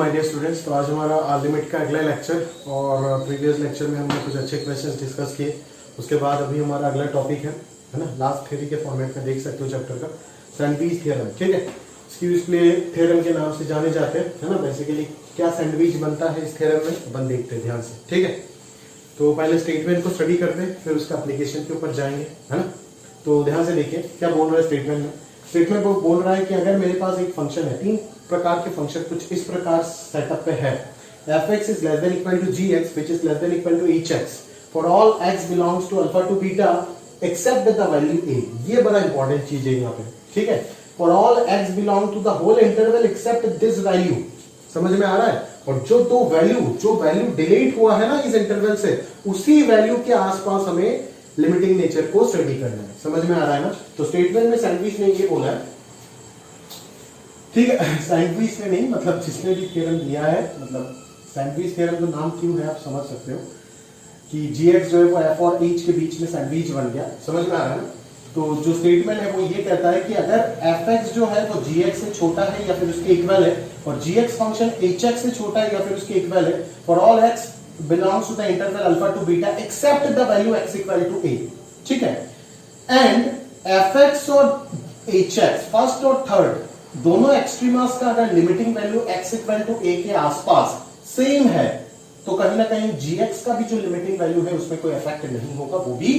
My dear students. तो आज हमारा लिमिट का अगला लेक्चर, और प्रीवियस लेक्चर में हमने कुछ अच्छे क्वेश्चंस डिस्कस किए। उसके बाद अभी हमारा अगला टॉपिक है ना, लास्ट थ्योरी के फॉर्मेट में देख सकते हो चैप्टर का सैंडविच थ्योरम। ठीक है, स्क्यूज प्ले थ्योरम के नाम से जाने जाते हैं, है ना। बेसिकली क्या सैंडविच बनता है इस थ्योरम में, अपन देखते हैं ध्यान से। ठीक है, तो पहले स्टेटमेंट को स्टडी करते हैं, फिर उसका एप्लीकेशन के ऊपर जाएंगे, है ना। तो ध्यान से देखिए क्या बोल रहा है स्टेटमेंट में। स्टेटमेंट वो बोल रहा है कि अगर मेरे पास एक फंक्शन है, तीन प्रकार के फंक्शन कुछ इस प्रकार सेटअप पे है। f(x) is less than equal to gx which is less than equal to hx for all x belongs to alpha to beta except the value a। ये बड़ा इंपॉर्टेंट चीज है यहाँ पे। ठीक है, for all x belong to the whole interval except this value। समझ में आ रहा है। और जो वैल्यू डिलीट हुआ है ना इस इंटरवल से, उसी वैल्यू के आसपास हमें लिमिटिंग नेचर को स्टडी करना है। समझ में आ रहा है ना। तो स्टेटमेंट में सैंडविच ने ये बोला है, ठीक है, सैंडविच ने नहीं, मतलब जिसने भी थ्योरम दिया है, मतलब सैंडविच थ्योरम का नाम क्यों है आप समझ सकते हो कि gx जो है वो f और h के बीच में सैंडविच बन गया। समझ में आ रहा है ना। तो जो स्टेटमेंट है वो ये कहता है कि अगर fx जो है वो gx से छोटा है या फिर उसके इक्वल है, और gx फंक्शन hx से छोटा है या फिर उसके इक्वल है, for all x belongs to the interval alpha to beta except the value x equal to a। ठीक है, एंड fx और hx फर्स्ट और थर्ड दोनों एक्सट्रीमास का अगर limiting value x equal to a के आसपास सेम है, तो कहीं ना कहीं gx का भी जो लिमिटिंग वैल्यू है उसमें कोई इफेक्ट नहीं होगा, वो भी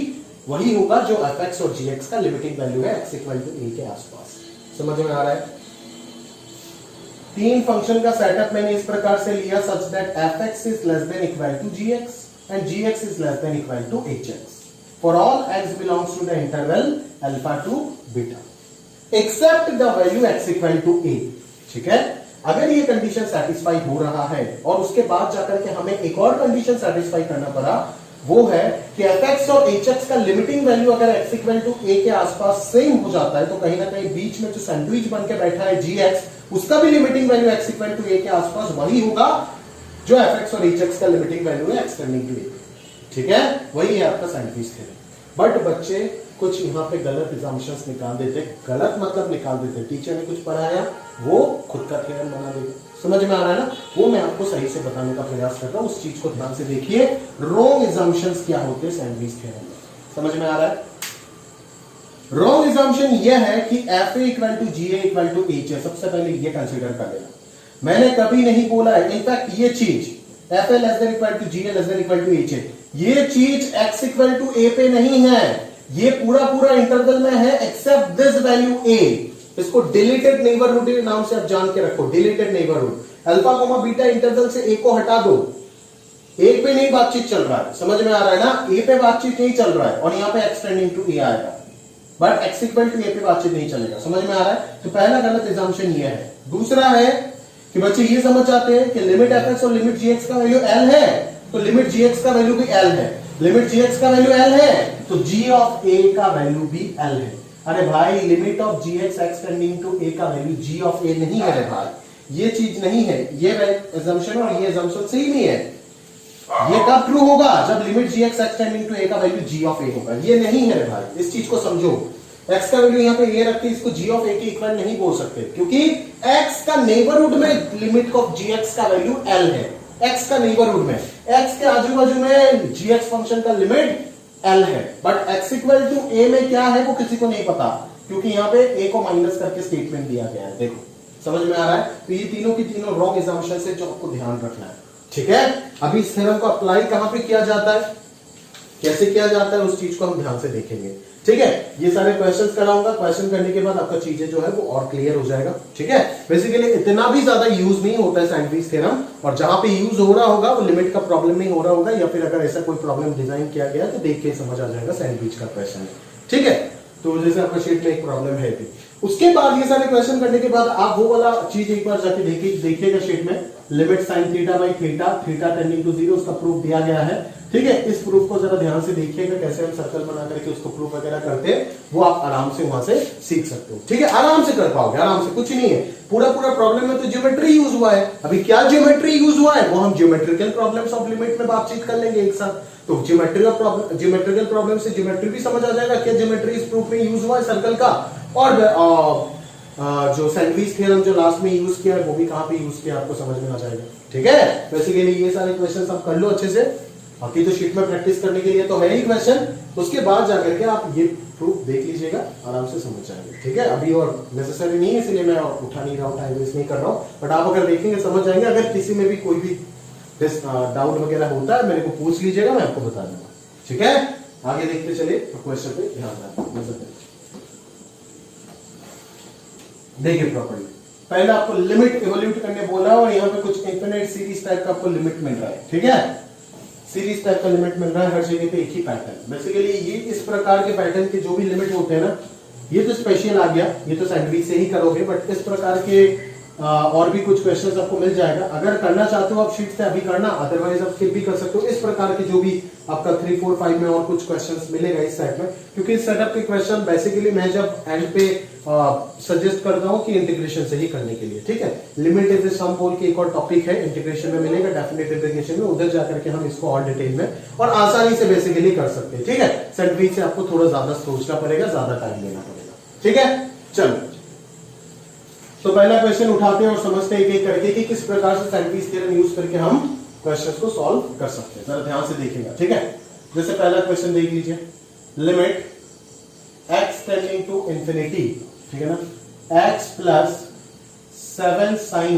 वही होगा जो fx और gx का लिमिटिंग वैल्यू है x इक्वल टू a के आसपास। समझ में आ रहा है। तीन फंक्शन का सेटअप मैंने इस प्रकार से लिया, such that fx is less than equal to gx and gx is less than equal to hx for all x belongs to the interval alpha to beta except the value x equal to a। ठीक है, अगर ये condition satisfy हो रहा है और उसके बाद जाकर के हमें एक और कंडीशन सेटिस्फाई करना पड़ा, वो है कि fx और hx का लिमिटिंग वैल्यू अगर x इक्वल टू a के आसपास सेम हो जाता है, तो कहीं ना कहीं बीच में जो सैंडविच बन के बैठा है gx, उसका भी limiting value x equal to a के आसपास वही होगा जो fx और hx का लिमिटिंग वैल्यू है x टेंडिंग टू a। ठीक है, वही है आपका सैंडविच थ्योरम। बट बच्चे कुछ यहाँ पे गलत assumptions निकाल देते, गलत मतलब निकाल देते। टीचर ने कुछ पढ़ाया, वो खुद का थ्योरम बना देते। समझ में आ रहा है ना। वो मैं आपको सही से बताने का प्रयास कर रहा हूं, उस चीज को ध्यान से देखिए। रॉन्ग assumptions क्या होते हैं सैंडविच थ्योरम में, समझ में आ रहा है। रॉन्ग assumption यह है कि fa equal to ga equal to h है। सबसे पहले ये कंसीडर कर लेना, मैंने कभी नहीं बोला है, इनफैक्ट ये चीज fa less than equal to ga less than equal to h है, ये चीज x इक्वल टू a पे नहीं है। ये पूरा इंटरवल में है एक्सेप्ट दिस वैल्यू a। इसको डिलीटेड नेबरहुड नाम से आप जान के रखो, deleted neighbourhood. Alpha comma beta interval से a को हटा दो, a पे नहीं बातचीत चल रहा है। समझ में आ रहा है ना, a पे बातचीत नहीं चल रहा है, और यहां पे x टेंडिंग टू a आएगा, but x equal to a पे बातचीत नहीं चलेगा। समझ में आ रहा है। तो पहला गलत assumption ये है। दूसरा है कि बच्चे ये समझ जाते हैं कि लिमिट fx और लिमिट gx का वैल्यू l है, तो लिमिट gx का वैल्यू भी l है। लिमिट gx का वैल्यू l है, तो g ऑफ a का वैल्यू भी l है। अरे भाई, limit of gx x tending to a का वैल्यू g ऑफ a नहीं है रे भाई, ये चीज नहीं है। ये assumption और ये assumption सही नहीं है। ये कब ट्रू होगा, जब limit gx x tending to a का वैल्यू g ऑफ a होगा। ये नहीं है रे भाई, इस चीज को समझो। x का वैल्यू यहाँ पे ये रख के इसको g ऑफ a के इक्वल नहीं बोल सकते, क्योंकि x का नेबरहुड में लिमिट ऑफ gx का वैल्यू l है। x का नेबरहुड में, x के आजू बाजू में gx फंक्शन का लिमिट l है, but x equal to a में क्या है वो किसी को नहीं पता, क्योंकि यहाँ पे a को माइनस करके स्टेटमेंट दिया गया है। देखो, समझ में आ रहा है। तो ये तीनों की तीनों रॉन्ग assumptions है जो आपको ध्यान रखना है। ठीक है, अभी इस थ्योरम को अप्लाई कहां पे किया जाता है, कैसे किया जाता है, उस चीज को हम ध्यान से देखेंगे। ठीक है, ये सारे क्वेश्चंस कराऊंगा, क्वेश्चन करने के बाद आपका चीजें जो है वो और क्लियर हो जाएगा। ठीक है, बेसिकली इतना भी ज्यादा यूज नहीं होता है सैंडविच थ्योरम, और जहां पे यूज हो रहा होगा वो लिमिट का प्रॉब्लम नहीं हो रहा होगा, या फिर अगर ऐसा कोई प्रॉब्लम डिजाइन किया गया तो देख के समझ आ जाएगा सैंडविच का क्वेश्चन है। ठीक है, तो जैसे आपका शीट में एक प्रॉब्लम है थी, उसके बाद ये सारे क्वेश्चन करने के बाद आप वो वाला चीज एक बार जाके देखिएगा शीट में, limit sine theta by theta, theta tending to 0, उसका प्रूफ दिया गया है। ठीक है, इस प्रूफ को जरा ध्यान से देखिएगा, कैसे हम सर्कल बना करके उसको प्रूफ वगैरह करते हैं, वो आप आराम से वहां से सीख सकते हो। ठीक है, आराम से कर पाओगे, आराम से, कुछ नहीं है। पूरा प्रॉब्लम में तो ज्योमेट्री यूज हुआ है। अभी क्या ज्योमेट्री यूज हुआ है वो हम ज्योमेट्रिकल प्रॉब्लम्स ऑफ लिमिट में बातचीत कर लेंगे एक साथ। तो ज्योमेट्रिकल प्रॉब्लम से ज्योमेट्री भी समझ आ जाएगा, क्या ज्योमेट्री इस प्रूफ में यूज हुआ है सर्कल का, और जो सैंडविच थ्योरम जो लास्ट में यूज किया है वो भी कहां पे यूज किया आपको समझ में आ जाएगा। ठीक है, बेसिकली ये सारे क्वेश्चन आप कर लो अच्छे से। बाकी तो शीट में प्रैक्टिस करने के लिए तो है ही क्वेश्चन, उसके बाद जाकर के आप ये प्रूफ देख लीजिएगा, आराम से समझ जाएंगे। ठीक है, अभी और नेसेसरी नहीं है इसलिए मैं उठा नहीं रहा हूँ, टाइम वेस्ट नहीं कर रहा हूँ, बट आप अगर देखेंगे समझ जाएंगे। अगर किसी में भी कोई भी डाउट वगैरह होता है मेरे को पूछ लीजिएगा, मैं आपको बता दूंगा। ठीक है, आगे देखते चले तो क्वेश्चन पे ध्यान दें। देखिए प्रॉपर्ली, पहले आपको लिमिट इवोल्यूट करने बोला और यहाँ पे कुछ इंफिनिट सीरीज टाइप का आपको लिमिट मिल रहा है। ठीक है, सीरीज टाइप का लिमिट मिल रहा है, हर जगह पे एक ही पैटर्न। बेसिकली ये इस प्रकार के पैटर्न के जो भी लिमिट होते हैं ना, ये तो स्पेशल आ गया, ये तो सैंडविच से ही करोगे, बट इस प्रकार के और भी कुछ क्वेश्चंस आपको मिल जाएगा। अगर करना चाहते हो आप शीट से अभी करना, अदरवाइज आप स्किप भी कर सकते हो। इस प्रकार के जो भी आपका 3, 4, 5 में और कुछ क्वेश्चंस मिलेगा इस सेट में, क्योंकि इस सेटअप के क्वेश्चन बेसिकली मैं जब एंड पे सजेस्ट करता हूं कि इंटीग्रेशन से ही करने के लिए। ठीक है, लिमिट इज सम बोल के एक और टॉपिक है, इंटीग्रेशन में मिलेगा, डेफिनेट इंटीग्रेशन में, उधर जाकर के हम इसको और डिटेल में और आसानी से बेसिकली कर सकते हैं। ठीक है, सैंडविच से आपको थोड़ा ज्यादा सोचना पड़ेगा, ज्यादा टाइम लेना पड़ेगा। ठीक है, चलो तो पहला क्वेश्चन उठाते हैं और समझते हैं एक करके कि किस प्रकार से सैंडविच थ्योरम यूज करके हम क्वेश्चंस को सॉल्व कर सकते हैं। जरा ध्यान से देखिएगा। ठीक है, जैसे पहला क्वेश्चन देख लीजिए, limit x tending to infinity, ठीक है ना, x plus 7 sin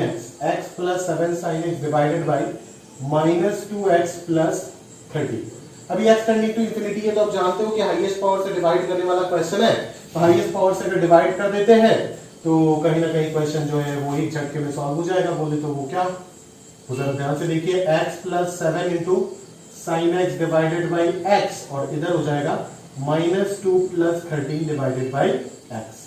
x divided by -2x plus 30। अभी x टेंडिंग टू इंफिनिटी है तो आप जानते हो कि हाईएस्ट पावर से डिवाइड करने वाला क्वेश्चन है, तो हाईएस्ट पावर से अगर डिवाइड कर देते हैं तो कहीं ना कहीं क्वेश्चन जो है वो एक झटके में सॉल्व हो जाएगा। बोले तो वो क्या, तो जरा ध्यान से देखिए, x plus 7 into sine x divided by x, और इधर हो जाएगा -2 प्लस 13 डिवाइडेड बाई एक्स।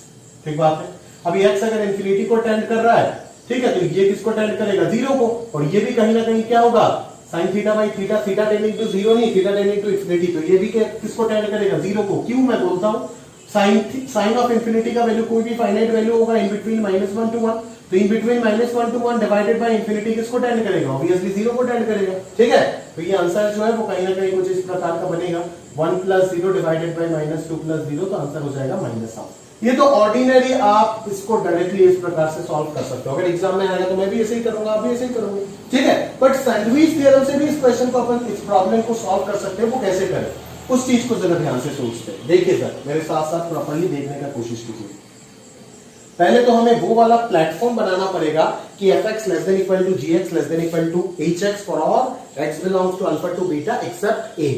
ठीक बात है। अभी x अगर इंफिनिटी को टेंड कर रहा है, ठीक है, तो ये किसको टेंड करेगा, 0 को, और ये भी कहीं ना कहीं क्या होगा, sine theta by theta, theta tending to 0 नहीं, थीटा टेंडिंग टू इंफिनिटी, तो ये भी किसको टेंड करेगा, 0 को। क्यों मैं बोलता हूं, साइन ऑफ इंफिनिटी का वैल्यू कोई भी फाइनाइट वैल्यू होगा इन बिटवीन -1 to 1, तो in between -1 to 1 divided by infinity किसको टेंड करेगा, ऑब्वियसली 0 को टेंड करेगा। ठीक है, तो ये आंसर जो है वो कहीं ना कहीं कुछ इस प्रकार का बनेगा, 1 प्लस 0 डिवाइडेड बाय -2 प्लस 0, तो आंसर हो जाएगा -1/2। ये तो ऑर्डिनरी आप इसको डायरेक्टली इस प्रकार से सॉल्व कर सकते हो। अगर एग्जाम में आएगा तो मैं भी ऐसे ही करूंगा, आप भी ऐसे ही करोगे। ठीक है, बट सैंडविच थ्योरम से भी इस क्वेश्चन को अपन, इस प्रॉब्लम को सॉल्व कर सकते हैं। वो कैसे करें उस चीज को जरा ध्यान से सोचते हैं। देखिए सर, मेरे साथ साथ प्रॉपर्ली देखने का कोशिश कीजिए। पहले तो हमें वो वाला प्लेटफॉर्म बनाना पड़ेगा कि fx less than equal to gx less than equal to hx for all x belongs to alpha to beta except a,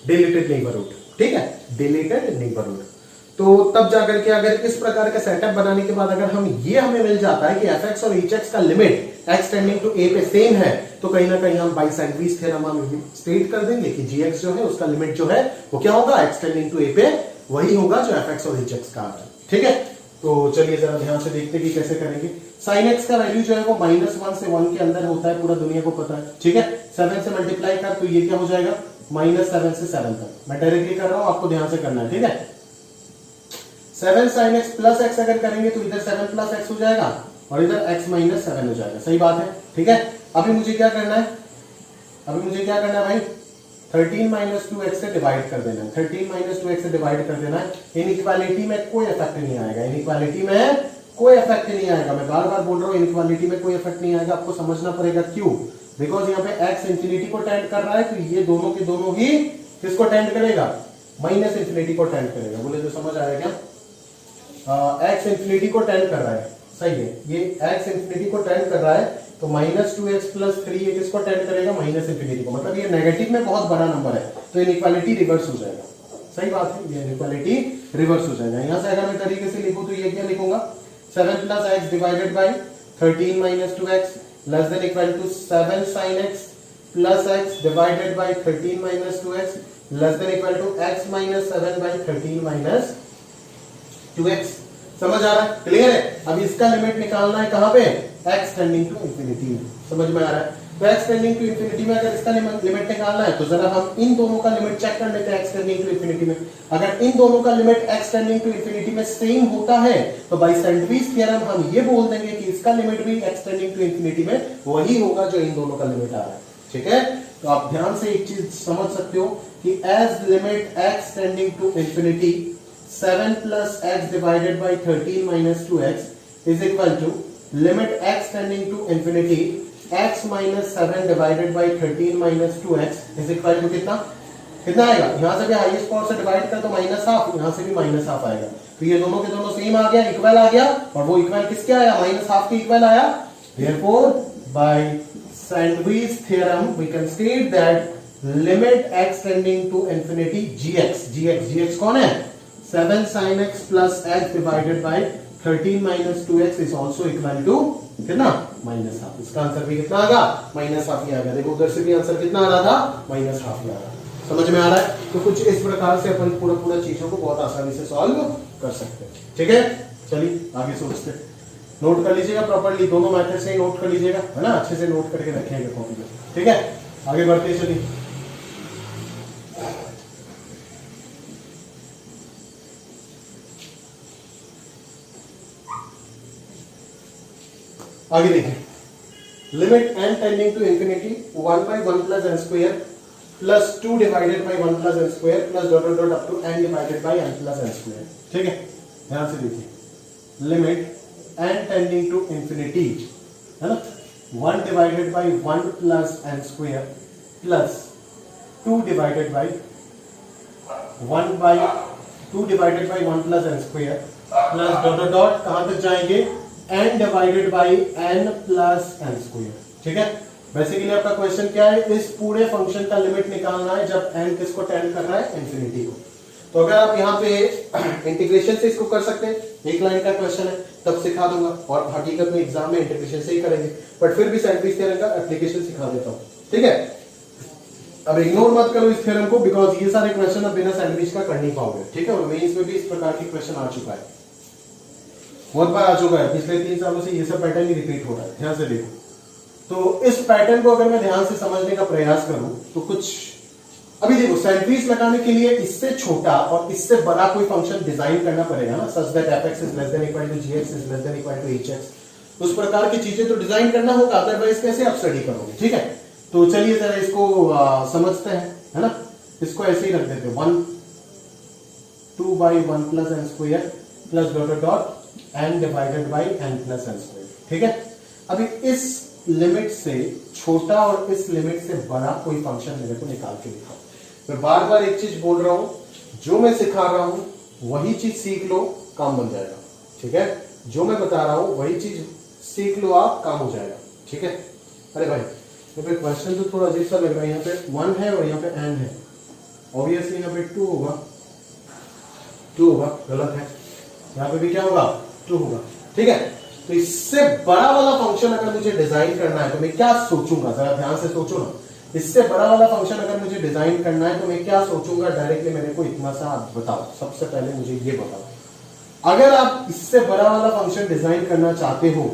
deleted neighbourhood. ठीक है, डिलीटेड नेबरहुड। तो तब जाकर के अगर इस प्रकार का सेटअप बनाने के बाद अगर हमें मिल जाता है कि fx और hx का limit x tending to a पे सेम है, तो कहीं ना कहीं हम बाय सैंडविच थ्योरम हम स्टेट कर देंगे कि gx जो है उसका लिमिट जो है वो क्या होगा, x टेंडिंग टू a पे वही होगा जो fx और hx का है। ठीक है, तो चलिए जरा ध्यान से देखते हैं कि कैसे करेंगे। sin x का वैल्यू जो है वो -1 से 1 के अंदर होता है, पूरा दुनिया को पता है। ठीक है, 7 से मल्टीप्लाई कर तो ये क्या हो जाएगा, -7 से 7 तक। मैं डायरेक्टली कर रहा हूं, आपको ध्यान से करना है। ठीक है, 7 sin x प्लस x अगर करेंगे तो इधर 7 प्लस x हो जाएगा और इधर x माइनस 7 हो जाएगा। सही बात है। ठीक है, अभी मुझे क्या करना है, भाई 13 माइनस 2x से डिवाइड कर देना है। 13 माइनस 2x से डिवाइड कर देना है। इनइक्वालिटी में कोई इफेक्ट नहीं आएगा, इनइक्वालिटी में कोई इफेक्ट नहीं आएगा। मैं बार बार बोल रहा हूं, इनइक्वालिटी में कोई इफेक्ट नहीं आएगा। आपको समझना पड़ेगा क्यों, बिकॉज यहाँ पे x इंफिनिटी को टेंड कर रहा है, तो ये दोनों के दोनों ही किसको टेंड करेगा, माइनस इंफिनिटी को टेंड करेगा। बोले तो समझ आया क्या, x इंफिनिटी को टेंड कर रहा है, सही है, ये x इंफिनिटी को टेंड कर रहा है, तो -2x प्लस 3 ये किसको टेंड करेगा, माइनस इंफिनिटी को। मतलब ये नेगेटिव में बहुत बड़ा नंबर है, तो इनइक्वालिटी रिवर्स हो जाएगा। सही बात है, ये इनइक्वालिटी रिवर्स हो जाएगा। यहां से अगर मैं तरीके से लिखूं तो ये क्या लिखूंगा, 7 plus x divided by 13 minus 2x less than equal to 7 sin x plus x divided by 13 minus 2x less than equal to x minus 7 by 13 minus 2x। समझ आ रहा है, क्लियर है। अब इसका लिमिट निकालना है कहां पे, x टेंडिंग टू इंफिनिटी में। समझ में आ रहा है, तो x टेंडिंग टू इंफिनिटी में अगर इसका लिमिट निकालना है तो जरा हम इन दोनों का लिमिट चेक कर लेते हैं x टेंडिंग टू इंफिनिटी में। अगर इन दोनों का limit x tending to infinity में सेम होता है तो बाय सैंडविच थ्योरम हम ये बोल देंगे कि इसका लिमिट भी x टेंडिंग टू इंफिनिटी में वही होगा जो इन दोनों का लिमिट आ रहा है। ठीक है, तो आप ध्यान से एक चीज समझ सकते हो कि as limit x tending to infinity 7 plus x divided by 13 minus 2x is equal to limit x tending to infinity x minus 7 divided by 13 minus 2x is equal to कितना कितना आएगा? यहां से भी हाईएस्ट पावर से divide कर तो minus half, यहां से भी माइनस हाफ आएगा, तो ये दोनों के दोनों सेम आ गया, इक्वल आ गया, और वो इक्वल किसके आया? माइनस हाफ के इक्वल आया। Therefore by sandwich theorem we can state that limit x tending to infinity gx कौन है? 7 sin x plus x divided by 13 minus 2x is also equal to कितना? Minus half. इसका answer भी कितना आ गया? Minus half ही आ गया। देखो उधर से भी आंसर कितना आ रहा था? माइनस हाफ ही आ रहा था। समझ में आ रहा है? तो कुछ इस प्रकार से अपन पूरा चीजों को बहुत आसानी से सॉल्व कर सकते हैं। ठीक है, चलिए आगे सोचते हैं। नोट कर लीजिएगा प्रॉपर्ली, दोनों मेथड से ही नोट कर लीजिएगा, है ना, अच्छे से नोट करके रखेंगे कॉपी पे। ठीक है, आगे बढ़ते चलिए। आगे देखें। Limit n tending to infinity 1 by 1 plus n square plus 2 divided by 1 plus n square plus dot dot dot up to n divided by n plus n square। ठीक है, ध्यान से देखिए। Limit n tending to infinity, है ना, 1 divided by 1 plus n square plus 2 divided by 1 by 2 divided by 1 plus n square plus dot dot dot कहां तक जाएंगे? n divided by n plus n square. ठीक है, बेसिकली आपका question क्या है? इस पूरे फंक्शन का लिमिट निकालना है जब n किसको टेंड कर रहा है? इंफिनिटी को। तो अगर आप यहाँ पे इंटीग्रेशन से इसको कर सकते हैं, एक लाइन का क्वेश्चन है, तब सिखा दूंगा, और हकीकत में एग्जाम में इंटीग्रेशन से ही करेंगे, बट फिर भी सैंडविच थ्योरम का एप्लीकेशन सिखा देता हूँ। ठीक है, अब इग्नोर मत करो इस थ्योरम को, बिकॉज ये सारे क्वेश्चन अब बिना सैंडविच का कर नहीं पाओगे। ठीक है, और मेंस में भी इस प्रकार के क्वेश्चन आ चुका है, बहुत बार आ चुका है, पिछले 3 सालों से ये सब पैटर्न ही रिपीट हो रहा है। ध्यान से देखो, तो इस पैटर्न को अगर मैं ध्यान से समझने का प्रयास करूं तो कुछ अभी देखो, सैंडविच लगाने के लिए इससे छोटा और इससे बड़ा कोई फंक्शन डिजाइन करना पड़ेगा ना, such that fx is less than equal to gx is less than equal to hx। उस प्रकार की चीजें तो डिजाइन करना होगा, अदरवाइज कैसे आप स्टडी करोगे? ठीक है, तो चलिए जरा इसको समझते हैं, है ना। इसको ऐसे ही रख देते हैं 1 2 by 1 plus n square plus dot dot dot n divided by n plus n square. ठीक है, अभी इस लिमिट से छोटा और इस लिमिट से बड़ा कोई फंक्शन मेरे को निकाल के दिखाओ। मैं बार बार एक चीज बोल रहा हूं, जो मैं सिखा रहा हूं वही चीज सीख लो, काम बन जाएगा। ठीक है, जो मैं बता रहा हूं वही चीज सीख लो आप, काम हो जाएगा। ठीक है, अरे भाई यहाँ पे क्वेश्चन तो थोड़ा अजीब सा लग रहा है, यहाँ पे 1 है और यहाँ पे n है, ऑब्वियसली यहाँ पे 2 होगा, गलत है, यहाँ पे भी क्या होगा? 2 होगा। ठीक है, तो इससे बड़ा वाला फंक्शन अगर मुझे डिजाइन करना है तो मैं क्या सोचूंगा? जरा ध्यान से सोचो ना, इससे बड़ा वाला फंक्शन अगर मुझे डिजाइन करना है तो मैं क्या सोचूंगा? डायरेक्टली मेरे को इतना सा बताओ। सबसे पहले मुझे ये बताओ, अगर आप इससे बड़ा वाला फंक्शन डिजाइन करना चाहते हो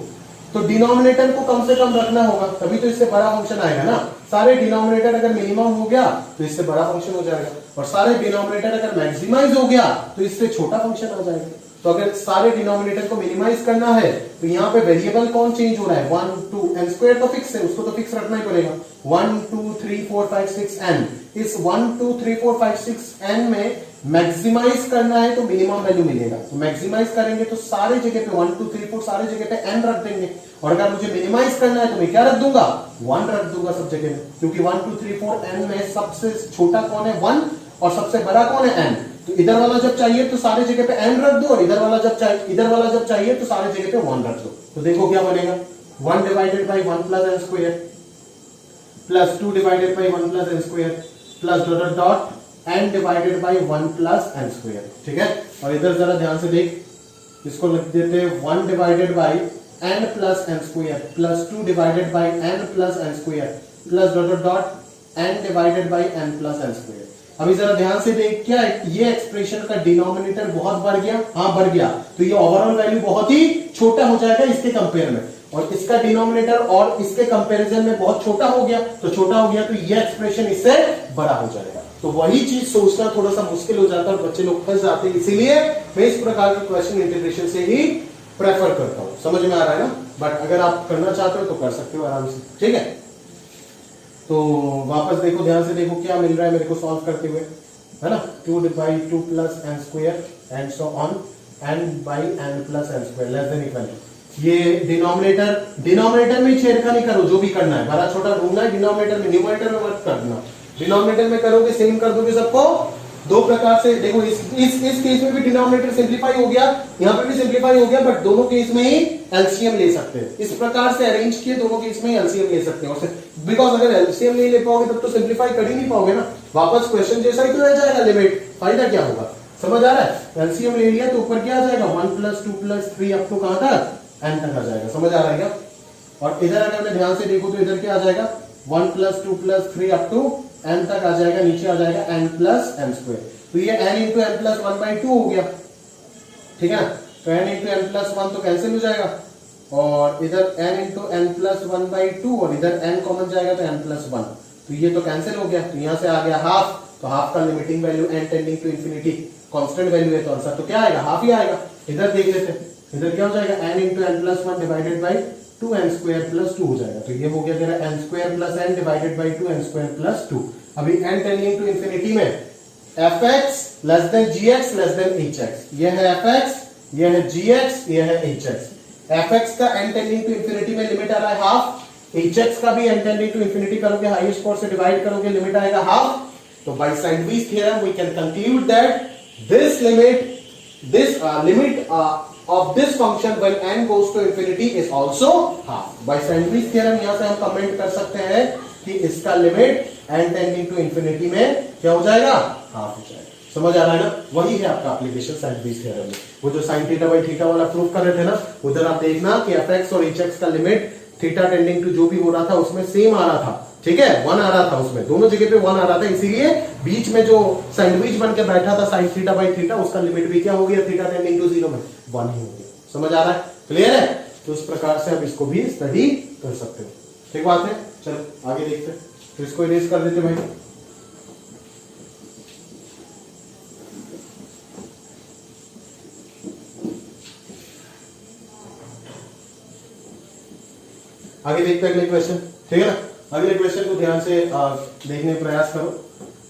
तो डिनोमिनेटर को कम से कम रखना होगा, तभी तो इससे बड़ा फंक्शन आएगा ना। सारे डिनोमिनेटर अगर मिनिमम हो गया तो इससे बड़ा फंक्शन हो जाएगा, और सारे डिनोमिनेटर अगर मैक्सिमाइज हो गया तो इससे छोटा फंक्शन आ जाएगा। तो अगर सारे डिनोमिनेटर को मिनिमाइज करना है तो यहाँ पे वेरिएबल कौन चेंज हो रहा है? 1 2 n स्क्वायर तो फिक्स है, उसको तो फिक्स रखना ही पड़ेगा। 1 2 3 4 5 6 n, इस 1 2 3 4 5 6 n में मैक्सिमाइज करना है तो मिनिमम वैल्यू मिलेगा। तो मैक्सिमाइज करेंगे तो सारे जगह पे 1 2 3 4 सारे जगह पे n रख देंगे, और अगर मुझे मिनिमाइज करना है तो मैं क्या रख दूंगा? 1 रख दूंगा सब जगह में, क्योंकि 1 2 3 4 n में सबसे छोटा कौन है? 1, और सबसे बड़ा कौन है? n। तो इधर वाला जब चाहिए तो सारे जगह पे n रख दो, और इधर वाला जब चाहिए तो सारे जगह पे 1 रख दो। तो देखो क्या बनेगा? 1 divided by 1 plus n square plus 2 divided by 1 plus n square plus dot dot dot n divided by 1 plus n square. ठीक है, और इधर जरा ध्यान से देख, इसको लिख देते हैं 1 divided by n plus n square plus 2 divided by n plus n square plus dot dot dot n divided by n plus n square. अभी जरा ध्यान से देख, क्या ये एक्सप्रेशन का डिनोमिनेटर बहुत बढ़ गया? हाँ बढ़ गया, तो ये ओवरऑल वैल्यू बहुत ही छोटा हो जाएगा इसके कंपेयर में, और इसका डिनोमिनेटर और इसके कंपैरिजन में बहुत छोटा हो गया, तो छोटा हो गया तो ये एक्सप्रेशन इससे बड़ा हो जाएगा। तो वही चीज सोचना थोड़ा सा मुश्किल हो जाता है और बच्चे लोग फंस जाते हैं, इसीलिए मैं इस प्रकार के क्वेश्चन इंटीग्रेशन से ही प्रेफर करता हूं। समझ में आ रहा है ना? बट अगर आप करना चाहते हो तो कर सकते हो आराम से। ठीक है, तो वापस देखो, ध्यान से देखो क्या मिल रहा है मेरे को सॉल्व करते हुए, है ना। 2 by 2 plus n square and so on n by n plus n square less than equal to, ये डिनोमिनेटर में छेड़खानी करो, जो भी करना है, बड़ा छोटा ढूंढना है डिनोमिनेटर में, न्यूमरेटर में मत करना। डिनोमिनेटर में करोगे सेम कर दोगे सबको। दो प्रकार से देखो, इस केस में भी डिनोमिनेटर सिंप्लीफाई हो गया, यहाँ पे भी सिंप्लीफाई हो गया, बट दोनों केस में ही एलसीएम ले सकते हैं। इस प्रकार से अरेंज किए, दोनों केस में ही एलसीएम ले सकते हैं। और बिकॉज अगर एलसीएम नहीं ले पाओगे तब तो सिंप्लीफाई कर ही नहीं पाओगे ना, वापस क्वेश्चन जैसा ही तो रह जाएगा लिमिट, फायदा क्या होगा। समझ आ रहा है। एलसीएम ले लिया तो ऊपर क्या आ जाएगा 1 + 2 + 3 अप टू कहां तक, n तक आ जाएगा। समझ आ रहा है क्या। और इधर अगर मैं ध्यान से देखूं तो इधर क्या आ जाएगा 1 + 2 + 3 अप टू n तक आ जाएगा, नीचे आ जाएगा n + n²। तो ये n × n + 1/2 हो गया, ठीक है। तो n × n + 1 तो कैंसिल हो जाएगा, और इधर n × n + 1/2 और इधर n कॉमन जाएगा तो n + 1, तो ये तो कैंसिल हो गया। तो यहां से आ गया हाफ, तो हाफ का limiting value n tending to infinity constant value है, तो आंसर तो क्या आएगा, हाफ ही आएगा। इधर देख लेते हैं, इधर क्या हो जाएगा n × n + 1 divided by 2n² + 2 हो जाएगा। तो ये हो गया तेरा n² + n divided by 2n² + 2। अभी n टेंडिंग टू इंफिनिटी में fx < gx < hx, ये है fx, ये है gx, ये है hx। fx का n टेंडिंग टू इंफिनिटी में लिमिट आ रहा है हाफ, hx का भी n टेंडिंग टू इंफिनिटी करोगे, हाईएस्ट पावर से डिवाइड करोगे, लिमिट आएगा हाफ। तो by sandwich theorem we can conclude that this limit of this function when n goes to infinity is also half. By Sandwich theorem यहां से हम comment कर सकते हैं कि इसका limit n tending to infinity में क्या हो जाएगा, हाफ हो जाएगा। समझ आ रहा है ना, वही है आपका एप्लीकेशन सैंडविच थ्योरम में। वो जो sin θ/θ वाला प्रूफ कर रहे थे ना, उधर आप देखना कि fx और hx का लिमिट थीटा टेंडिंग टू जो भी हो रहा था उसमें सेम आ रहा था, ठीक है, 1 आ रहा था उसमें, दोनों जगह पे 1 आ रहा था, इसीलिए बीच में जो सैंडविच बन के बैठा था sin θ/θ, उसका लिमिट भी क्या हो गया, थीटा टेंडिंग टू 0 में 1 ही हो गया। समझ आ रहा है, क्लियर है। तो इस प्रकार से आप इसको भी स्टडी कर सकते हो, ठीक बात है। चलो आगे देखते हैं, तो इसको इरेज कर देते भाई। आगे देखते हैं अगले क्वेश्चन, ठीक है ना। अगले क्वेश्चन को ध्यान से देखने का प्रयास करो,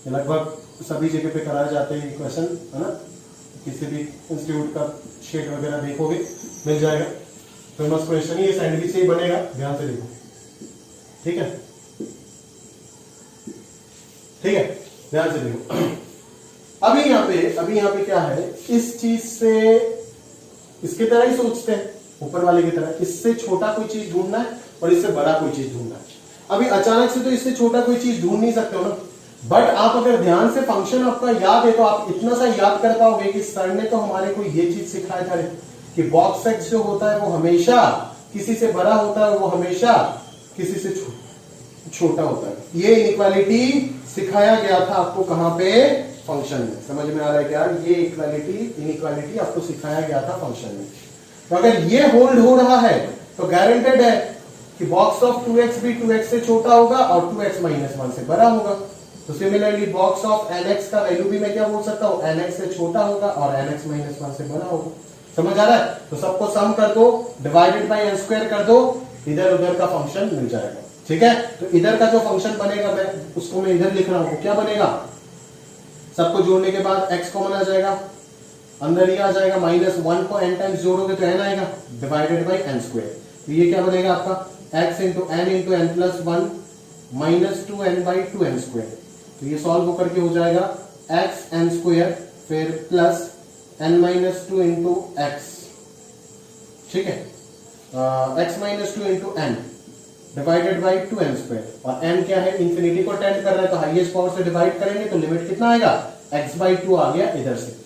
लगभग सभी जगह पे कराए जाते हैं क्वेश्चन, है ना। किसी भी इंस्टीट्यूट का शेट वगैरह देखोगे मिल जाएगा। फेमस क्वेश्चन ये सैंडविच से ही बनेगा, ध्यान से देखो, ठीक है, ठीक है, ध्यान से देखो। अभी यहाँ पे क्या है, इस चीज से इसकी तरह ही सोचते हैं, ऊपर वाले की तरह, इससे छोटा कोई चीज ढूंढना है और इससे बड़ा कोई चीज ढूंढना है। अभी अचानक से तो इससे छोटा कोई चीज ढूंढ नहीं सकते हो ना, बट आप अगर ध्यान से फंक्शन आपका याद है तो आप इतना सा याद कर पाओगे कि सर ने तो हमारे को ये चीज सिखाया था कि बॉक्स एक्स जो होता है वो हमेशा किसी से बड़ा होता है, वो हमेशा किसी से छोटा होता है। ये इनइक्वालिटी सिखाया गया था आपको कहां पे, फंक्शन में। समझ में आ रहा है क्या, ये इनइक्वालिटी आपको सिखाया गया था फंक्शन में। तो अगर ये होल्ड हो रहा है तो गारंटेड है कि बॉक्स ऑफ 2x भी 2x से छोटा होगा और 2x - 1 से बड़ा होगा। तो सिमिलरली बॉक्स ऑफ nx का वैल्यू भी मैं क्या बोल सकता हूं, nx से छोटा होगा और nx - 1 से बड़ा होगा। समझ आ रहा है। तो सबको सम कर दो, डिवाइडेड बाय n² कर दो, इधर उधर का फंक्शन मिल जाएगा, ठीक है। तो इधर का जो फंक्शन बनेगा उसको मैं इधर लिख रहा हूं, क्या बनेगा, सबको जोड़ने के बाद x कॉमन आ जाएगा, अंदर ही आ जाएगा, -1 को n टाइम्स जोड़ोगे तो n आएगा, डिवाइडेड बाय n²। तो ये क्या बनेगा आपका x × n × n + 1 -2n/2n²। तो ये सॉल्व होकर के हो जाएगा x(n²) फिर प्लस n - 2 × x, ठीक है, x - 2 × n divided by 2n²। और n क्या है, इंफिनिटी को टेंड कर रहा है, तो हाईएस्ट पावर से डिवाइड करेंगे तो लिमिट कितना आएगा, x/2 आ गया इधर से।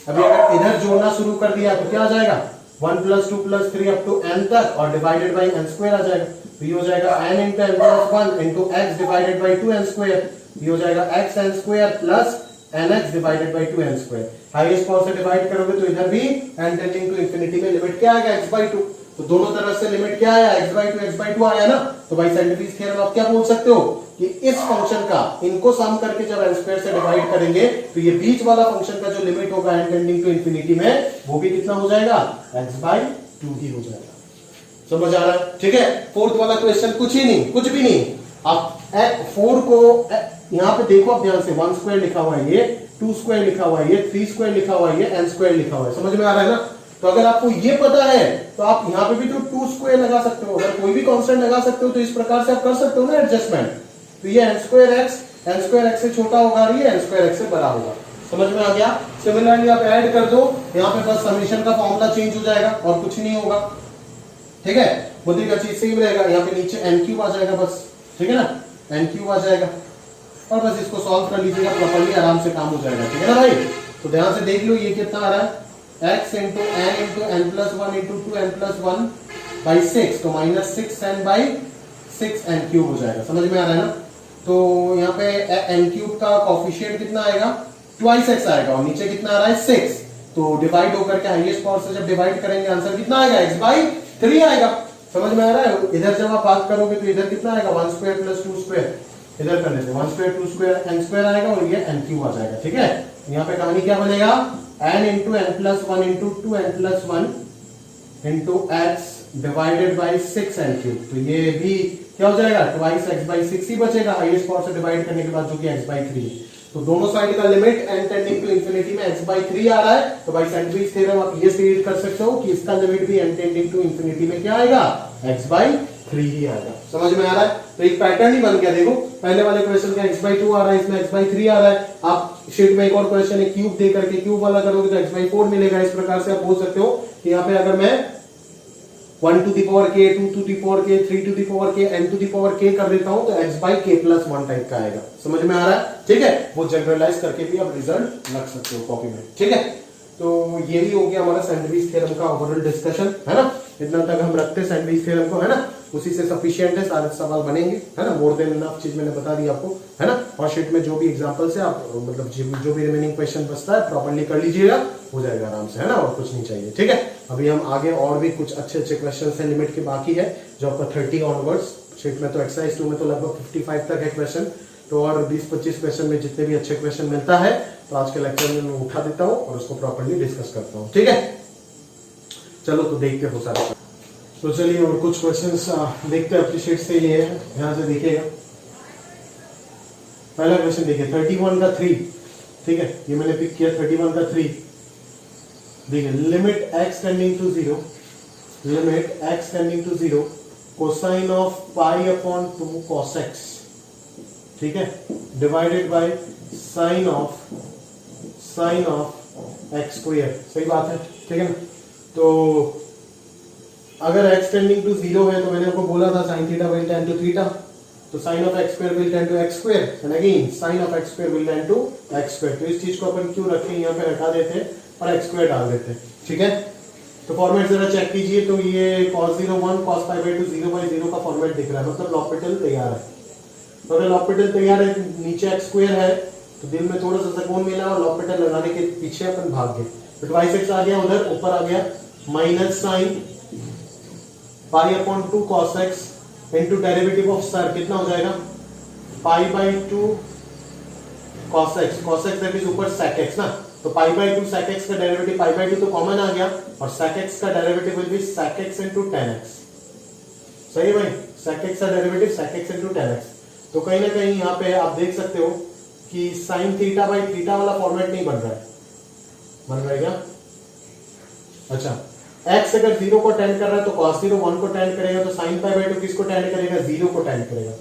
अभी अगर इधर जोड़ना शुरू कर दिया तो क्या आ जाएगा 1 + 2 + 3 अप टू n तक, और डिवाइडेड बाय n² आ जाएगा। तो ये हो जाएगा n × n + 1 × x divided bye 2n²। ये हो जाएगा xn² plus nx divided by 2n²। Highest power से डिवाइड करोगे तो इधर भी n टेंडिंग टू इंफिनिटी में लिमिट क्या आएगा, x/2। तो दोनों तरफ से लिमिट क्या आया, x/2 आया ना। तो भाई सैंडविच थ्योरम आप क्या बोल सकते हो कि इस फंक्शन का इनको सम करके जब n² से डिवाइड करेंगे तो ये बीच वाला फंक्शन का जो लिमिट होगा n टेंडिंग टू इंफिनिटी में, वो भी कितना हो जाएगा, x/2 ही हो जाएगा। समझ आ रहा है, ठीक है। फोर्थ वाला क्वेश्चन कुछ ही नहीं, कुछ भी नहीं। आप 4 को यहां पे देखो, आप ध्यान से 1² लिखा हुआ है, ये 2² लिखा हुआ है, ये 3² लिखा हुआ है, ये n² लिखा हुआ है। समझ में आ रहा है ना। तो अगर आपको ये पता है तो आप यहाँ पे भी तो 2 स्क्वायर लगा सकते हो, अगर कोई भी कांस्टेंट लगा सकते हो तो इस प्रकार से आप कर सकते हो ना एडजस्टमेंट। तो ये n स्क्वायर एक्स से छोटा होगा, ये n स्क्वायर एक्स से बड़ा होगा। समझ में आ गया? सिमिलरली आप ऐड कर दो, यहाँ पे बस समेशन का फॉर्मूला चेंज हो जाएगा और कुछ नहीं होगा। ठीक है, बुद्धि का चीज सेम रहेगा, यहाँ पे नीचे n क्यूब आ जाएगा बस। ठीक है ना, n क्यूब आ जाएगा और बस इसको सॉल्व कर लीजिएगा प्रॉपर्ली, आराम से काम हो जाएगा। ठीक है ना भाई? तो ध्यान से देख लो ये कितना आ रहा है, x into n into n plus one into two n plus one by 6, तो minus 6n by 6n cube हो जाएगा। समझ में आ रहा है ना? तो यहाँ पे n क्यूब का कोफिशिएंट कितना आएगा, ट्वाइस x आएगा और नीचे कितना आ रहा है 6, तो डिवाइड होकर के हाईएस्ट पावर से जब डिवाइड करेंगे आंसर कितना आएगा, x बाई 3 आएगा। समझ में आ रहा है? इधर जब आप बात करोगे तो इधर कितना आएगा, 1 स्क्वायर प्लस 2 स्क्वायर, इधर कर लेते हैं 1 स्क्वायर 2 स्क्वायर n स्क्वायर आएगा और ये n क्यूब आ जाएगा। ठीक है, यहाँ पे कहानी क्या बनेगा, n into n plus one into two n plus one into x divided by 6n cube. तो ये भी क्या हो जाएगा, ट्वाइस x बाई 6 ही बचेगा हाईएस्ट पावर से डिवाइड करने के बाद, जो कि x बाई 3 है। तो दोनों साइड का limit n tending to infinity में x बाई 3 आ रहा है, तो बाई सैंडविच थ्योरम आप ये स्टेट कर सकते हो कि इसका लिमिट भी n टेंडिंग टू इंफिनिटी में क्या आएगा, x बाई 3 ही आएगा। समझ में आ रहा है? तो एक पैटर्न ही बन गया। देखो पहले वाले क्वेश्चन का x बाई 2 आ रहा है, इसमें x बाई 3 आ रहा है। आप शीट में एक और क्वेश्चन है, क्यूब दे करके क्यूब वाला करोगे तो x बाई 4 मिलेगा। इस प्रकार से आप बोल सकते हो कि यहाँ पे अगर मैं 1 to the power k, 2 to the power k, 3 to the power k, n to the power k कर देता हूं तो x by k plus 1 type का आएगा। समझ में आ रहा है? ठीक है, वो जनरलाइज करके भी आप रिजल्ट रख सकते हो कॉपी में। ठीक है, तो ये भी हो गया हमारा सैंडविच थ्योरम का ओवरऑल डिस्कशन, है ना? इतना तक हम रखते हैं सैंडविच थ्योरम को, है ना? उसी से सफिशिएंट है, सारे सवाल बनेंगे, है ना? मोर देन इनफ चीज मैंने बता दी आपको, है ना? और शीट में जो भी एग्जांपल्स है आप मतलब जो भी रिमेनिंग क्वेश्चन बचता है प्रॉपर्ली कर लीजिएगा, हो जाएगा आराम से, है ना? और कुछ नहीं चाहिए। ठीक है, अभी हम आगे और भी कुछ अच्छे क्वेश्चन है लिमिट के बाकी है, जो आपका 30 ऑनवर्ड्स शीट में, तो एक्सरसाइज 2 में तो लगभग 55 तक है क्वेश्चन, तो और 20-25 क्वेश्चन में जितने भी अच्छे क्वेश्चन मिलता है तो आज के लेक्चर में मैं उठा देता हूँ और उसको प्रॉपर्ली डिस्कस करता हूँ। ठीक है, चलो तो देखते हो सारे। तो चलिए और कुछ क्वेश्चंस देखते हैं अपनी शीट से, ये है, ध्यान से देखिएगा। पहला क्वेश्चन देखिए 31 का 3। ठीक है, ये मैंने पिक किया 31 का 3। देखिए limit x tending to 0, limit x tending to 0 cosine of pi upon 2 cos x, ठीक है, divided by sine of x square. सही बात है, ठीक है ना? तो अगर x टेंडिंग टू 0 है तो मैंने आपको बोला था sin थीटा विल टेंड टू थीटा, तो sin of x square will tend to x square, and again sin of x square will tend to x square. तो इस चीज को अपन क्यों रखें, यहाँ पे हटा देते हैं और x स्क्वायर डाल देते हैं। ठीक है, तो फॉर्मेट जरा चेक कीजिए, तो ये cos 0 1 cos पाई बाई 2 0/0 का फॉर्मेट दिख रहा है, मतलब लॉपिटल तैयार है। तो अगर लॉपिटल तैयार है, नीचे x स्क्वायर है, तो दिल में थोड़ा सा सुकून मिला और लॉपिटल लगाने के पीछे अपन भाग गए। तो ट्वाइस x आ गया, उधर ऊपर आ गया minus sine pi upon 2 cos x into derivative of sir कितना हो जाएगा, pi by 2 cos x that is ऊपर sec x ना, तो पाई बाई 2 sec x का डेरिवेटिव, पाई बाई 2 तो कॉमन आ गया और sec x का derivative will be sec x into tan x। सही भाई, sec x का derivative sec x into tan x। तो कहीं ना कहीं यहाँ पे आप देख सकते हो कि sin थीटा बाई थीटा वाला फॉर्मेट नहीं बन रहा है, बन रहा है क्या? अच्छा, x अगर 0 को टेंड कर रहा है तो cos 0 1 को टेंड करेगा, तो sin पाई बाई 2 किसको टेंड करेगा, 0 को टेंड करेगा।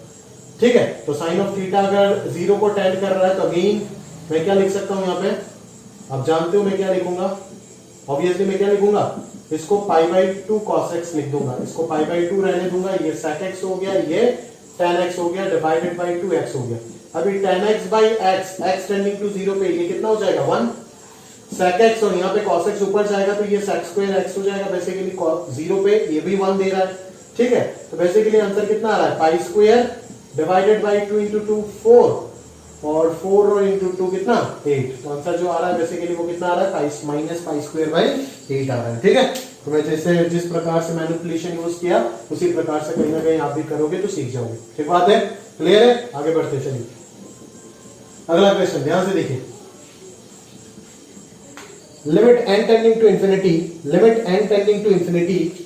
ठीक है, तो sin ऑफ थीटा अगर 0 को टेंड कर रहा है तो अगेन मैं क्या लिख सकता हूं यहाँ पे, आप जानते हो मैं क्या लिखूंगा, ऑब्वियसली मैं क्या लिखूंगा, इसको पाई बाई 2 cos x लिख दूंगा, इसको पाई बाई 2 रहने दूंगा, ये sec x हो गया, ये tan x हो गया, डिवाइडेड बाई 2x हो गया। अभी tan x by x tending to 0 पे ये कितना हो जाएगा 1 sec x, और यहाँ पे cos x ऊपर जाएगा तो ये sec स्क्वायर x हो जाएगा, बेसिकली 0 पे ये भी 1 दे रहा है। ठीक है, तो बेसिकली आंसर कितना आ रहा है, pi square divided by 2 into 2 4, और 4 और इंटू 2 कितना 8। तो आंसर जो आ रहा है बेसिकली वो कितना आ रहा है, pi minus pi square by 8 आ रहा है। ठीक है, तो मैं जैसे जिस प्रकार से मैनिपुलेशन यूज किया उसी प्रकार से कहीं ना कहीं आप भी करोगे तो सीख जाओगे। ठीक बात है, क्लियर है? आगे बढ़ते चलिए, अगला क्वेश्चन ध्यान से देखिए। Limit n tending to infinity, limit n tending to infinity,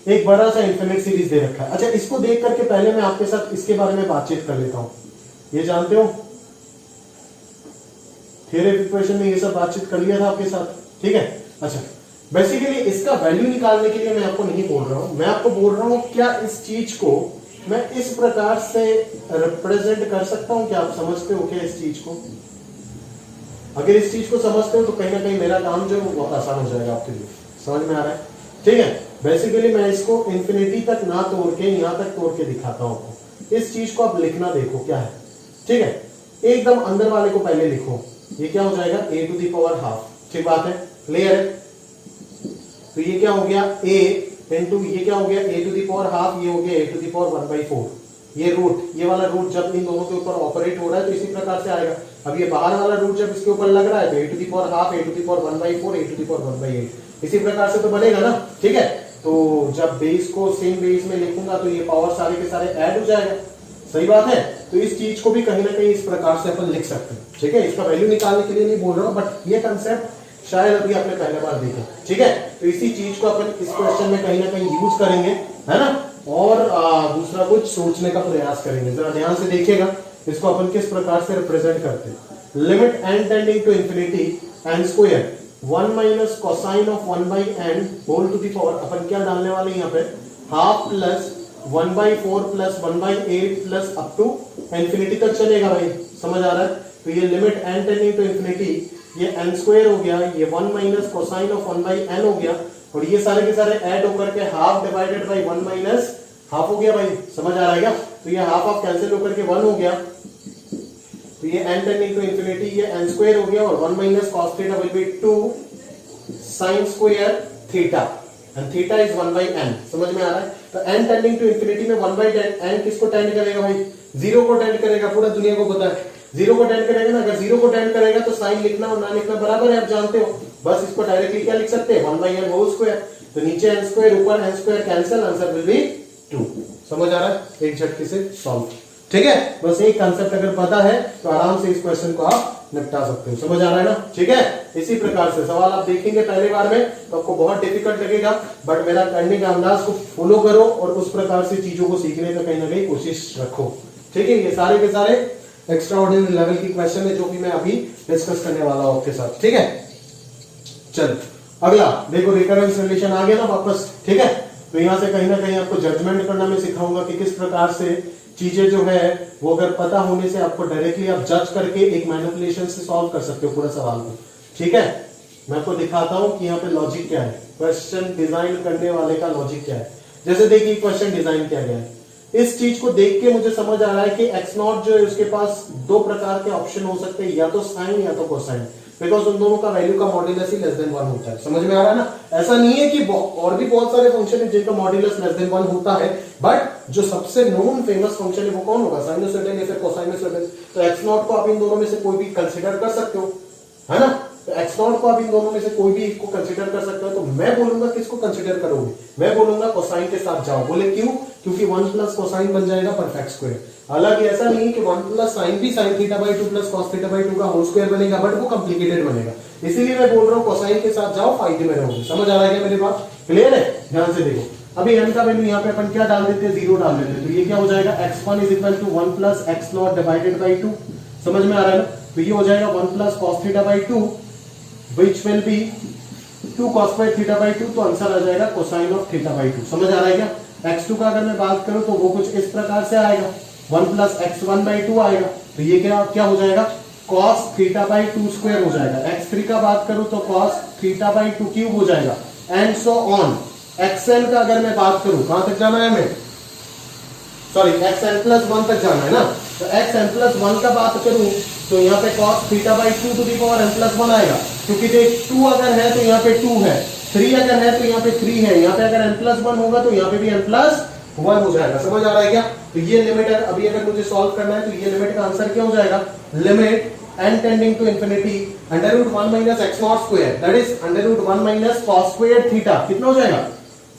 एक बड़ा सा इंफिनिट सीरीज दे रखा है। अच्छा, इसको देख करके पहले मैं आपके साथ इसके बारे में बातचीत कर लेता हूं। ये जानते हो थियरी इक्वेशन में ये सब बातचीत कर लिया था आपके साथ, ठीक है? अच्छा, बेसिकली इसका वैल्यू निकालने के लिए मैं आपको नहीं बोल रहा हूं, मैं आपको बोल रहा हूं क्या इस चीज को मैं इस प्रकार से रिप्रेजेंट कर सकता हूं? क्या आप समझते हो क्या इस चीज को? अगर इस चीज को समझते हो तो कहीं ना कहीं मेरा काम जो है वो बहुत आसान हो जाएगा आपके लिए। समझ में आ रहा है? ठीक है, बेसिकली मैं इसको इंफिनिटी तक ना तोड़ के यहां तक तोड़ के दिखाता हूं आपको। इस चीज को आप लिखना देखो क्या है। ठीक है, एकदम अंदर वाले को पहले लिखो, ये क्या हो जाएगा a to the power half. ठीक बात है, क्लियर है? तो ये क्या हो गया a इंटू ये क्या हो गया a to the power half, ये हो गया a टू द पावर 1/4। ये रूट, ये वाला रूट जब इन दोनों के ऊपर ऑपरेट हो रहा है तो इसी प्रकार से आएगा। अब ये बाहर वाला रूट जब इसके ऊपर लग रहा है तो a to the power half, a to the power 1/4, a to the power 1/8 इसी प्रकार से तो बनेगा ना। ठीक है, तो जब बेस को सेम बेस में लिखूंगा तो ये पावर सारे के सारे ऐड हो जाएगा। सही बात है? तो इस चीज को भी कहीं ना कहीं इस प्रकार से अपन लिख सकते हैं। ठीक है, इसका वैल्यू निकालने के लिए नहीं बोल रहा हूं, बट ये कंसेप्ट शायद अभी आपने पहले बार देखा। ठीक है, तो इसी चीज को अपन इस क्वेश्चन में कहीं ना कहीं यूज करेंगे, है ना, और दूसरा कुछ सोचने का प्रयास करेंगे। जरा ध्यान से देखिएगा इसको अपन किस प्रकार से रिप्रेजेंट करते हैं। Limit n tending to infinity n square 1 minus cosine of 1/n whole to the power, अपन क्या डालने वाले हैं यहाँ पे, half plus 1/4 plus 1/8 plus up to infinity तक चलेगा भाई। समझ आ रहा है? तो ये limit n tending to infinity, ये n स्क्वायर हो गया, ये 1 माइनस कोसाइन ऑफ 1/n हो गया, और ये सारे के सारे ऐड होकर के half divided by 1 minus half हो गया भाई। समझ आ रहा है क्या? तो ये हाफ ऑफ कैंसिल होकर के 1 हो गया, तो ये n टेंडिंग टू इंफिनिटी, ये n स्क्वायर हो गया, और 1 minus cos theta will be 2 sin square theta, and theta is 1/n। समझ में आ रहा है? तो n टेंडिंग टू इंफिनिटी में 1/n किसको टेंड करेगा भाई? 0 को टेंड करेगा। पूरा दुनिया को पता है 0 को टेंड करेगा ना। अगर 0 को टेंड करेगा तो साइन लिखना और ना लिखना बराबर है, आप जानते हो। बस इसको डायरेक्टली क्या लिख सकते हैं, 1/n होल स्क्वायर। तो नीचे n स्क्वायर, ऊपर n square cancel, answer will be 2। समझ आ रहा है? एक झटके से सॉल्व। ठीक है, बस एक कांसेप्ट अगर पता है तो आराम से इस क्वेश्चन को आप निपटा सकते हो। समझ आ रहा है ना? ठीक है, इसी प्रकार से सवाल आप देखेंगे पहली बार में तो आपको बहुत डिफिकल्ट लगेगा, बट मेरा करने का अंदाज को फॉलो करो और उस प्रकार से चीजों को सीखने का कहीं ना कहीं कोशिश रखो। ठीक है, ये सारे के सारे एक्स्ट्रा ऑर्डिनरी लेवल की क्वेश्चन है जो कि मैं अभी डिस्कस करने वाला हूं आपके साथ। ठीक है, चल अगला देखो, रिकरेंस रिलेशन आ गया ना वापस। ठीक है, तो यहां से कहीं ना कहीं आपको जजमेंट करना मैं सिखाऊंगा कि किस प्रकार से चीजें जो है वो अगर पता होने से आपको डायरेक्टली आप जज करके एक मैनिपुलेशन से सॉल्व कर सकते हो पूरा सवाल को। ठीक है, मैं आपको दिखाता हूं कि यहाँ पे लॉजिक क्या है, क्वेश्चन डिजाइन करने वाले का लॉजिक क्या है। जैसे देखिए क्वेश्चन डिजाइन किया गया है, इस चीज को देख के मुझे समझ आ रहा है कि x0 जो है उसके पास दो प्रकार के ऑप्शन हो सकते हैं, या तो साइन या तो कोसाइन, बिकॉज उन दोनों का वैल्यू का मॉड्यूलस ही लेस देन 1 होता है। समझ में आ रहा है ना? ऐसा नहीं है कि और भी बहुत सारे फंक्शन है जिनका मॉड्यूलस लेस देन 1 होता है, बट जो सबसे नोन फेमस फंक्शन है वो कौन होगा, साइनोसॉइडल या फिर कोसाइनोसॉइडल। तो x0 को आप इन दोनों में से कोई भी कंसिडर कर सकते हो, है ना? तो x0 को आप इन दोनों में से कोई भी एक को कंसिडर कर सकते हो। तो मैं बोलूंगा किसको कंसिडर करोगे, मैं बोलूंगा कोसाइन के साथ जाओ। बोले क्यों? क्योंकि 1 प्लस कोसाइन बन जाएगा परफेक्ट स्क्वायर। हालांकि ऐसा नहीं है कि 1 प्लस साइन भी sin theta by 2 plus cos theta by 2 का होल स्क्वायर बनेगा, बट वो कॉम्प्लिकेटेड बनेगा। इसीलिए मैं बोल रहा हूँ कोसाइन के साथ जाओ, फायदे में रहोगे। समझ आ रहा है क्या मेरी बात? क्लियर है? ध्यान से देखो, अभी n का वैल्यू यहाँ पे अपन क्या डाल देते हैं, 0 डाल देते हैं। तो ये क्या हो जाएगा, x1 is equal to 1 plus x0 divided by 2। समझ में आ रहा है ना? तो ये हो जाएगा 1 plus cos theta by 2 which will be 2 cos by theta by 2। तो आंसर आ जाएगा कोसाइन ऑफ थीटा बाई 2। समझ आ रहा है क्या? x2 का अगर मैं बात करूं तो वो कुछ इस प्रकार से आएगा, 1 प्लस x1 बाई 2 आएगा। तो ये क्या हो जाएगा, cos थीटा बाई 2 स्क्वायर हो जाएगा। x3 का बात करूं तो cos थीटा बाई 2 क्यूब हो जाएगा, एंड सो ऑन। xn का अगर मैं बात करूं, कहां तक जाना है हमें, सॉरी xn प्लस 1 तक जाना है ना। तो xn प्लस 1 का बात करूं तो यहाँ पे cos theta by 2 to the power n plus 1 आएगा, क्योंकि देख 2 अगर है तो यहाँ पे 2 है, 3 अगर है तो यहाँ पे 3 है, यहाँ पे अगर n प्लस 1 होगा तो यहाँ पे भी n प्लस 1 हो जाएगा। समझ आ रहा है क्या? तो ये लिमिट है, अभी अगर मुझे सॉल्व करना है तो ये लिमिट का आंसर क्या हो जाएगा, limit n tending to infinity under root 1 minus x0 square, that is under root 1 minus cos square theta, कितना हो जाएगा,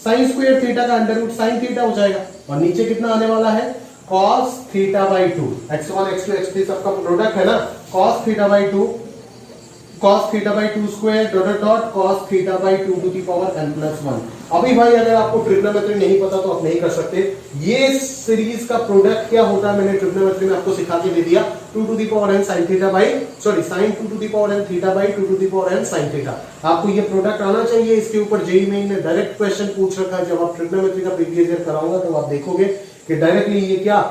sin स्क्वायर थीटा का अंडर रूट sin थीटा हो जाएगा, और नीचे कितना आने वाला है, cos theta by 2, x1 x2 x3 सबका प्रोडक्ट है ना, cos theta by 2 cos theta by 2 square dot dot cos theta by 2 to the power n plus 1। अभी भाई अगर आपको ट्रिग्नोमेट्री नहीं पता तो आप नहीं कर सकते। ये सीरीज का प्रोडक्ट क्या होता है मैंने ट्रिग्नोमेट्री में आपको सिखा के दे दिया, 2 to the power n sin theta by sin 2 to the power n theta by 2 to the power n sin theta. आपको ये प्रोडक्ट आना चाहिए। इसके ऊपर जेईई मेन ने डायरेक्ट क्वेश्चन पूछ रखा है। जब आप ट्रिग्नोमेट्री का प्रीवियस ईयर कराऊंगा तो आप देखोगे कि डायरेक्टली ये क्या,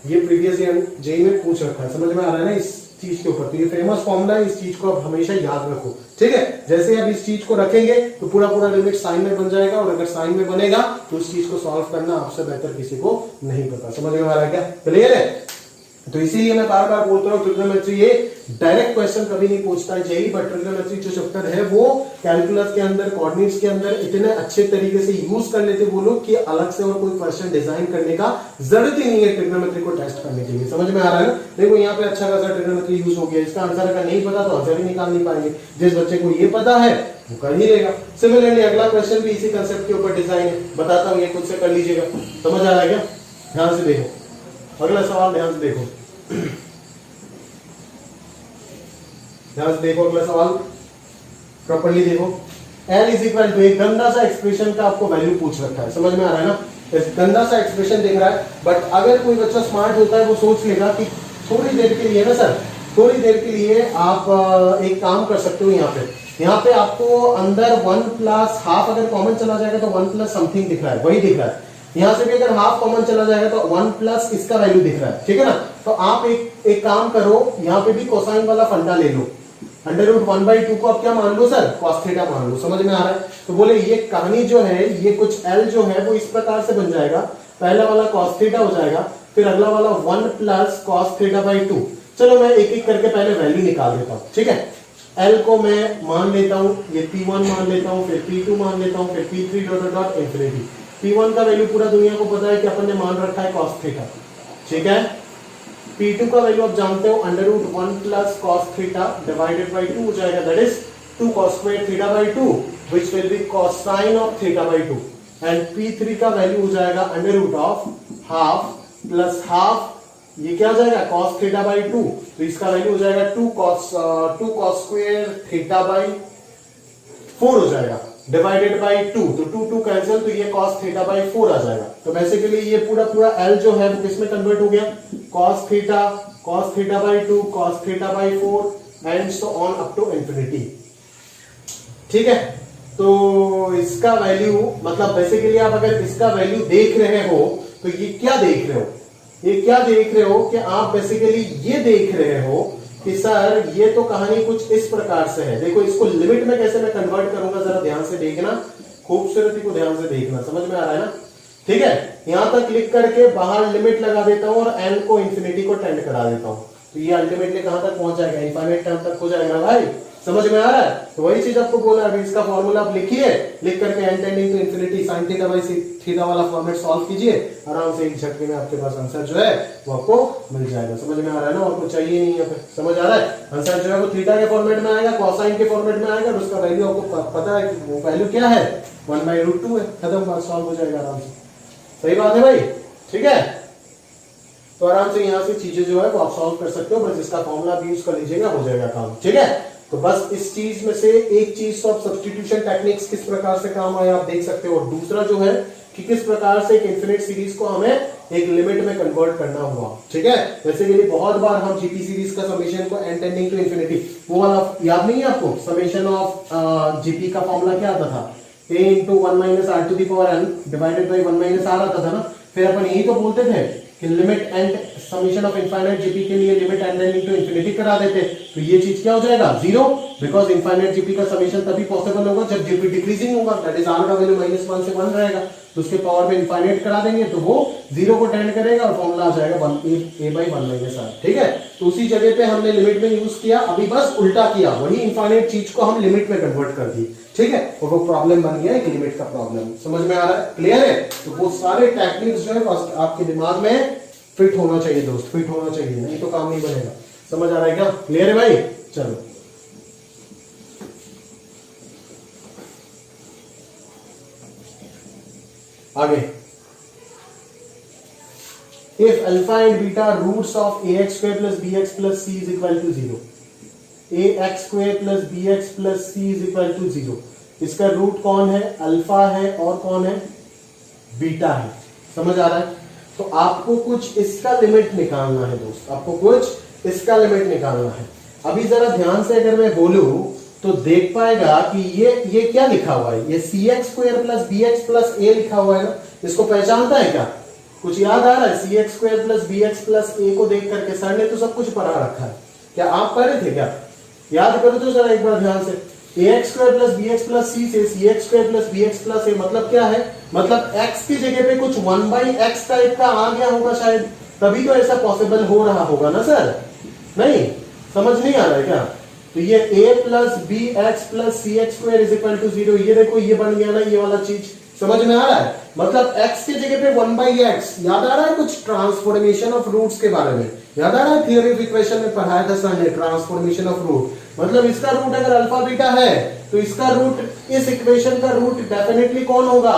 ये प्रीवियस ईयर जेईई में पूछ रखा है। समझ में आ रहा है ना इस चीज के ऊपर? तो ये फेमस फॉर्मूला है, इस चीज को आप हमेशा याद रखो, ठीक है। जैसे आप इस चीज को रखेंगे तो पूरा पूरा लिमिट साइन में बन जाएगा, और अगर साइन में बनेगा तो उस चीज को सॉल्व करना आपसे बेहतर किसी को नहीं पता। समझ में आ रहा है क्या? क्लियर है? तो इसीलिए मैं बार बार बोलता हूँ ट्रिग्नोमेट्री ये डायरेक्ट क्वेश्चन कभी नहीं पूछता है जेईई, बट ट्रिग्नोमेट्री जो चैप्टर है वो कैलकुलस के अंदर, कोऑर्डिनेट्स के अंदर इतने अच्छे तरीके से यूज कर लेते वो लोग कि अलग से और कोई क्वेश्चन डिजाइन करने का जरूरत ही नहीं है ट्रिग्नोमेट्री को टेस्ट करने के लिए। समझ में आ रहा है ना? देखो यहाँ पे अच्छा खासा ट्रिग्नोमेट्री यूज हो गया। इसका आंसर अगर नहीं पता तो आंसर ही निकाल नहीं पाएंगे। जिस बच्चे को ये पता है वो कर ही लेगा। सिमिलरली अगला क्वेश्चन भी इसी कंसेप्ट के ऊपर डिजाइन है, बताता हूँ, ये खुद से कर लीजिएगा। समझ आ रहा है क्या? ध्यान से देखो अगला सवाल, ध्यान से देखो, ध्यान से देखो अगला सवाल, प्रॉपर्ली देखो। L इज इक्वल टू एक गंदा सा एक्सप्रेशन का आपको वैल्यू पूछ रखा है। समझ में आ रहा है ना? गंदा सा एक्सप्रेशन दिख रहा है, बट अगर कोई बच्चा स्मार्ट होता है वो सोच लेगा कि थोड़ी देर के लिए ना सर, थोड़ी देर के लिए आप एक काम कर सकते हो। यहाँ पे आपको अंदर 1 प्लस हाफ अगर कॉमन चला जाएगा तो 1 प्लस समथिंग दिख रहा है, वही दिख रहा है। यहां से भी अगर हाफ कॉमन चला जाएगा तो 1 प्लस इसका वैल्यू दिख रहा है, ठीक है ना? तो आप एक काम करो, यहाँ पे भी कोसाइन वाला फंडा ले लो। अंडर रूट 1/2 को आप क्या मान लो सर? कॉस थीटा मान लो। समझ में आ रहा है? तो बोले ये कहानी जो है, ये कुछ L जो है वो इस प्रकार से बन जाएगा। पहला वाला कॉस थीटा हो जाएगा, फिर अगला वाला 1 प्लस कॉस थीटा बाई 2। चलो मैं एक एक करके पहले वैल्यू निकाल देता हूँ, ठीक है। L को मैं मान लेता हूँ, ये P1 मान लेता हूँ, फिर P2 मान लेता हूँ, फिर P3 dot dot infinity. P1 का वैल्यू पूरा दुनिया को पता है कि अपन ने मान रखा है कॉस थीटा, ठीक है। P2 का वैल्यू आप जानते हो under root 1 plus cos theta divided by 2 हो जाएगा, that is 2 cos square theta by 2 which will be cosine of theta by 2। And P3 का वैल्यू हो जाएगा under root of half plus half, ये क्या हो जाएगा? cos थीटा बाई 2, तो इसका वैल्यू हो जाएगा 2 cos स्क्वायर थीटा बाई 4 हो जाएगा डिवाइडेड बाई 2। तो 2 कैंसिल, तो ये cos थीटा बाई 4 आ जाएगा। तो बेसिकली ये पूरा पूरा L जो है वो किसमें कन्वर्ट हो गया? cos theta by 2, cos theta by 4 and so on up to infinity, ठीक है। तो इसका वैल्यू मतलब बेसिकली आप अगर इसका वैल्यू देख रहे हो तो ये क्या देख रहे हो? ये क्या देख रहे हो कि आप बेसिकली ये देख रहे हो कि सर ये तो कहानी कुछ इस प्रकार से है। देखो इसको लिमिट में कैसे मैं कन्वर्ट करूंगा, जरा ध्यान से देखना, खूबसूरती को ध्यान से देखना। समझ में आ रहा है ना? ठीक है। यहां तक क्लिक करके बाहर लिमिट लगा देता हूं और n को इंफिनिटी को टेंड करा देता हूं, तो ये अल्टीमेटली कहां तक पहुंच जाएगा? इनफाइनाइट टर्म तक हो जाएगा भाई। समझ में आ रहा है? तो वही चीज आपको बोला है, इसका फॉर्मूला आप लिखिए, लिख करके n tending to infinity sin theta by theta वाला फॉर्मेट सॉल्व कीजिए, आराम से एक झटके में आपके पास आंसर जो है वो आपको मिल जाएगा। समझ में आ रहा है ना? और कुछ चाहिए नहीं है फिर। समझ आ रहा है? आंसर जो है वो थीटा के फॉर्मेट में आएगा, कोसाइन के फॉर्मेट में आएगा, और उसका वैल्यू आपको पता है वो वैल्यू क्या है? 1/√2 है, खत्म, बात सॉल्व हो जाएगा आराम से। सही बात है भाई, ठीक है। तो आराम से यहाँ से चीजें जो है वो आप सॉल्व कर सकते हो, बस इसका फॉर्मूला भी यूज कर लीजिएगा, हो जाएगा काम, ठीक है। तो बस इस चीज में से एक चीज तो आप सब्स्टिट्यूशन टेक्निक्स किस प्रकार से काम आए आप देख सकते हो, और दूसरा जो है कि किस प्रकार से एक इनफिनिट सीरीज को हमें एक लिमिट में कन्वर्ट करना हुआ, ठीक है। वैसे के लिए बहुत बार हम जीपी सीरीज का समेशन को n टेंडिंग टू इंफिनिटी, वो वाला याद नहीं है आपको? समेशन ऑफ जीपी का फॉर्मूला क्या आता था? a into 1 minus r to the power n divided by 1 minus r आता था ना। फिर अपन यही तो बोलते थे कि limit and summation of infinite GP के लिए limit n tending to infinity करा देते, तो ये चीज क्या हो जाएगा? 0, बिकॉज इनफाइनाइट जीपी का समेशन तभी पॉसिबल होगा जब जीपी डिक्रीजिंग होगा, दैट इज r का वैल्यू -1 से 1 रहेगा, तो उसके पावर में इनफाइनाइट करा देंगे तो वो 0 को टेंड करेगा और फॉर्मूला आ जाएगा a/1 - r, ठीक है। तो उसी जगह पे हमने लिमिट में यूज किया, अभी बस उल्टा किया, वही इनफाइनाइट चीज को हम लिमिट में कन्वर्ट कर दी, ठीक है। और वो प्रॉब्लम बन गया एक लिमिट का प्रॉब्लम। समझ में आ रहा है? क्लियर है? तो वो सारे टेक्निक्स जो है आपके दिमाग में फिट होना चाहिए दोस्त, फिट होना चाहिए, नहीं तो काम नहीं बनेगा। समझ आ रहा है क्या? क्लियर है भाई? चलो आगे। If alpha and beta roots of ax square plus bx plus c is equal to 0, ax square plus bx plus c is equal to 0, इसका रूट कौन है, अल्फा है और कौन है, बीटा है। समझ आ रहा है? तो आपको कुछ इसका लिमिट निकालना है दोस्त, आपको कुछ इसका लिमिट निकालना है। अभी जरा ध्यान से अगर मैं बोलूं तो देख पाएगा कि ये क्या लिखा हुआ है, ये C x square plus B x plus A लिखा हुआ है ना। इसको पहचानता है क्या, कुछ याद आ रहा है? C x square plus B x plus A को देख करके सर ने तो सब कुछ पढ़ा रखा है, क्या आप पढ़े थे क्या? याद करो तो जरा एक बार ध्यान से। A x square plus B x plus C से C x square plus B x plus A मतलब क्या है, मतलब x की जगह पे कुछ 1/x टाइप का आ गया होगा शायद, तभी तो ऐसा पॉसिबल हो रहा होगा ना सर। नहीं समझ नहीं आ रहा है क्या? तो ये a plus B x plus c x square is equal to 0, ये देखो ये बन गया ना, ये वाला चीज समझ में आ रहा है। मतलब x की जगह पे 1/x, याद आ रहा है कुछ ट्रांसफॉर्मेशन ऑफ रूट्स के बारे में, याद आ रहा है थ्योरी ऑफ इक्वेशन में पढ़ाया था सर ने, ट्रांसफॉर्मेशन ऑफ रूट। मतलब इसका रूट अगर अल्फा बीटा है तो इसका रूट, इस इक्वेशन का रूट डेफिनेटली कौन होगा,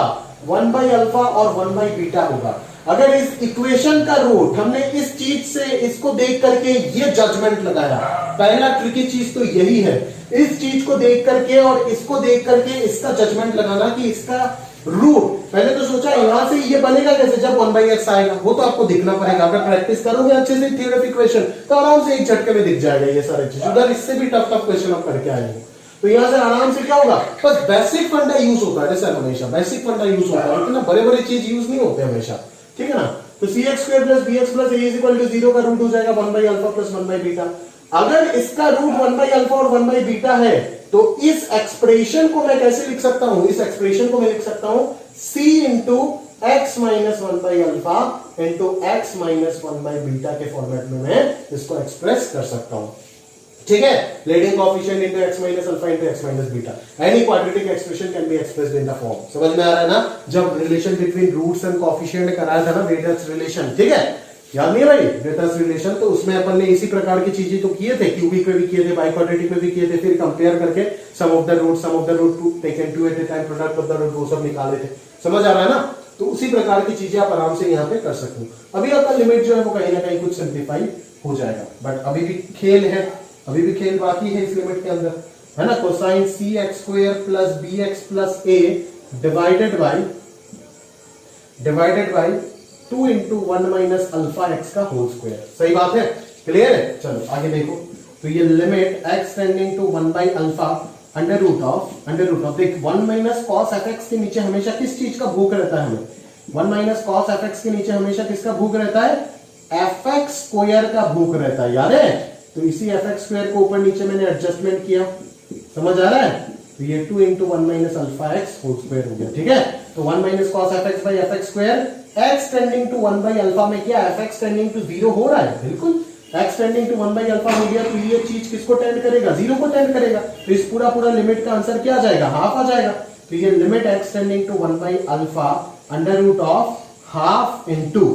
1/अल्फा और 1/बीटा होगा। अगर इस इक्वेशन का रूट, हमने इस चीज से इसको देख करके ये जजमेंट लगाया, पहला ट्रिकी चीज तो यही है, इस चीज को देख करके और इसको देख करके इसका जजमेंट लगाना कि इसका रूट, पहले तो सोचा यहां से ये बनेगा कैसे जब 1/x आएगा, वो तो आपको दिखना पड़ेगा। अगर प्रैक्टिस करोगे अच्छे से थ्योरी ऑफ इक्वेशन तो आराम से एक झटके में दिख जाएगा ये सारे चीज। उधर इससे भी टफ टफ क्वेश्चन आप करके आएंगे तो यहां से आराम से क्या होगा, बस बेसिक फंडा यूज होता है सर, हमेशा बेसिक फंडा यूज होता है, इतना बड़े बड़े चीज यूज नहीं होते हमेशा, ठीक है ना। तो C x square plus B x plus A is equal to 0 का रूट हो जाएगा 1/अल्फा प्लस 1/बीटा। अगर इसका रूट 1/अल्फा और 1/बीटा है तो इस एक्सप्रेशन को मैं कैसे लिख सकता हूं, इस एक्सप्रेशन को मैं लिख सकता हूं c इंटू एक्स माइनस 1/अल्फा इंटू एक्स माइनस 1/बीटा के फॉर्मेट में मैं इसको एक्सप्रेस कर सकता हूं, ठीक है। Leading coefficient into x minus alpha into x minus beta, any quadratic expression can be expressed in the form. समझ में आ रहा है ना, जब relation between roots and coefficient कराया था ना, वेरियस रिलेशन, ठीक है, याद नहीं है भाई वेरियस रिलेशन, तो उसमें अपन ने इसी प्रकार की चीजें तो किए थे, क्यूबिक में भी किए थे, बाइक्वाड्रेटिक में भी किए थे, फिर कंपेयर करके sum of the root taken two at a time, product of the root, वो सब निकाले थे। समझ आ रहा है ना, तो उसी प्रकार की चीजें आप आराम से यहाँ पे कर सकते हो। अभी आपका लिमिट जो है वो कहीं ना कहीं कुछ सिंप्लीफाई हो जाएगा, बट अभी भी खेल है, अभी भी खेल बाकी है इस लिमिट के अंदर, है ना। Cosine c x square plus B x plus a divided by 2 into 1 minus alpha x का होल स्क्वायर, सही बात है, क्लियर है। चलो आगे देखो, तो ये लिमिट x टेंडिंग टू 1/अल्फा अंडर रूट ऑफ देख 1 माइनस कॉस एफ एक्स के नीचे हमेशा किस चीज का भूख रहता है हमें, 1 माइनस कॉस एफ एक्स के नीचे हमेशा किसका भूख रहता है, एफ एक्स स्क्वायर का भूख रहता है, याद है। तो इसी एफ एक्स स्क्वायर को ऊपर नीचे मैंने एडजस्टमेंट किया, समझ आ रहा है। तो ये 2 into 1 minus alpha x whole square हो गया, ठीक है। तो 1 minus cos f x by f x square, x tending to 1/अल्फा में क्या एफ एक्स टेंडिंग टू 0 हो रहा है, बिल्कुल x टेंडिंग टू 1/अल्फा हो गया, तो ये चीज किसको टेंड करेगा, 0 को टेंड करेगा। तो इस पूरा लिमिट का आंसर क्या आ जाएगा, हाफ आ जाएगा। तो ये लिमिट x टेंडिंग टू 1/अल्फा under root of half into,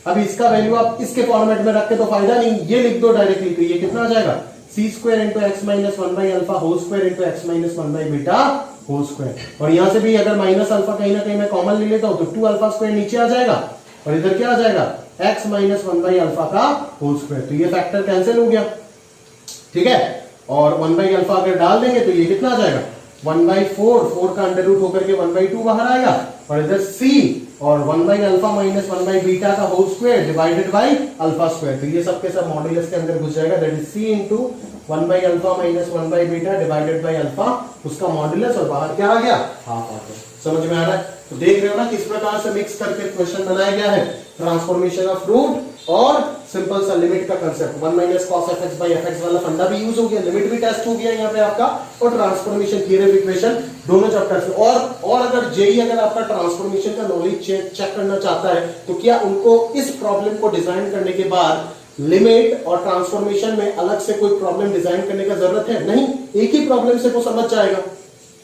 अब इसका वैल्यू आप इसके फॉर्मेट में रख के तो फायदा नहीं, ये लिख दो डायरेक्टली, तो ये कितना आ जाएगा, C square into x minus 1/अल्फा whole square into x minus 1/बीटा होल स्क्वायर। और यहां से भी अगर माइनस अल्फा कहीं ना कहीं मैं कॉमन ले लेता हूं तो 2 अल्फा स्क्वायर नीचे आ जाएगा और इधर क्या आ जाएगा, x माइनस 1/अल्फा का होल स्क्वायर। तो ये फैक्टर कैंसिल हो गया, ठीक है। और 1/अल्फा अगर डाल देंगे तो ये कितना आ जाएगा, 1/4, 4 का अंडर रूट होकर के 1/2 बाहर आएगा, और इधर c और 1/अल्फा माइनस 1/बीटा का whole square divided by alpha square. तो ये सब के सब मॉड्यूलस के अंदर घुस जाएगा, दैट इज c इंटू 1/अल्फा माइनस 1/बीटा डिवाइडेड बाई अल्फा, उसका मॉड्यूलस, और बाहर क्या आ गया, हाफ आ गया। समझ में आ रहा है। तो देख रहे हो ना किस प्रकार से मिक्स करके क्वेश्चन बनाया गया है, ट्रांसफॉर्मेशन ऑफ रूट और सिंपल सा लिमिट का concept. 1 minus cos f x by f x वाला फंडा भी यूज हो गया, लिमिट भी टेस्ट हो गया यहाँ पे आपका, और ट्रांसफॉर्मेशन थ्योरी ऑफ इक्वेशन दोनों चैप्टर से। और अगर जेई अगर आपका ट्रांसफॉर्मेशन का नॉलेज चेक करना चाहता है तो क्या उनको इस प्रॉब्लम को डिजाइन करने के बाद लिमिट और ट्रांसफॉर्मेशन में अलग से कोई प्रॉब्लम डिजाइन करने का जरूरत है, नहीं, एक ही प्रॉब्लम से वो समझ जाएगा,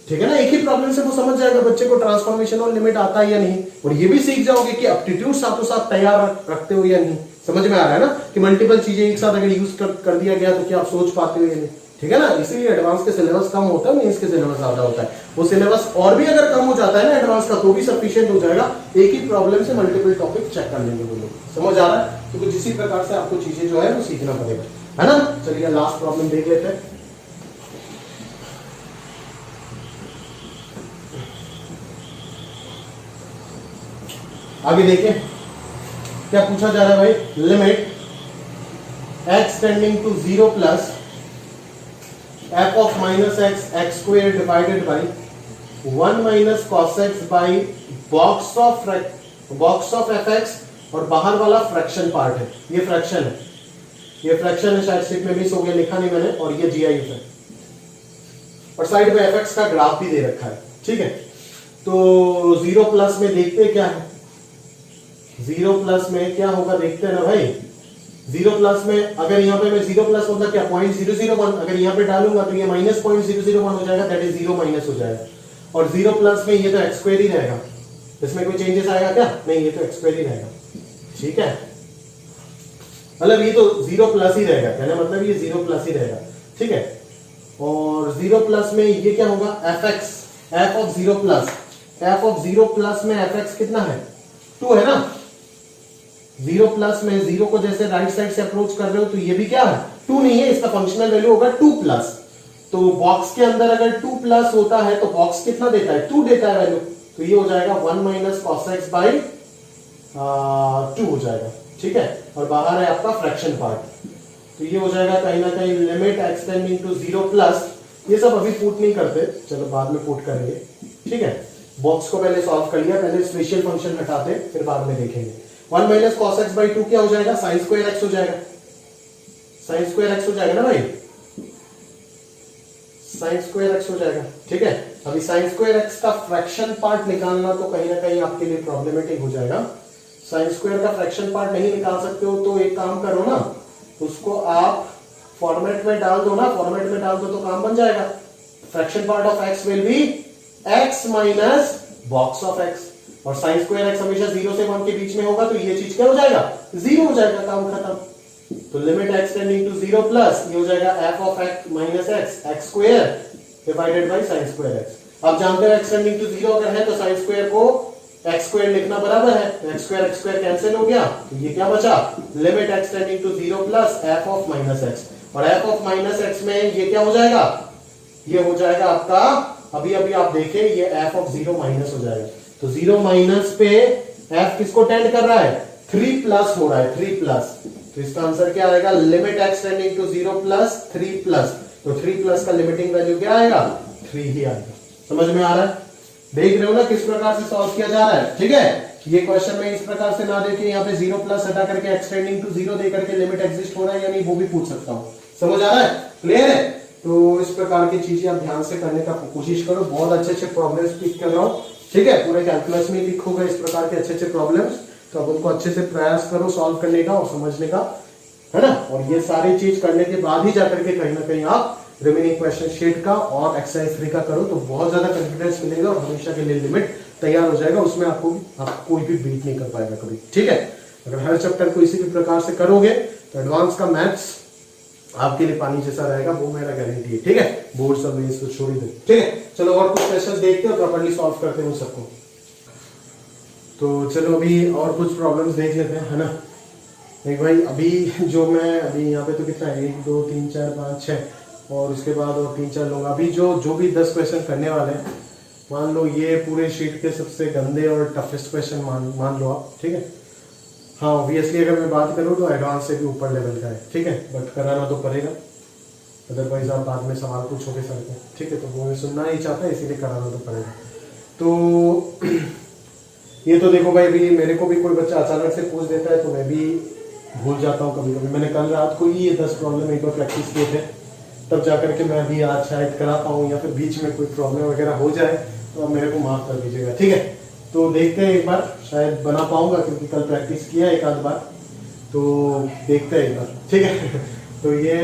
ठीक है ना। एक ही प्रॉब्लम से वो समझ जाएगा बच्चे को ट्रांसफॉर्मेशन और लिमिट आता है या नहीं, और ये भी सीख जाओगे कि एप्टीट्यूड साथों साथ तैयार रखते हो या नहीं। समझ में आ रहा है ना कि मल्टीपल चीजें एक साथ अगर यूज कर दिया गया तो क्या आप सोच पाते हो या नहीं, ठीक है ना। इसीलिए एडवांस के सिलेबस कम होता है, मेंस के सिलेबस ज्यादा होता है। वो सिलेबस और भी अगर कम हो जाता है ना एडवांस का तो भी सफिशिएंट हो जाएगा, एक ही प्रॉब्लम से मल्टीपल टॉपिक चेक कर लेंगे वो लोग। समझ आ रहा है। तो कुछ इसी प्रकार से आपको चीजें जो है वो सीखना पड़ेगा, है ना। चलिए लास्ट प्रॉब्लम देख लेते हैं। आगे देखिए क्या पूछा जा रहा है भाई, limit x tending to 0 plus f of minus x x square divided by 1 minus cos x by box of f x, और बाहर वाला फ्रैक्शन पार्ट है, ये फ्रैक्शन है, ये फ्रैक्शन है, शायद शीट में मिस हो गया, लिखा नहीं मैंने, और ये जीआईएफ है, और साइड में एफ एक्स का ग्राफ भी दे रखा है, ठीक है। तो 0 प्लस में देखते क्या है, 0 प्लस में क्या होगा देखते हैं ना भाई। 0 प्लस में अगर यहाँ पे मैं 0 प्लस मतलब क्या 0.001, अगर यहाँ पे डालूंगा तो ये माइनस 0.001 हो जाएगा, दैट इज 0 माइनस हो जाएगा। और 0 प्लस में ये तो एक्स स्क्वायर ही रहेगा, इसमें कोई चेंजेस आएगा क्या, नहीं, ये तो एक्स स्क्वायर ही रहेगा, ठीक है। मतलब ये तो 0 प्लस ही रहेगा, कहने मतलब ये 0 प्लस ही रहेगा, ठीक है। और 0 प्लस में ये क्या होगा, F x, F of 0 plus, f of 0 plus में एफ एक्स कितना है, 2 है ना। 0 प्लस में 0 को जैसे राइट साइड से अप्रोच कर रहे हो तो ये भी क्या है, 2 नहीं है, इसका फंक्शनल वैल्यू होगा 2 प्लस। तो बॉक्स के अंदर अगर 2 प्लस होता है तो बॉक्स कितना देता है, 2 देता है वैल्यू, तो ये हो जाएगा 1 माइनस कॉस एक्स बाई 2 हो जाएगा, ठीक है। और बाहर है आपका फ्रैक्शन पार्ट, तो ये हो जाएगा कहीं ना कहीं limit x tending to 0 plus, ये सब अभी पुट नहीं करते, चलो बाद में पुट करेंगे, ठीक है। बॉक्स को पहले सॉल्व कर लिया, पहले स्पेशल फंक्शन हटाते फिर बाद में देखेंगे। 1 माइनस कॉस एक्स बाई 2 क्या हो जाएगा, साइन स्क्वायर एक्स हो जाएगा, साइन स्क्वायर एक्स हो जाएगा ना भाई, साइन स्क्वायर एक्स हो जाएगा, ठीक है। अभी साइन स्क्वायर एक्स का फ्रैक्शन पार्ट निकालना तो कहीं ना कहीं आपके लिए प्रॉब्लमेटिक हो जाएगा। साइन स्क्वायर का फ्रैक्शन पार्ट नहीं निकाल सकते हो तो एक काम करो ना, उसको आप फॉर्मेट में डाल दो ना, फॉर्मेट में डाल दो तो काम बन जाएगा। Fraction part of x will be x minus box of x, और साइन स्क्वायर एक्स हमेशा 0 से 1 के बीच में होगा तो ये चीज क्या हो जाएगा, 0 हो जाएगा, काम खत्म। तो limit x tending to 0 plus ये हो जाएगा f of x minus x x square divided by sine square x. आप जानते हो एक्स टेंडिंग टू 0 अगर है तो साइन स्क्वायर को एक्स स्क्वायर लिखना बराबर है, एक्स स्क्वायर कैंसिल हो गया, तो ये क्या बचा, limit x tending to 0 plus f of minus x, और एफ ऑफ माइनस एक्स में ये क्या हो जाएगा, ये हो जाएगा आपका, अभी अभी आप देखें ये एफ ऑफ 0 माइनस हो जाएगा, तो 0 माइनस पे एफ किसको टेंड कर रहा है, 3 प्लस हो रहा है, 3 प्लस, तो इसका आंसर क्या आएगा, limit x tending to 0 plus 3 plus, तो 3 प्लस का लिमिटिंग वैल्यू क्या आएगा, 3 ही आएगा। समझ में आ रहा है, देख रहे हो ना किस प्रकार से सॉल्व किया जा रहा है, ठीक है। ये क्वेश्चन में इस प्रकार से ना देके यहाँ पे 0 प्लस हटा करके एक्स टेंडिंग टू 0 दे करके लिमिट एग्जिस्ट हो रहा है या नहीं वो भी पूछ सकता हूँ, समझ आ रहा है, क्लियर है। तो इस प्रकार की चीजें आप ध्यान से करने का कोशिश करो, बहुत अच्छे अच्छे प्रॉब्लम्स पिक कर रहा हूँ, ठीक है। पूरे कैलकुलस में पिक होगा इस प्रकार के अच्छे अच्छे प्रॉब्लम्स, तो आप उनको अच्छे से प्रयास करो सॉल्व करने का और समझने का, है ना। और ये सारी चीज करने के बाद ही जाकर के कहीं ना कहीं आप रिमेनिंग क्वेश्चन शीट का और एक्सरसाइज 3 का करो तो बहुत ज्यादा कॉन्फिडेंस मिलेगा और हमेशा के लिए लिमिट तैयार हो जाएगा, उसमें आपको कोई भी बीट नहीं कर पाएगा कभी, ठीक है। अगर हर चैप्टर को इसी भी प्रकार से करोगे तो एडवांस का मैथ्स आपके लिए पानी जैसा रहेगा, वो मेरा गारंटी है, ठीक है। बोर्ड सब में इसको छोड़ ही दे, ठीक है। चलो और कुछ क्वेश्चन देखते हैं, प्रॉपर्ली सॉल्व करते हैं उन सबको। तो चलो अभी और कुछ प्रॉब्लम्स देख लेते हैं, है ना। देख भाई अभी जो मैं अभी यहाँ पे तो कितना है 1 2 3 4 5 6 और उसके बाद और 3 4 लोग, अभी जो भी 10 क्वेश्चन करने वाले हैं, मान लो ये पूरे शीट के सबसे गंदे और टफेस्ट क्वेश्चन मान लो आप, ठीक है। हाँ ऑब्वियसली अगर मैं बात करूँ तो एडवांस से भी ऊपर लेवल का है, ठीक है, बट कराना तो पड़ेगा, अदरवाइज आप बाद में सवाल पूछोगे सर को, ठीक है। तो वो मैं सुनना नहीं चाहता, इसीलिए कराना तो पड़ेगा। तो ये तो देखो भाई अभी मेरे को भी कोई बच्चा अचानक से पूछ देता है तो मैं भी भूल जाता हूँ कभी कभी। मैंने कल रात को ही ये 10 प्रॉब्लम एक बार प्रैक्टिस किए थे, तब जाकर के मैं अभी आज शायद करा पाऊँ, या फिर बीच में कोई प्रॉब्लम वगैरह हो जाए तो आप मेरे को माफ कर दीजिएगा, ठीक है। तो देखते हैं एक बार, शायद बना पाऊंगा क्योंकि कल प्रैक्टिस किया एक आध बार, तो देखते हैं एक बार, ठीक है। तो ये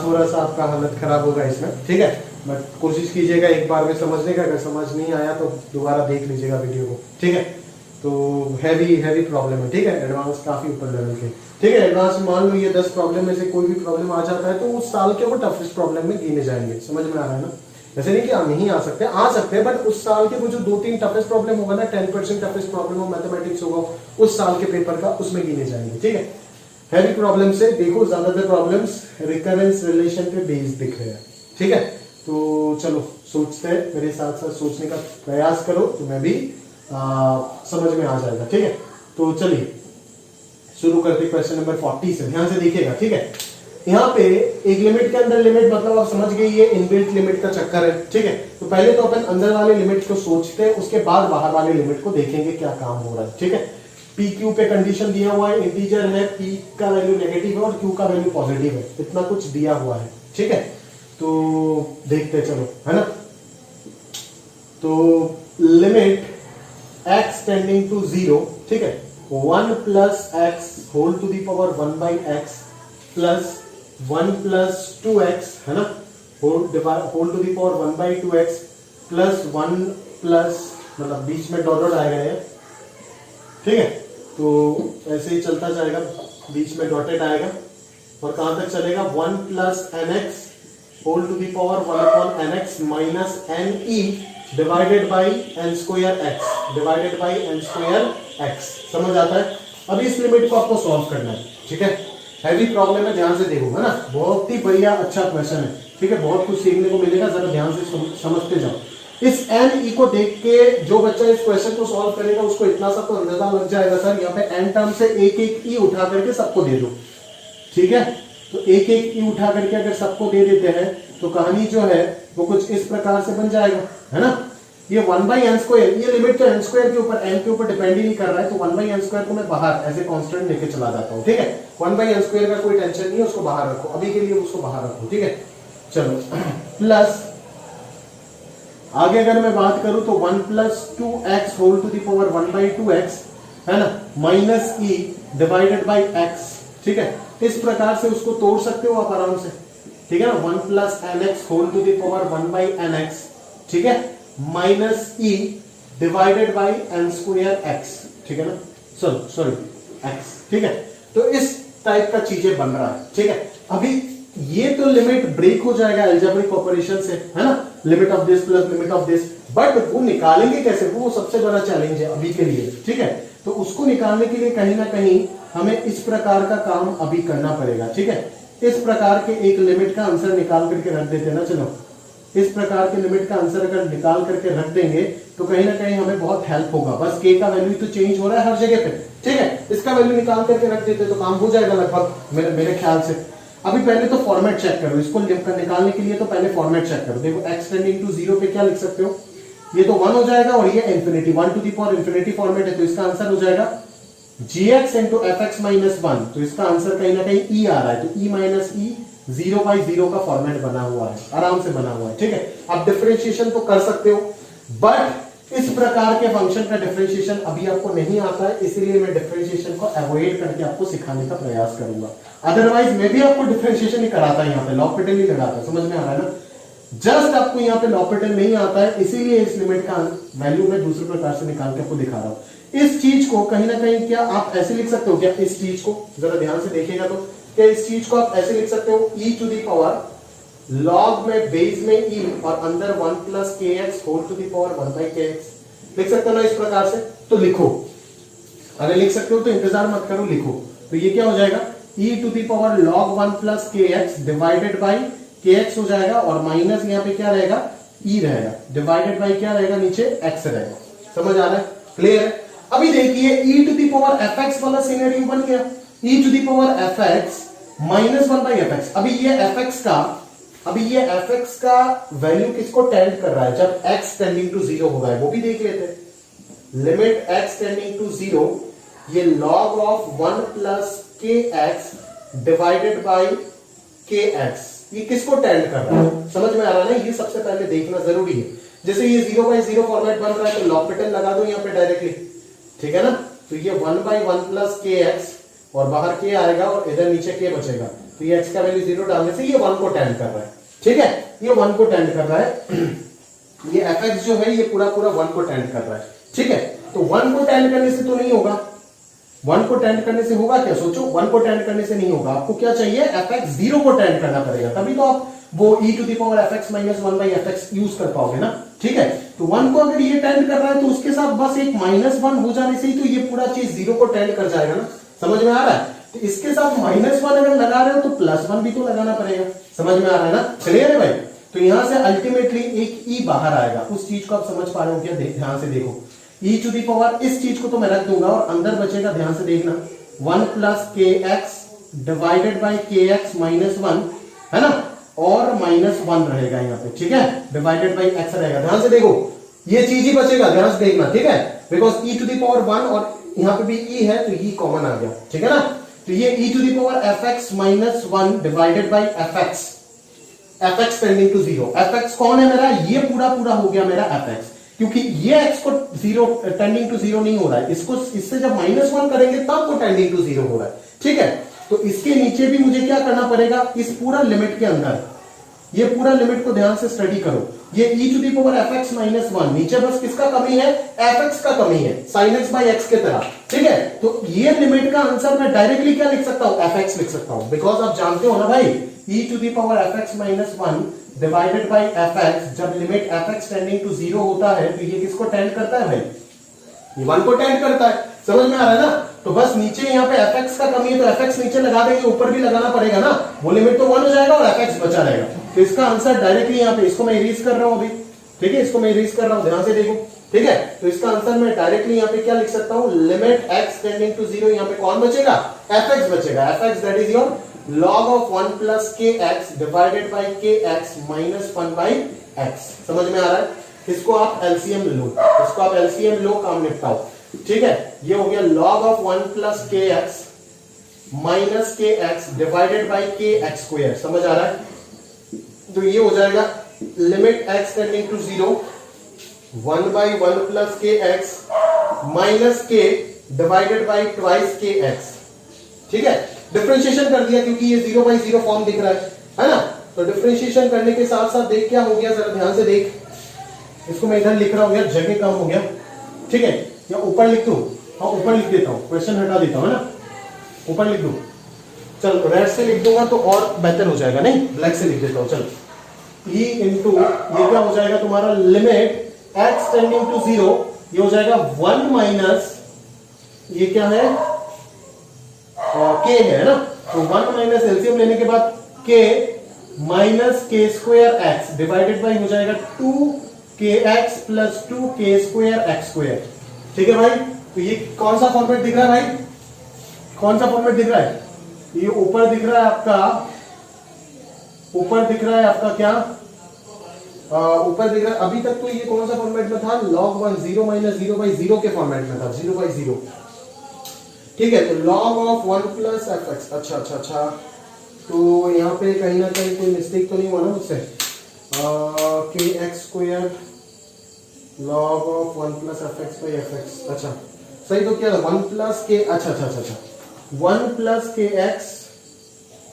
थोड़ा सा आपका हालत खराब होगा इसमें, ठीक है, बट कोशिश कीजिएगा एक बार में समझने का, अगर समझ नहीं आया तो दोबारा देख लीजिएगा वीडियो को, ठीक है। तो हैवी प्रॉब्लम है, ठीक है, एडवांस काफी ऊपर लेवल के, ठीक है। एडवांस मान लो ये 10 प्रॉब्लम में से कोई भी प्रॉब्लम आ जाता है तो उस साल के वो टफेस्ट प्रॉब्लम में गिने जाएंगे, समझ में आ रहा है ना। ऐसे नहीं कि आप नहीं आ सकते हैं, बट उस साल के वो जो 2-3 टफेस्ट प्रॉब्लम होगा ना, 10% टफेस्ट प्रॉब्लम ऑफ मैथमेटिक्स होगा उस साल के पेपर का, उसमें गिने जाएंगे, ठीक है। हैवी प्रॉब्लम से देखो ज्यादातर प्रॉब्लम्स रिकरेंस रिलेशन पे बेस्ड दिख रहे हैं, ठीक है। तो चलो सोचते हैं, मेरे साथ साथ सोचने का प्रयास करो तो मैं भी समझ में आ जाएगा, ठीक है। तो चलिए शुरू करते क्वेश्चन नंबर 40 से, ध्यान से देखिएगा, ठीक है। यहाँ पे एक लिमिट के अंदर लिमिट, मतलब आप समझ गए ये इनबिल्ट लिमिट का चक्कर है, ठीक है। तो पहले तो अपन अंदर वाले लिमिट को सोचते हैं, उसके बाद बाहर वाले लिमिट को देखेंगे क्या काम हो रहा है, ठीक है। पी क्यू पे कंडीशन दिया हुआ है, इंटीजर है, पी का वैल्यू नेगेटिव है और क्यू का वैल्यू पॉजिटिव है, इतना कुछ दिया हुआ है, ठीक है। तो देखते चलो, है ना। तो लिमिट x टेंडिंग टू 0, ठीक है, 1 plus x whole to the power 1 by x plus 1 plus 2x, है ना, whole to the power 1 by 2x plus 1 plus, मतलब बीच में डॉट डॉट आएगा, ठीक है। तो ऐसे ही चलता जाएगा, बीच में डॉटेड आएगा और कहां तक चलेगा, 1 plus n x whole to the power 1 upon n x minus n e divided by n square x divided by n square x. समझ आता है। अब इस लिमिट को आपको सॉल्व करना है, ठीक है। हैवी प्रॉब्लम है, ध्यान से देखो, है ना, बहुत ही बढ़िया अच्छा क्वेश्चन है, ठीक है। बहुत कुछ सीखने को मिलेगा, जरा ध्यान से समझते जाओ। इस एन ई को देख के जो बच्चा इस क्वेश्चन को सॉल्व करेगा उसको इतना सा तो अंदाजा लग जाएगा, सर यहाँ पे एन टर्म से एक एक ई उठा करके सबको दे दो, ठीक है। तो एक एक ई उठा करके अगर सबको दे देते हैं तो कहानी जो है वो कुछ इस प्रकार से बन जाएगा, है ना। ये 1 बाई एन स्क्वायर, ये लिमिट तो एन स्क्वायर के ऊपर, एन के ऊपर डिपेंड ही नहीं कर रहा है, तो 1 बाई एन स्क्वायर को मैं बाहर एज ए कांस्टेंट लेके चला जाता हूँ, ठीक है। 1 बाई एन स्क्वायर का कोई टेंशन नहीं है, उसको बाहर रखो, अभी के लिए उसको बाहर रखो, ठीक है। चलो प्लस आगे अगर मैं बात करूं तो 1 plus 2x whole to the power 1 by 2x, है ना, minus e divided by x, ठीक है। इस प्रकार से उसको तोड़ सकते हो आप आराम से, ठीक है ना। 1 plus n x whole to the power 1 by n x, ठीक है, minus e divided by n square x, ठीक है ना, सॉरी एक्स, ठीक है। तो इस टाइप का चीजें बन रहा है, ठीक है। अभी ये तो लिमिट ब्रेक हो जाएगा अलजेब्रिक ऑपरेशन से, है ना, limit of this plus limit of this, but वो निकालेंगे कैसे, वो सबसे बड़ा चैलेंज है अभी के लिए, ठीक है। तो उसको निकालने के लिए कहीं ना कहीं हमें इस प्रकार का काम अभी करना पड़ेगा, ठीक है। इस प्रकार के एक लिमिट का आंसर निकाल करके रख देते ना, चलो इस प्रकार के लिमिट का आंसर अगर निकाल करके रख देंगे तो कहीं ना कहीं हमें बहुत हेल्प होगा। बस के का वैल्यू तो चेंज हो रहा है हर जगह पे, ठीक है। इसका वैल्यू निकाल करके रख देते तो काम हो जाएगा लगभग, मेरे ख्याल से। अभी पहले तो फॉर्मेट चेक करो, इसको निकालने के लिए तो पहले फॉर्मेट चेक करो। देखो x टेंडिंग टू 0 पे क्या लिख सकते हो, ये तो 1 हो जाएगा और ये infinity, 1 to the power infinity format है, तो इसका आंसर हो जाएगा gx इंटू fx माइनस 1। तो इसका आंसर कहीं ना कहीं e आ रहा है, तो e माइनस e 0 बाई 0 का फॉर्मेट बना हुआ है, आराम से बना हुआ है, ठीक है। आप डिफरेंशिएशन तो कर सकते हो, बट इस प्रकार के फंक्शन का डिफरेंशिएशन अभी आपको नहीं आता है, इसीलिए मैं डिफरेंशिएशन को अवॉइड करके आपको सिखाने का प्रयास करूंगा। अदरवाइज मैं भी आपको डिफरेंशिएशन ही कराता, यहाँ पे लॉपिटल ही लगाता, समझ में आ रहा है ना। जस्ट आपको यहाँ पे लॉपिटल नहीं आता है, इसीलिए इस लिमिट का वैल्यू मैं दूसरे प्रकार से निकाल के आपको दिखा रहा हूँ। इस चीज को कहीं ना कहीं क्या आप ऐसे लिख सकते हो क्या, इस चीज को जरा ध्यान से देखिएगा तो क्या इस चीज को आप ऐसे लिख सकते हो, e to the power log में बेस में e और अंदर 1 plus k x whole to the power 1 by k x, लिख सकते हो ना इस प्रकार से। तो लिखो, अगर लिख सकते हो तो इंतजार मत करो, लिखो। तो ये क्या हो जाएगा, e to the power log 1 plus k x divided by k x हो जाएगा, और माइनस यहाँ पे क्या रहेगा, e रहेगा, डिवाइडेड बाई क्या रहेगा, नीचे x रहेगा। समझ आ रहा है, क्लियर है। अभी देखिए e to the power fx वाला सिनेरियो बन गया, e to the power fx minus 1 by fx। अभी ये fx का वैल्यू किसको टेंड कर रहा है, जब x टेंडिंग टू 0 होगा, वो भी देख लेते हैं। लिमिट x टेंडिंग टू 0, ये log of 1 plus k x divided by k x, ये किसको टेंड कर रहा है, समझ में आ रहा है ना। ये सबसे पहले देखना जरूरी है। जैसे ये 0 बाई 0 फॉर्मेट बन रहा है तो लॉपिटल लगा दो यहाँ पे डायरेक्टली, ठीक है ना। तो ये 1 बाई 1 प्लस के एक्स और बाहर के आएगा और इधर नीचे के बचेगा, तो ये x का वैल्यू 0 डालने से ये 1 को टेंड कर रहा है, ठीक है। ये 1 को टेंड कर रहा है, ये fx जो है ये पूरा 1 को टेंड कर रहा है, ठीक है। तो 1 को टेंड करने से तो नहीं होगा, 1 को टेंड करने से होगा क्या, सोचो। 1 को टेंड करने से नहीं होगा, आपको क्या चाहिए, fx 0 को टेंड करना पड़ेगा, तभी तो आप वो e to the power fx minus 1 by fx use कर पाओगे ना, ठीक है। तो 1 को अगर ये टेंड कर रहा है तो उसके साथ बस एक -1 हो जाने से ही तो ये पूरा चीज 0 को टेंड कर जाएगा ना, समझ में आ रहा है। तो इसके साथ -1 अगर लगा रहे हो तो +1 भी तो लगाना पड़ेगा, समझ में आ रहा है ना, क्लियर है भाई। तो यहां से अल्टीमेटली एक e बाहर आएगा, उस चीज को आप समझ पा रहे हो क्या, ध्यान से देखो। e टू दी पावर इस चीज को तो मैं रख दूंगा और अंदर बचेगा, ध्यान से देखना, 1 plus k x divided by k x minus 1, है ना, और माइनस 1 रहेगा यहाँ पे, ठीक है, डिवाइडेड बाई एक्स रहेगा। ध्यान से देखो, ये चीज ही बचेगा, ध्यान से देखना, ठीक है, because e to the power 1 और यहाँ पे भी e है तो e कॉमन आ गया, ठीक है ना। तो ये e to the power fx minus 1 divided by fx, fx tending to 0, fx कौन है मेरा, ये पूरा पूरा हो गया मेरा fx, क्योंकि ये x को 0 टेंडिंग टू 0 नहीं हो रहा है, इसको इससे जब माइनस 1 करेंगे तब वो टेंडिंग टू 0 हो रहा है, ठीक है। तो इसके नीचे भी मुझे क्या करना पड़ेगा, इस पूरा लिमिट के अंदर, ये पूरा लिमिट को ध्यान से स्टडी करो, ये e to the power fx minus 1, नीचे बस किसका कमी है, fx का कमी है, sin x बाई x के तरह, ठीक है। तो ये लिमिट का आंसर मैं डायरेक्टली क्या लिख सकता हूं, fx लिख सकता हूं, बिकॉज आप जानते हो ना भाई, e to the power fx minus 1 divided by fx, जब लिमिट fx टेंडिंग टू 0 होता है तो ये किसको टेंड करता है भाई, ये 1 को टेंड करता है, समझ में आ रहा है ना। तो बस नीचे यहाँ पे fx का कमी है तो fx नीचे लगा देंगे, ऊपर भी लगाना पड़ेगा ना, वो लिमिट तो 1 हो जाएगा और fx बचा रहेगा। तो इसका आंसर डायरेक्टली यहाँ पे, इसको मैं इरेज कर रहा हूं अभी, ठीक है, इसको मैं इरेज कर रहा हूं, ध्यान से देखो, ठीक है। तो इसका आंसर मैं डायरेक्टली यहाँ पे क्या लिख सकता हूँ, लिमिट x टेंडिंग टू 0, यहाँ पे कौन बचेगा, fx बचेगा, fx that is your log of 1 plus kx divided by kx minus 1 by x, समझ में आ रहा है। इसको आप एलसीएम लो, इसको आप एलसीएम लो, काम निपटाओ, ठीक है। ये हो गया log of 1 plus kx minus kx divided by kx square, समझ आ रहा है। तो ये हो जाएगा limit x tending to 0 1 by 1 plus kx minus k divided by twice kx, ठीक है। डिफरेंशिएशन कर दिया क्योंकि ये 0 by 0 फॉर्म दिख रहा है ना। तो डिफरेंशिएशन करने के साथ साथ देख क्या हो गया, जरा ध्यान से देख, इसको मैं इधर लिख रहा हूं यार, जगह कम हो गया, ठीक है, या ऊपर लिख दूं, हाँ ऊपर लिख देता हूं, क्वेश्चन हटा देता हूं, है ना, ऊपर लिख दूं, चल रेड से लिख दूंगा तो और बेहतर हो जाएगा, नहीं ब्लैक से लिख देता हूं, चल e इंटू ये क्या हो जाएगा तुम्हारा, लिमिट x टेंडिंग टू 0, ये हो जाएगा 1 माइनस, ये क्या है, k है ना, तो 1 माइनस एलसीएम लेने के बाद k minus k square x divided by हो जाएगा 2kx plus 2k square x square, ठीक है भाई। तो ये कौन सा फॉर्मेट दिख रहा है भाई, कौन सा फॉर्मेट दिख रहा है, ये ऊपर दिख रहा है आपका, ऊपर दिख रहा है आपका क्या, ऊपर दिख रहा है, अभी तक तो ये कौन सा फॉर्मेट में था, log 1 0 माइनस 0 बाई 0 के फॉर्मेट में था, 0 बाई 0, ठीक है। तो log ऑफ 1 प्लस fx, अच्छा अच्छा अच्छा, तो यहाँ पे कहीं ना कहीं कोई मिस्टेक तो नहीं हुआ ना मुझसे, के x square log of 1 plus fx by fx, अच्छा सही तो क्या, 1 प्लस के, अच्छा अच्छा अच्छा, 1 plus k x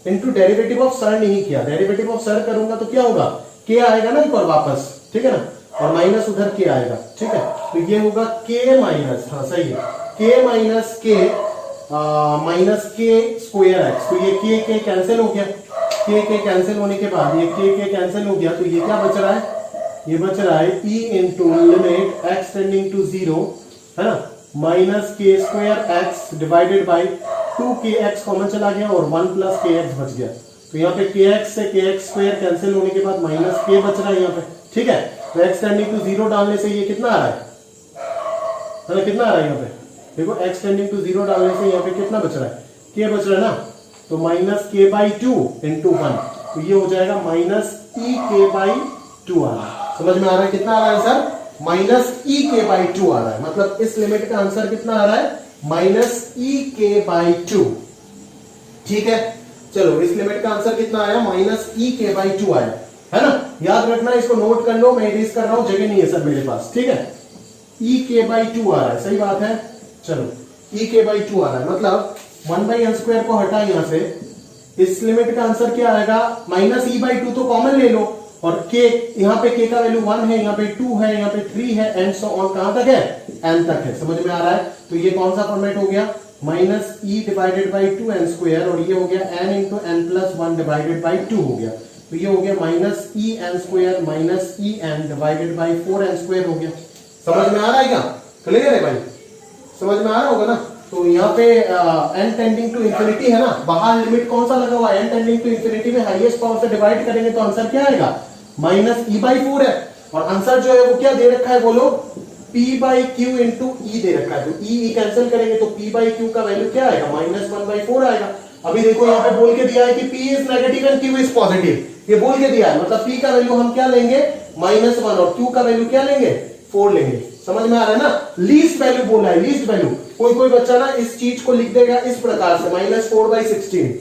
into derivative of sir नहीं किया, डेरिवेटिव ऑफ सर करूंगा तो क्या होगा, के आएगा ना एक और वापस, ठीक है ना, और माइनस उधर के आएगा, ठीक है। तो ये होगा के माइनस, हाँ सही है, के माइनस के माइनस के स्क्वायर एक्स, तो ये के कैंसिल हो गया, के कैंसिल होने के बाद ये के कैंसिल हो गया, तो ये क्या बच रहा है, ये बच रहा है e into limit x tending to 0, है ना, minus k square x divided by 2kx common चला गया और 1 प्लस kx बच गया, तो यहाँ पे kx से kx स्क्वायर कैंसिल होने के बाद माइनस k बच रहा है यहाँ पे, ठीक है। तो x टेंडिंग टू 0 डालने से ये कितना आ रहा है, कितना आ रहा है यहाँ पे, देखो x टेंडिंग टू 0 डालने से यहाँ पे कितना बच रहा है, k बच रहा है ना, तो माइनस k बाई 2 इंटू 1, तो ये हो जाएगा माइनस e k बाई 2 आ रहा है, समझ में आ रहा है, कितना आ रहा है answer, minus e k by 2 आ रहा है, मतलब इस लिमिट का आंसर कितना आ रहा है, माइनस e k बाई 2, ठीक है। चलो इस लिमिट का आंसर कितना आया, माइनस e k बाई 2 आया, है ना, याद रखना, इसको नोट कर लो, मैं इरेज कर रहा हूं, जगह नहीं है सर मेरे पास, ठीक है। e k बाई 2 आ रहा है, सही बात है, चलो e k बाई 2 आ रहा है, मतलब 1 बाई एन स्क्वायर को हटा यहां से, इस लिमिट का आंसर क्या आएगा, माइनस e बाई 2 तो कॉमन ले लो, और k यहाँ पे k का वैल्यू 1 है, यहाँ पे 2 है, यहाँ पे 3 है, एंड सो ऑन, कहां तक है, n तक है, समझ में आ रहा है। तो ये कौन सा फॉर्मेट हो गया, minus e divided by 2n square, और ये हो गया n into n plus 1 divided by 2 हो गया, तो ये हो गया minus e n square minus e n divided by 4n square हो गया, समझ में आ रहा है क्या, क्लियर है भाई, समझ में आ रहा होगा ना। तो यहाँ पे n टेंडिंग टू इंफिनिटी है ना, बाहर लिमिट कौन सा लगा हुआ है, n टेंडिंग टू इंफिनिटी में हाईएस्ट पावर से डिवाइड करेंगे तो आंसर क्या आएगा, माइनस ई बाई 4 है, और आंसर जो है वो क्या दे रखा है बोलो, P बाई क्यू इंटू ई दे रखा है, तो ई कैंसिल करेंगे तो P बाई क्यू का वैल्यू क्या आएगा, -1/4 आएगा। अभी देखो यहाँ पे बोल के दिया है कि P is negative and Q is positive, ये बोल के दिया है, मतलब P का वैल्यू हम क्या लेंगे -1 और Q का वैल्यू क्या लेंगे 4 लेंगे। समझ में आ रहा है ना, लीस्ट वैल्यू बोला है, लीस्ट वैल्यू। कोई बच्चा ना इस चीज को लिख देगा इस प्रकार से -4/16,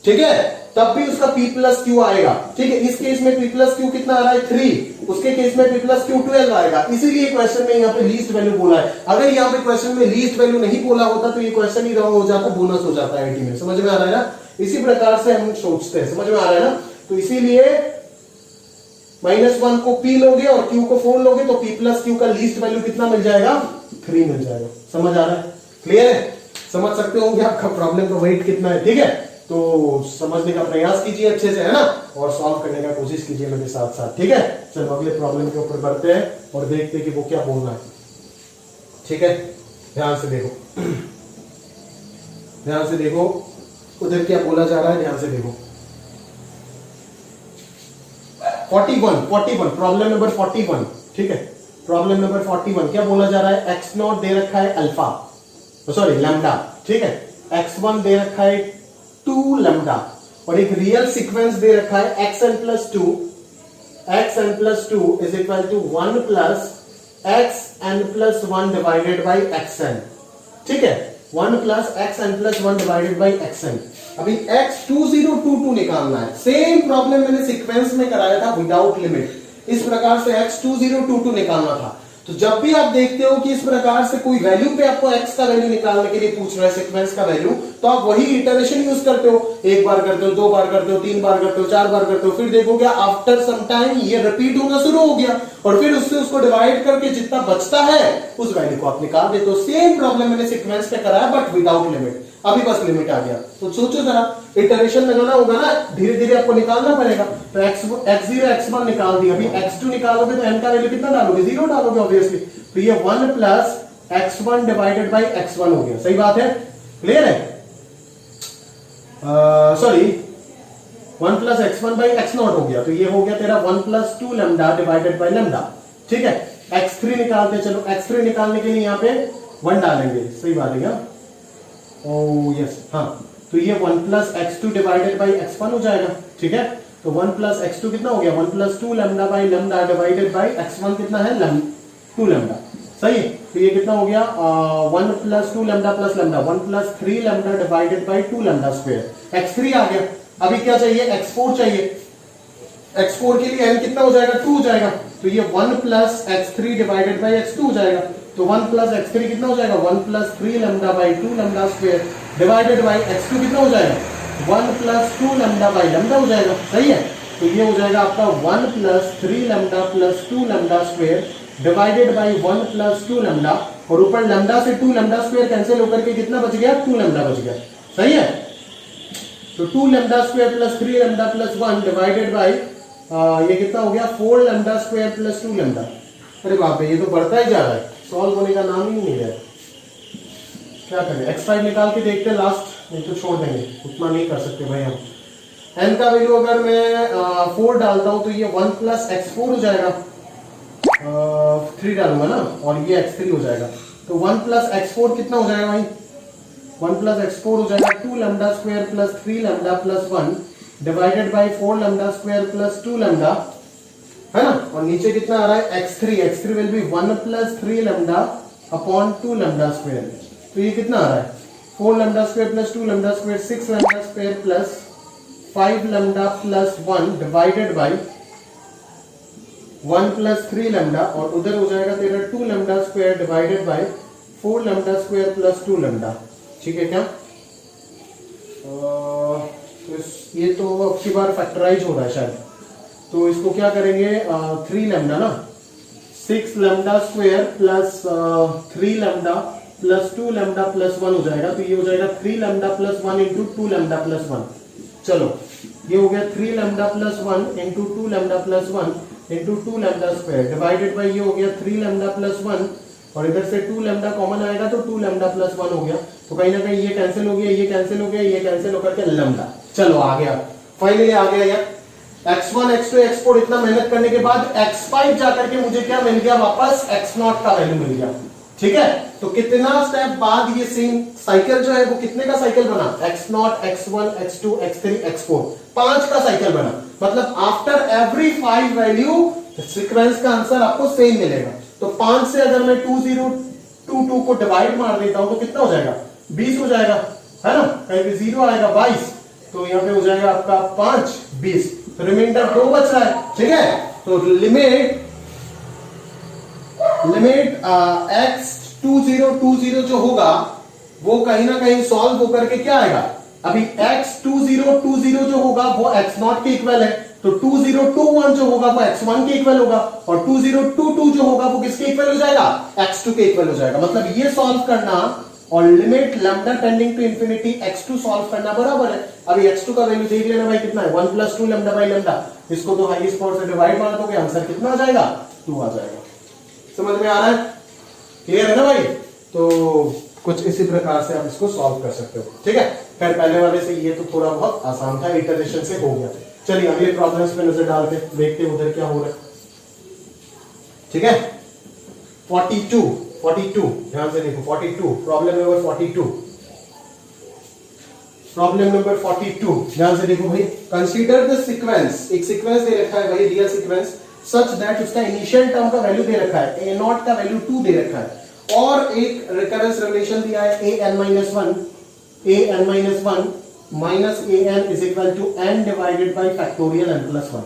ठीक है, तब भी उसका P प्लस क्यू आएगा, ठीक है। इस केस में P प्लस क्यू कितना आ रहा है 3, उसके केस में P प्लस क्यू 12 आएगा, इसीलिए क्वेश्चन में यहाँ पे लीस्ट वैल्यू बोला है। अगर यहाँ पे क्वेश्चन में लीस्ट वैल्यू नहीं बोला होता तो ये क्वेश्चन ही रॉन्ग हो जाता, बोनस हो जाता है 80 में। समझ में आ रहा है ना, इसी प्रकार से हम सोचते हैं, समझ में आ रहा है ना। तो इसीलिए -1 को P लोगे और Q को 4 लोगे तो P प्लस क्यू का लीस्ट वैल्यू कितना मिल जाएगा 3 मिल जाएगा। समझ आ रहा है, क्लियर है, समझ सकते होंगे आपका प्रॉब्लम का वेट कितना है, ठीक है। तो समझने का प्रयास कीजिए अच्छे से, है ना, और सॉल्व करने का कोशिश कीजिए मेरे साथ साथ, ठीक है। चलो अगले प्रॉब्लम के ऊपर बढ़ते हैं और देखते हैं कि वो क्या बोलना है, ठीक है। ध्यान से देखो, ध्यान से देखो उधर क्या बोला जा रहा है, ध्यान से देखो। 41 प्रॉब्लम नंबर 41, ठीक है। प्रॉब्लम नंबर 41 क्या बोला जा रहा है, x0 दे रखा है अल्फा, सॉरी लैम्डा, ठीक है। x1 दे रखा है 2 लैम्डा और एक रियल सीक्वेंस दे रखा है xn+2 is equal to 1 plus xn+1 divided by xn, ठीक है। 1 plus xn+1 divided by xn। अभी x2022 निकालना है। सेम प्रॉब्लम मैंने सीक्वेंस में कराया था विदाउट लिमिट, इस प्रकार से x2022 निकालना था। तो जब भी आप देखते हो कि इस प्रकार से कोई वैल्यू पे आपको x का वैल्यू निकालने के लिए पूछ रहा है, सीक्वेंस का वैल्यू, तो आप वही इटरेशन यूज करते हो, एक बार करते हो, 2 बार करते हो, 3 बार करते हो, 4 बार करते हो, फिर देखोगे आफ्टर सम टाइम ये रिपीट होना शुरू हो गया और फिर उससे उसको डिवाइड करके जितना बचता है उस वैल्यू को आप निकाल देते हो। सेम प्रॉब्लम मैंने सीक्वेंस पे कराया बट विदाउट लिमिट, अभी बस लिमिट आ गया। तो सोचो जरा, इटरेशन लगाना होगा ना, धीरे धीरे आपको निकालना पड़ेगा। तो x0 x1 निकाल दिया, अभी x2 निकालोगे तो n का वैल्यू कितना डालोगे, 0 डालोगे ऑब्वियसली। तो ये 1 plus x1 divided by x1 हो गया, सही बात है, क्लियर है। Sorry 1 plus x1 by x0 हो गया, तो ये हो गया तेरा 1 plus 2 lambda divided by lambda, ठीक है। x3 निकालते, चलो x3 निकालने के लिए यहाँ पे 1 डालेंगे, सही बात है क्या, ओह यस, हाँ। तो ये 1 plus x2 divided by x1 हो जाएगा, ठीक है। तो 1 प्लस x2 कितना हो गया, 1 plus 2 lambda by lambda divided by x1 कितना है 2 लैम्डा, सही है। तो ये कितना हो गया 1 plus 2 lambda plus lambda, 1 plus 3 lambda divided by 2 lambda square. x3 आ गया, अभी क्या चाहिए, x4 चाहिए। x4 के लिए n कितना हो जाएगा 2 हो जाएगा, तो ये 1 plus x3 divided by x2 हो जाएगा। तो 1 प्लस x3 कितना हो जाएगा, 1 plus 3 lambda by 2 lambda square divided by x2 कितना हो जाएगा, 1 प्लस 2 लैम्डा बाई लैम्डा हो जाएगा, सही है। तो ये हो जाएगा आपका 1 plus 3 lambda plus 2 lambda square divided by 1 plus 2 lambda, और ऊपर लैम्डा से 2 लैम्डा स्क्वायर कैंसिल होकर के कितना बच गया, 2 लैम्डा बच गया, सही है। तो 2 lambda square plus 3 lambda plus 1 divided by ये कितना हो गया 4 लैम्डा स्क्वायर प्लस 2 लैम्डा। अरे बाप रे, ये तो बढ़ता ही जा रहा है, सॉल्व होने का नाम ही नहीं है। क्या करें, x5 निकाल के देखते हैं लास्ट, नहीं तो छोड़ देंगे, उतना नहीं कर सकते भाई हम। n का वैल्यू अगर मैं 4 डालता हूं तो ये 1 प्लस x4 हो जाएगा, 3 डालूंगा ना, और ये x3 हो जाएगा। तो 1 प्लस x4 कितना हो जाएगा भाई, 1 प्लस x4 हो जाएगा 2 lambda square plus 3 lambda plus 1 divided by 4 lambda square plus 2 lambda, है ना। और नीचे कितना आ रहा है x3 will be 1 plus 3 lambda upon 2 lambda square. तो ये कितना आ रहा है 4 lambda square plus 2 lambda square 6 lambda square plus 5 lambda plus 1 divided by 1 plus 3 lambda, और उधर हो जाएगा तेरा 2 lambda square divided by 4 lambda square plus 2 lambda, ठीक है क्या। ये तो अब की बार फैक्टराइज हो रहा है शायद, तो इसको क्या करेंगे 3 लैम्डा ना, 6 lambda square plus 3 lambda plus 2 lambda plus 1 हो जाएगा। तो ये हो जाएगा 3 lambda plus 1 into 2 lambda plus 1। चलो ये हो गया 3 lambda plus 1 into 2 lambda plus 1 into 2 lambda square divided by ये हो गया 3 लैम्डा प्लस 1, और इधर से 2 लैम्डा कॉमन आएगा तो 2 लैम्डा प्लस 1 हो गया। तो कहीं ना कहीं ये कैंसिल हो गया, ये कैंसिल हो गया, ये कैंसिल होकर के लैम्डा। चलो आ गया, फाइनली आ गया यार x1 x2 x4 इतना मेहनत करने के बाद x5 जाकर के मुझे क्या मिल गया, वापस x0 का वैल्यू मिल गया। ठीक है, तो कितना स्टेप बाद ये सेम साइकिल जो है वो कितने का साइकिल बना, x0 x1 x2 x3 x4, 5 का साइकिल बना। मतलब आफ्टर एवरी 5 वैल्यू सीक्वेंस का आंसर आपको सेम मिलेगा। तो 5 से अगर मैं 2022 को डिवाइड मार देता हूं तो कितना हो जाएगा, 20 हो जाएगा, है ना, कहीं पे 0 आएगा 22, तो यहाँ पे हो जाएगा आपका 5 20, तो रिमाइंडर 2 बच रहा है। ठीक है, तो लिमिट x2020 जो होगा वो कहीं ना कहीं सॉल्व होकर के क्या आएगा, अभी x2020 जो होगा वो x0 के इक्वल है, तो 2021 जो होगा वो x1 के इक्वल होगा, और 2022 जो होगा वो किसके इक्वल हो जाएगा, x2 के इक्वल हो जाएगा। मतलब ये सॉल्व करना और limit lambda tending to infinity x2 solve करना बराबर है। अभी x2 का वैल्यू देख लेना भाई कितना है, 1 + 2 लैम्डा बाई लैम्डा, इसको तो हाईएस्ट पावर से डिवाइड मार दोगे, आंसर कितना आ जाएगा, 2 आ जाएगा। समझ में आ रहा है, क्लियर है ना भाई। तो कुछ इसी प्रकार से आप इसको सॉल्व कर सकते हो। ठीक है, खैर पहले वाले से ये तो थोड़ा बहुत आसान था, इटरेशन से हो गया। चलिए अगले प्रॉब्लम्स पे नजर डालते हैं, देखते हैं उधर क्या हो रहा है। ठीक है, 42 ध्यान से देखो, 42 प्रॉब्लम नंबर 42, प्रॉब्लम नंबर 42 ध्यान से देखो भाई। कंसीडर द सीक्वेंस, एक सीक्वेंस दे रखा है भाई, रियल सीक्वेंस, सच दैट उसका इनिशियल टर्म का वैल्यू दे रखा है, a0 का वैल्यू 2 दे रखा है, और एक रिकरेंस रिलेशन दिया है an-1 minus an is equal to n divided by factorial n+1।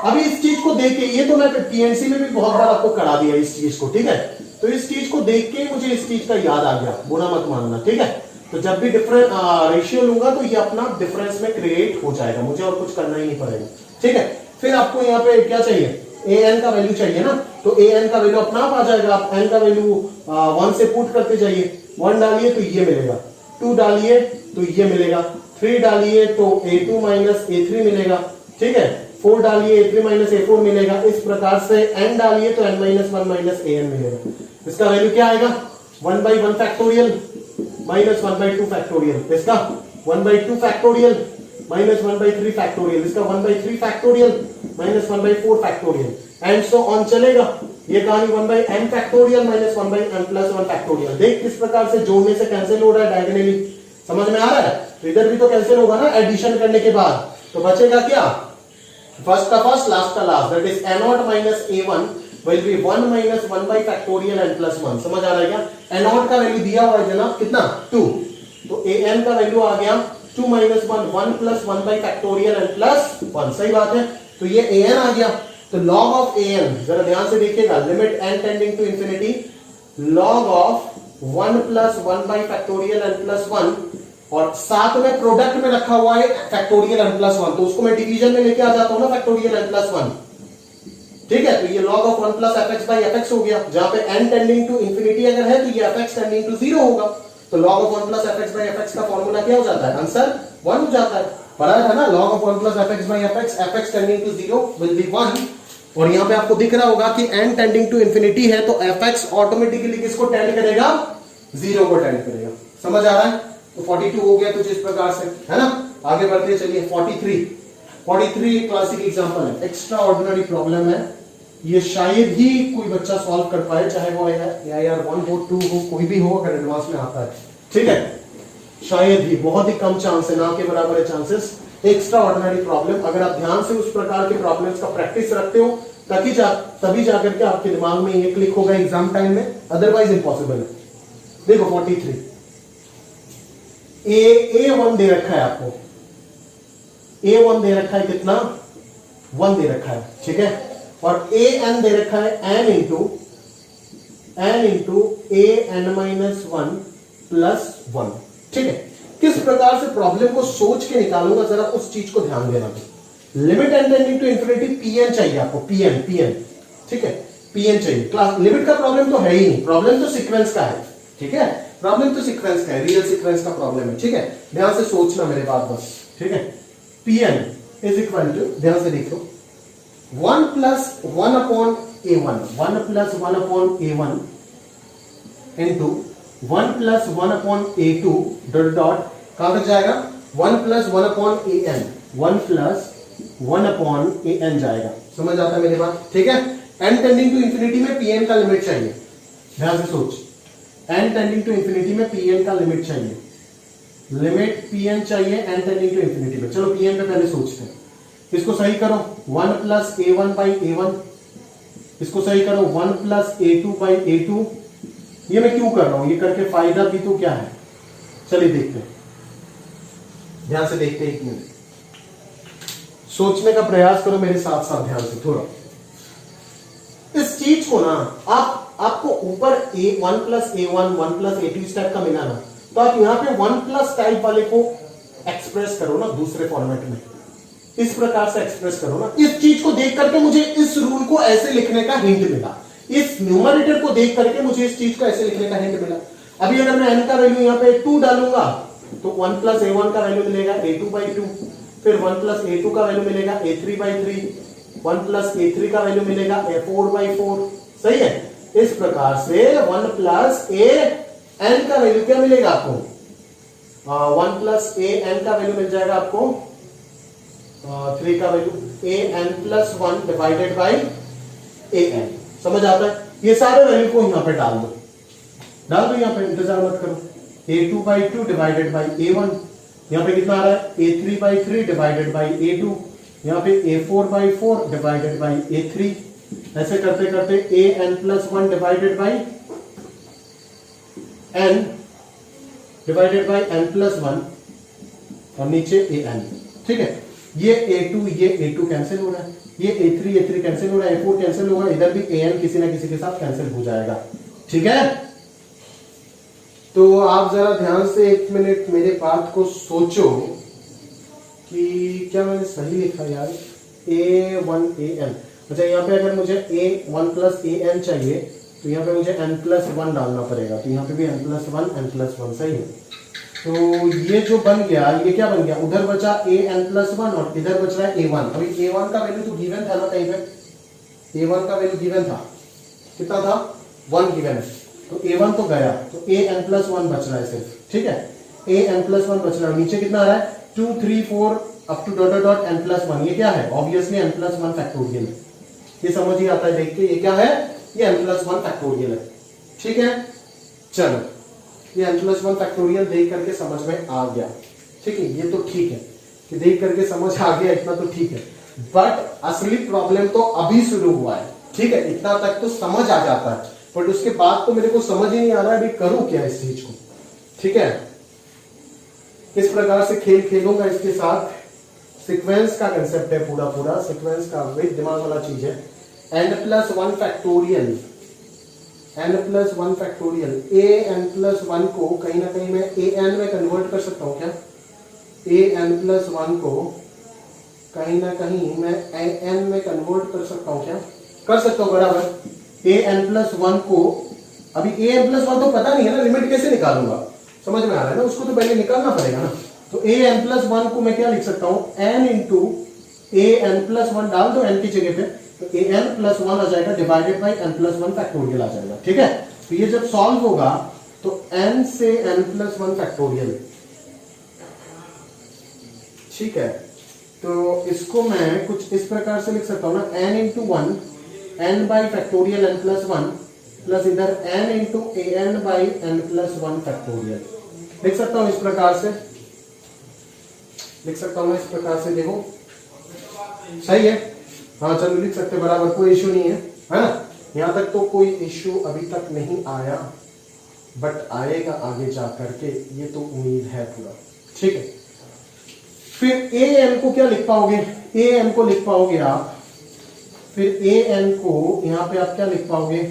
अभी इस चीज को देख के, ये तो मैं पीएनसी में भी बहुत बार आपको करा दिया इस चीज को। ठीक है, तो इस चीज को देख के मुझे इस चीज का याद आ गया, बुरा मत मानना। ठीक है, तो जब भी डिफरेंस रेशियो लूंगा तो ये अपना डिफरेंस में क्रिएट हो जाएगा, मुझे और कुछ करना ही नहीं पड़ेगा। ठीक है, फिर आपको यहाँ पे क्या चाहिए, an का वैल्यू चाहिए ना, तो an का वैल्यू अपना आप आ जाएगा, आप n का वैल्यू 1 से पुट करते जाइए, 1 डालिए तो ये मिलेगा, 2 डालिए तो ये मिलेगा, 3 डालिए तो a2 माइनस a3 मिलेगा। ठीक है, 4 डालिए a3 माइनस a4 मिलेगा। इस प्रकार से n डालिए तो n-1 माइनस an मिलेगा। इसका वैल्यू क्या आएगा, 1/1 फैक्टोरियल माइनस 1/2 फैक्टोरियल, इसका 1/2 फैक्टोरियल माइनस 1/3 फैक्टोरियल, इसका 1/3 factorial minus 1/4 factorial, and so on चलेगा। ये कहानी 1/n factorial minus 1/n+1 factorial. देख किस प्रकार से जोड़ने से कैंसिल हो रहा है डायगोनली, समझ में आ रहा है। तो इधर भी तो कैंसिल होगा ना एडिशन करने के बाद, तो बचेगा क्या, फर्स्ट का फर्स्ट लास्ट का last, that is a0 minus a1 will be 1 minus 1 by factorial n+1। समझ आ रहा है क्या, a0 का वैल्यू दिया हुआ है जनाब कितना, 2, तो an का वैल्यू आ गया 2 minus 1 1 plus 1 by factorial n+1। सही बात है, तो ये an आ गया। तो log of an जरा ध्यान से देखिएगा, limit n tending to infinity log of 1 plus 1 by factorial n+1, और साथ में प्रोडक्ट में रखा हुआ है फैक्टोरियल n+1, तो उसको मैं डिवीजन में लेके आ जाता हूं ना फैक्टोरियल n+1। ठीक है, तो ये log of 1 plus fx by fx हो गया, जहां पे n टेंडिंग टू इंफिनिटी अगर है तो ये fx टेंडिंग टू 0 होगा, तो log of 1 plus fx by fx का फॉर्मूला क्या हो जाता है, आंसर 1 हो जाता है। पढ़ा था ना, log of 1 plus fx by fx tending to 0 will be 1, और यहां पे आपको दिख रहा होगा कि n टेंडिंग टू इंफिनिटी है तो fx ऑटोमेटिकली किसको टेंड करेगा, 0 को टेंड करेगा। समझ आ रहा है, तो 42 हो गया कुछ इस प्रकार से, है ना। आगे बढ़ते चलिए, 43 एक क्लासिक एग्जांपल है, एक्स्ट्रा ऑर्डिनरी प्रॉब्लम है, ये शायद ही कोई बच्चा सॉल्व कर पाए, चाहे वो AIR 1 हो 2 हो कोई भी हो, अगर एडवांस में आता है। ठीक है, शायद ही, बहुत ही कम चांस है, ना के बराबर है चांसेस। एक्स्ट्रा ऑर्डिनरी प्रॉब्लम, अगर आप ध्यान से उस प्रकार के प्रॉब्लम्स का प्रैक्टिस रखते हो तभी जाकर के आपके दिमाग में ये क्लिक होगा एग्जाम टाइम में, अदरवाइज इम्पॉसिबल है। देखो 43 A1 दे रखा है आपको, A1 दे रखा है कितना, 1 दे रखा है। ठीक है, और an दे रखा है n इंटू an-1 प्लस 1। ठीक है, किस प्रकार से प्रॉब्लम को सोच के निकालूंगा, जरा उस चीज को ध्यान देना। Limit n tending to infinity pn चाहिए आपको, pn। ठीक है, pn चाहिए। क्लास लिमिट का प्रॉब्लम तो है ही नहीं, प्रॉब्लम तो सीक्वेंस का है। ठीक है, प्रॉब्लम तो सीक्वेंस का है, रियल सीक्वेंस का प्रॉब्लम है। ठीक है, ध्यान से सोचना मेरे बात बस। ठीक है, pn इज इक्वल टू, ध्यान से देखो, 1 plus 1 upon a1, 1 plus 1 upon a1 into 1 plus 1 upon a2 dot dot कहां तक जाएगा, 1 plus 1 upon an, 1 plus 1/an जाएगा। समझ आता है मेरी बात? ठीक है। n टेंडिंग टू इंफिनिटी में pn का लिमिट चाहिए, ध्यान से सोच। n टेंडिंग टू इंफिनिटी में pn का लिमिट चाहिए, लिमिट pn चाहिए n टेंडिंग टू इंफिनिटी में। चलो pn पे पहले सोचते हैं। इसको सही करो 1 प्लस a1 बाई a1, इसको सही करो 1 प्लस a2 बाई a2। ये मैं क्यों कर रहा हूं? ये करके फायदा भी तो क्या है, चलिए देखते हैं, ध्यान से देखते हैं। 1 मिनट सोचने का प्रयास करो मेरे साथ साथ, ध्यान से थोड़ा। इस चीज को ना आपको ऊपर a1 plus a1 1 plus a2 इस टाइप का मिला ना, तो आप यहां पे 1 प्लस टाइप वाले को एक्सप्रेस करो ना दूसरे फॉर्मेट में, इस प्रकार से एक्सप्रेस करो ना। इस चीज को देख करके मुझे इस रूल को ऐसे लिखने का हिंट मिला, इस न्यूमरेटर को देख करके मुझे इस चीज को ऐसे लिखने का हिंट मिला। अभी अगर मैं n का वैल्यू यहां पे 2 डालूंगा तो 1 प्लस a1 का वैल्यू मिलेगा a2 बाई 2, फिर 1 प्लस a2 का वैल्यू मिलेगा a3 बाई 3, 1 प्लस a3 का वैल्यू मिलेगा a4 बाई 4। सही है। इस प्रकार से 1 प्लस an का वैल्यू क्या मिलेगा आपको? 1 प्लस an का वैल्यू मिल जाएगा आपको 3 का value an plus 1 divided by an। समझ आता है? ये सारे वैल्यू को यहां पे डाल दो यहां पे, इंतजार मत करो। a2 by 2 divided by a1, यहां पे कितना आ रहा है? a3 by 3 divided by a2, यहां पे a4 by 4 divided by a3। ऐसे करते करते an plus 1 divided by n divided by n plus 1 और नीचे an। ठीक है। ये a2 कैंसिल हो रहा है, ये a3 कैंसिल हो रहा है, a4 कैंसिल होगा, इधर भी an किसी ना किसी के साथ कैंसिल हो जाएगा। ठीक है। तो आप जरा ध्यान से 1 मिनट मेरे बात को सोचो कि क्या मैंने सही लिखा यार? a1 an। अच्छा, यहाँ पे अगर मुझे a1 प्लस an चाहिए तो यहाँ पे मुझे n प्लस 1 डालना पड़ेगा, तो यहाँ पे भी n प्लस 1 n प्लस 1। सही है। तो ये जो बन गया, ये क्या बन गया? उधर बचा an प्लस 1 और इधर बच रहा है a1। अभी a1 का वैल्यू तो गिवन था ना कहीं पे, a1 का वैल्यू गिवन था, कितना था? 1 गिवन है, तो a1 तो गया, तो an प्लस 1 बच रहा है सिर्फ। ठीक है। an प्लस 1 बच रहा है, नीचे कितना आ रहा है? 2 3 4 up to dot dot n plus 1। ये क्या है? Obviously n plus 1 factorial. ये समझ ही आता है देख के, ये क्या है? ये n प्लस 1 फैक्टोरियल है। ठीक है। चलो, ये n प्लस 1 फैक्टोरियल देख करके समझ में आ गया। ठीक है, ये तो ठीक है कि देख करके समझ आ गया, इतना तो ठीक है। बट असली प्रॉब्लम तो अभी शुरू हुआ है। ठीक है, इतना तक तो समझ आ जाता है, बट उसके बाद तो मेरे को समझ ही नहीं आ रहा है अभी करूं क्या इस चीज को। ठीक है, किस प्रकार से खेल खेलूंगा इसके साथ। सीक्वेंस का कंसेप्ट है, पूरा सीक्वेंस का वही दिमाग वाला चीज है। n plus 1 factorial, n plus 1 factorial, an plus 1 को कहीं ना कहीं मैं an में कन्वर्ट कर सकता हूं क्या? an प्लस 1 को कहीं ना कहीं मैं an में कन्वर्ट कर सकता हूं क्या? कर सकता हूं, बराबर। an प्लस 1 को, अभी an प्लस 1 तो पता नहीं है ना, लिमिट कैसे निकालूंगा? समझ में आ रहा है ना, उसको तो पहले निकालना पड़ेगा ना। तो an प्लस 1 को मैं क्या लिख सकता हूं? n इंटू an प्लस 1 डाल दो n की जगह पे, तो an प्लस 1 आ जाएगा divided by n plus 1 factorial आ जाएगा। ठीक है। तो ये जब सॉल्व होगा तो n से n प्लस 1 फैक्टोरियल। ठीक है, तो इसको मैं कुछ इस प्रकार से लिख सकता हूं ना, n into 1 n by factorial n plus 1 plus इधर n into an by n plus 1 factorial. लिख सकता हूं इस प्रकार से, लिख सकता हूं इस प्रकार से। देखो सही है, हाँ चलो लिख सकते, बराबर, कोई इश्यू नहीं है ना। यहां तक तो कोई इश्यू अभी तक नहीं आया, बट आएगा आगे जा करके, ये तो उम्मीद है पूरा। ठीक है, फिर an को क्या लिख पाओगे? an को लिख पाओगे आप, फिर an को यहां पे आप क्या लिख पाओगे?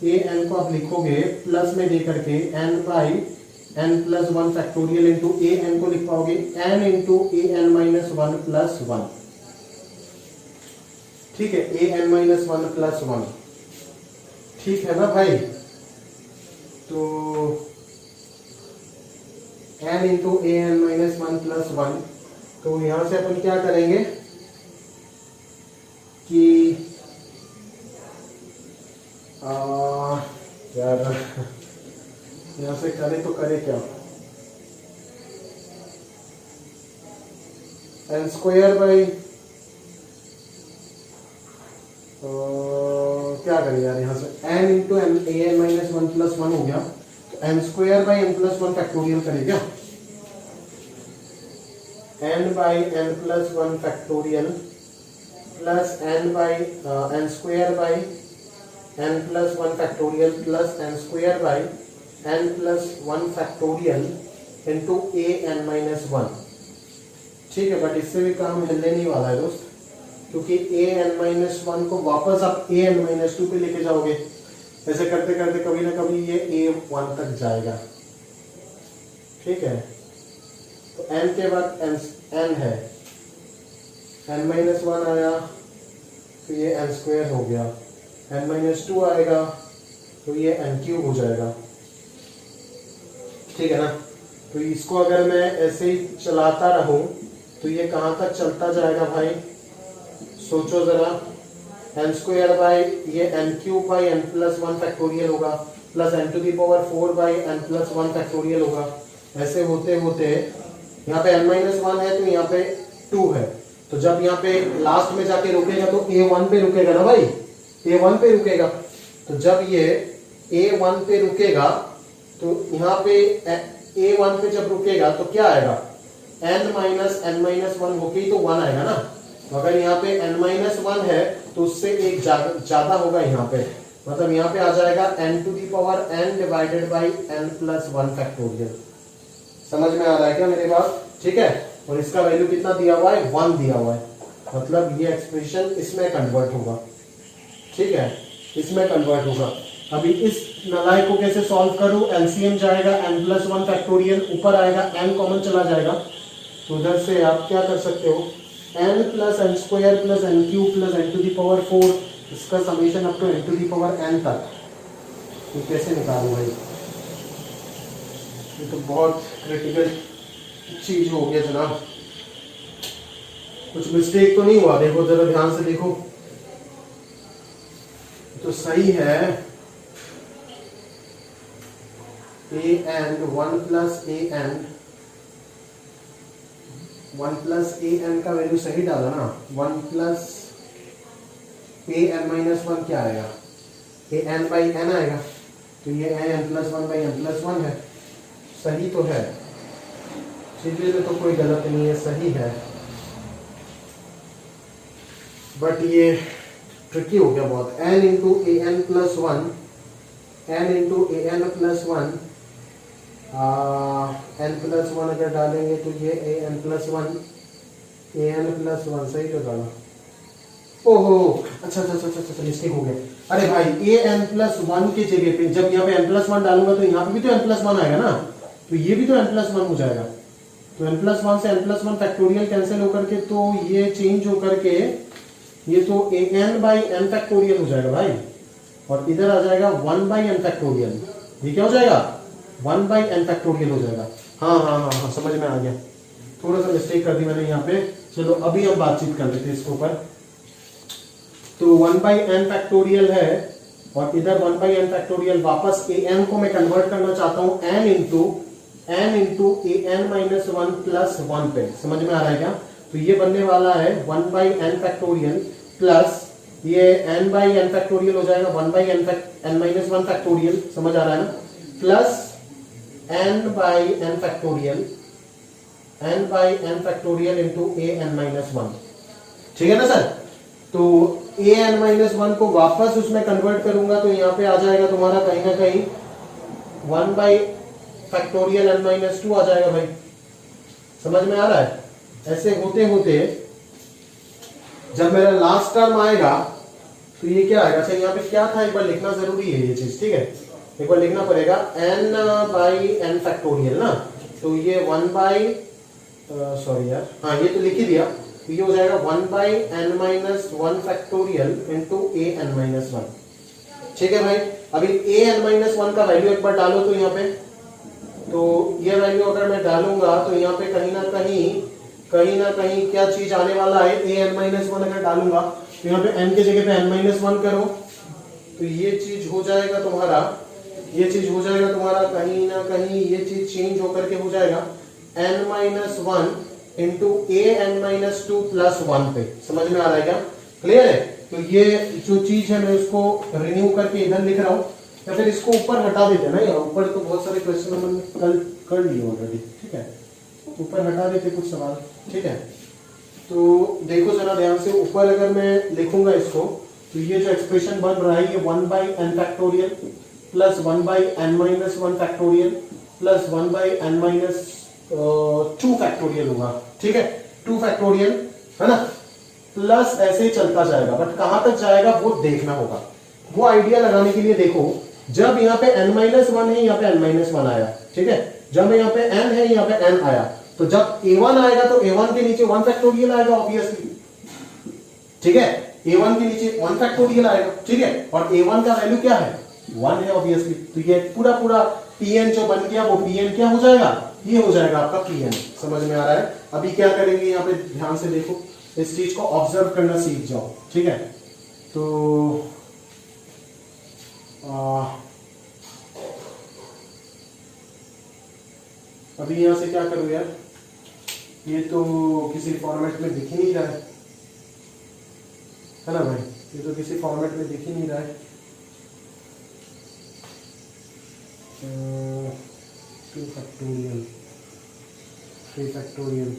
an को आप लिखोगे प्लस में दे करके n by n plus 1 factorial into an को लिख पाओगे n into an minus 1 plus 1। ठीक है, an माइनस 1 प्लस 1। ठीक है ना भाई? तो n into an minus 1 plus 1, तो यहां से अपन क्या करेंगे कि यार यहां से करे तो करे क्या? एन स्क्वायर बाई क्या करें यार, यहाँ से n into n a n minus one plus one हो गया, तो n square by n plus one factorial करें क्या, n by n plus one factorial plus n by n square by n plus one factorial plus n square by n plus one factorial into A n minus one. ठीक है, but इससे भी काम हिलने नहीं वाला है दोस्त, क्योंकि ए एन माइनस वन को वापस आप ए एन माइनस टू पे लेके जाओगे। ऐसे करते करते कभी ना कभी ये ए वन तक जाएगा। ठीक है, तो एन के बाद एन है, एन माइनस वन आया तो ये एन स्क्वायर हो गया, एन माइनस टू आएगा तो ये एन क्यूब हो जाएगा। ठीक है ना, तो इसको अगर मैं ऐसे ही चलाता रहूं तो ये कहां तक चलता जाएगा भाई, सोचो जरा। एन स्क्वायर बाई ये n cube by n plus one factorial होगा, plus n to the power 4 by n plus one factorial होगा। ऐसे होते होते यहाँ पे एन माइनस वन है तो यहाँ पे 2 है, तो जब यहाँ पे लास्ट में जाके रुकेगा तो ए वन पे रुकेगा ना भाई, ए वन पे रुकेगा। तो जब ये ए वन पे रुकेगा तो यहाँ पे ए वन पे जब रुकेगा तो क्या आएगा, एन माइनस वन होके ही तो 1 आएगा ना। तो अगर यहाँ पे n माइनस वन है तो उससे एक ज्यादा होगा यहाँ पे, मतलब यहाँ पे आ जाएगा n to the power n divided by n plus one factorial. समझ में आ रहा है क्या मेरी बात? ठीक है, और इसका वैल्यू कितना दिया हुआ है, 1 दिया हुआ है, मतलब ये एक्सप्रेशन इसमें कन्वर्ट होगा। ठीक है, इसमें कन्वर्ट होगा। अभी इस नलायक को कैसे सॉल्व करूं, एलसीएम जाएगा n प्लस वन फैक्टोरियल, ऊपर आएगा n कॉमन चला जाएगा, तो उधर से आप क्या कर सकते हो, n plus n square plus n cube plus n to the power 4, इसका summation up to n to the power n तक। तो कैसे निकालूं भाई, ये तो बहुत क्रिटिकल चीज हो गया जनाब। कुछ मिस्टेक तो नहीं हुआ, देखो जरा ध्यान से देखो, तो सही है। A n one plus a n का वैल्यू सही डाला ना, 1 plus a n minus one क्या आएगा, ए एन बाई एन आएगा, तो ये n plus one by n plus one है, सही तो है, चीजें में तो कोई गलत नहीं है, सही है। बट ये ट्रिकी हो गया बहुत, n इंटू ए n plus one, n into ए n plus one, n plus one अगर डालेंगे तो ये A n plus one, A n plus one, सही तो डाला, ओहो अच्छा मिस्टेक हो गया। अरे भाई ए एन प्लस वन की जगह पे जब यहाँ पे एन प्लस वन डालूंगा तो यहाँ पे भी तो एन प्लस वन आएगा ना, तो ये भी तो एन प्लस वन हो जाएगा। तो एन प्लस वन से n plus one factorial cancel होकर के तो ये चेंज होकर के ये तो a n by n factorial हो जाएगा भाई, और इधर आ जाएगा 1 बाई एन फैक्टोरियल, ये क्या हो जाएगा, 1 बाई एन फैक्टोरियल हो जाएगा। हाँ समझ में आ गया, थोड़ा सा मिस्टेक कर दी मैंने यहाँ पे। चलो अभी हम बातचीत कर लेते हैं इसके ऊपर। तो 1 बाई एन फैक्टोरियल है और इधर 1 बाई एन फैक्टोरियल, वापस ए एन को मैं कन्वर्ट करना चाहता हूँ एन इंटू ए n minus one plus one पे। समझ में आ रहा है क्या? तो ये बनने वाला है 1 बाई एन फैक्टोरियल प्लस ये n बाई एन फैक्टोरियल हो जाएगा 1 by n minus one factorial, समझ आ रहा है ना, plus n by n factorial into A n minus one. ठीक है ना सर? तो ए एन माइनस वन को वापस उसमें कन्वर्ट करूंगा तो यहाँ पे आ जाएगा तुम्हारा कहीं ना कहीं 1 by factorial n minus two आ जाएगा भाई। समझ में आ रहा है? ऐसे होते होते जब मेरा लास्ट टर्म आएगा तो ये क्या आएगा, अच्छा यहाँ पे क्या था एक बार लिखना जरूरी है ये चीज, ठीक है, एक बार लिखना पड़ेगा n बाई एन फैक्टोरियल ना, तो ये 1 बाई सॉरी यार, हाँ ये तो लिख ही दिया, तो ये हो जाएगा 1 by n minus one factorial into A n minus one. ठीक है भाई, अभी ए एन माइनस वन का वैल्यू एक बार डालो तो यहाँ पे, तो ये वैल्यू अगर मैं डालूंगा तो यहाँ पे कहीं ना कहीं क्या चीज आने वाला है, ए एन माइनस वन अगर डालूंगा तो यहाँ पे n के जगह पे n माइनस वन करो तो ये चीज हो जाएगा तुम्हारा, कहीं ना कहीं ये चीज चेंज होकर के हो जाएगा n माइनस वन इंटू ए n minus two plus one पे। समझ में आ रहा है क्या? क्लियर है? तो ये जो चीज है मैं उसको रिन्यू करके इधर लिख रहा हूं, या फिर इसको ऊपर हटा देते ना यार, ऊपर तो बहुत सारे क्वेश्चन हमने कल कर लिए ऑलरेडी। ठीक है, ऊपर हटा देते कुछ सवाल। ठीक है, तो देखो जरा ध्यान से, ऊपर अगर मैं लिखूंगा इसको, तो ये जो एक्सप्रेशन बन रहा है ये 1/n factorial plus 1/n minus 1 factorial plus 1/n minus 2 factorial होगा। ठीक है, 2 फैक्टोरियल है ना, प्लस ऐसे ही चलता जाएगा, बट कहां तक जाएगा वो देखना होगा। वो आइडिया लगाने के लिए देखो, जब यहाँ पे n-1 है, यहाँ पे n-1 आया। ठीक है, जब यहाँ पे n है, यहाँ पे n आया, तो जब a1 आएगा तो a1 के नीचे 1 फैक्टोरियल आएगा ऑब्वियसली। ठीक है, a1 के नीचे 1 फैक्टोरियल आएगा। ठीक है, और a1 का वैल्यू क्या है? 1 है ऑब्वियसली। तो ये पूरा पूरा pn जो बन गया वो pn क्या हो जाएगा? ये हो जाएगा आपका pn। समझ में आ रहा है? अभी क्या करेंगे यहाँ पे ध्यान से देखो, इस चीज को ऑब्जर्व करना सीख जाओ। ठीक है, तो अभी यहां से क्या करूं यार, ये तो किसी फॉर्मेट में दिख ही नहीं रहा है ना भाई, ये तो किसी फॉर्मेट में दिख ही नहीं रहा है। 2 फैक्टोरियल 3 फैक्टोरियल,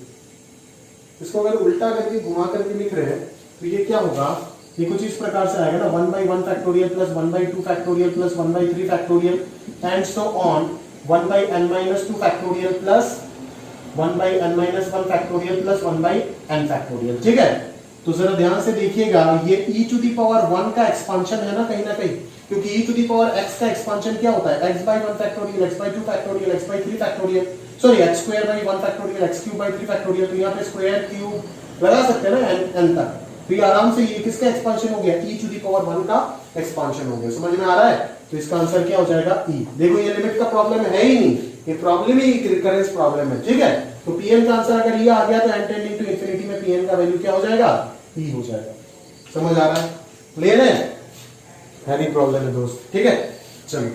इसको अगर उल्टा करके घुमा करके लिख रहे हैं तो ये क्या होगा, ये कुछ इस प्रकार से आएगा ना, 1/1 factorial plus 1/2 factorial plus 1/3 factorial and so on 1/n-2 factorial plus 1/n-1 factorial plus 1/n factorial. ठीक है, तो जरा ध्यान से देखिएगा, ये e⁻1 का एक्सपांशन है ना कहीं ना कहीं, क्योंकि e⁻x का एक्सपांशन क्या होता है? x/1 factorial, x/2 factorial, x/3 factorial, sorry x²/1 factorial, x³ 3 factorial. तो यहाँ पे स्क्वायर क्यूब लगा सकते हैं ना n तक, तो ये आराम से ये किसका एक्सपांशन हो गया? e⁻1 का एक्सपांशन हो गया। समझ में आ रहा है? तो इसका आंसर क्या हो जाएगा? e। देखो ये लिमिट का प्रॉब्लम है ही नहीं, ये प्रॉब्लम ही रिकरेंस प्रॉब्लम है। ठीक है, तो pn का आंसर अगर ये आ गया तो n टेंडिंग टू इंफिनिटी में pn का वैल्यू क्या हो जाएगा? e हो जाएगा। समझ आ रहा है? क्लियर है नहीं प्रॉब्लम है दोस्त? ठीक है, चलो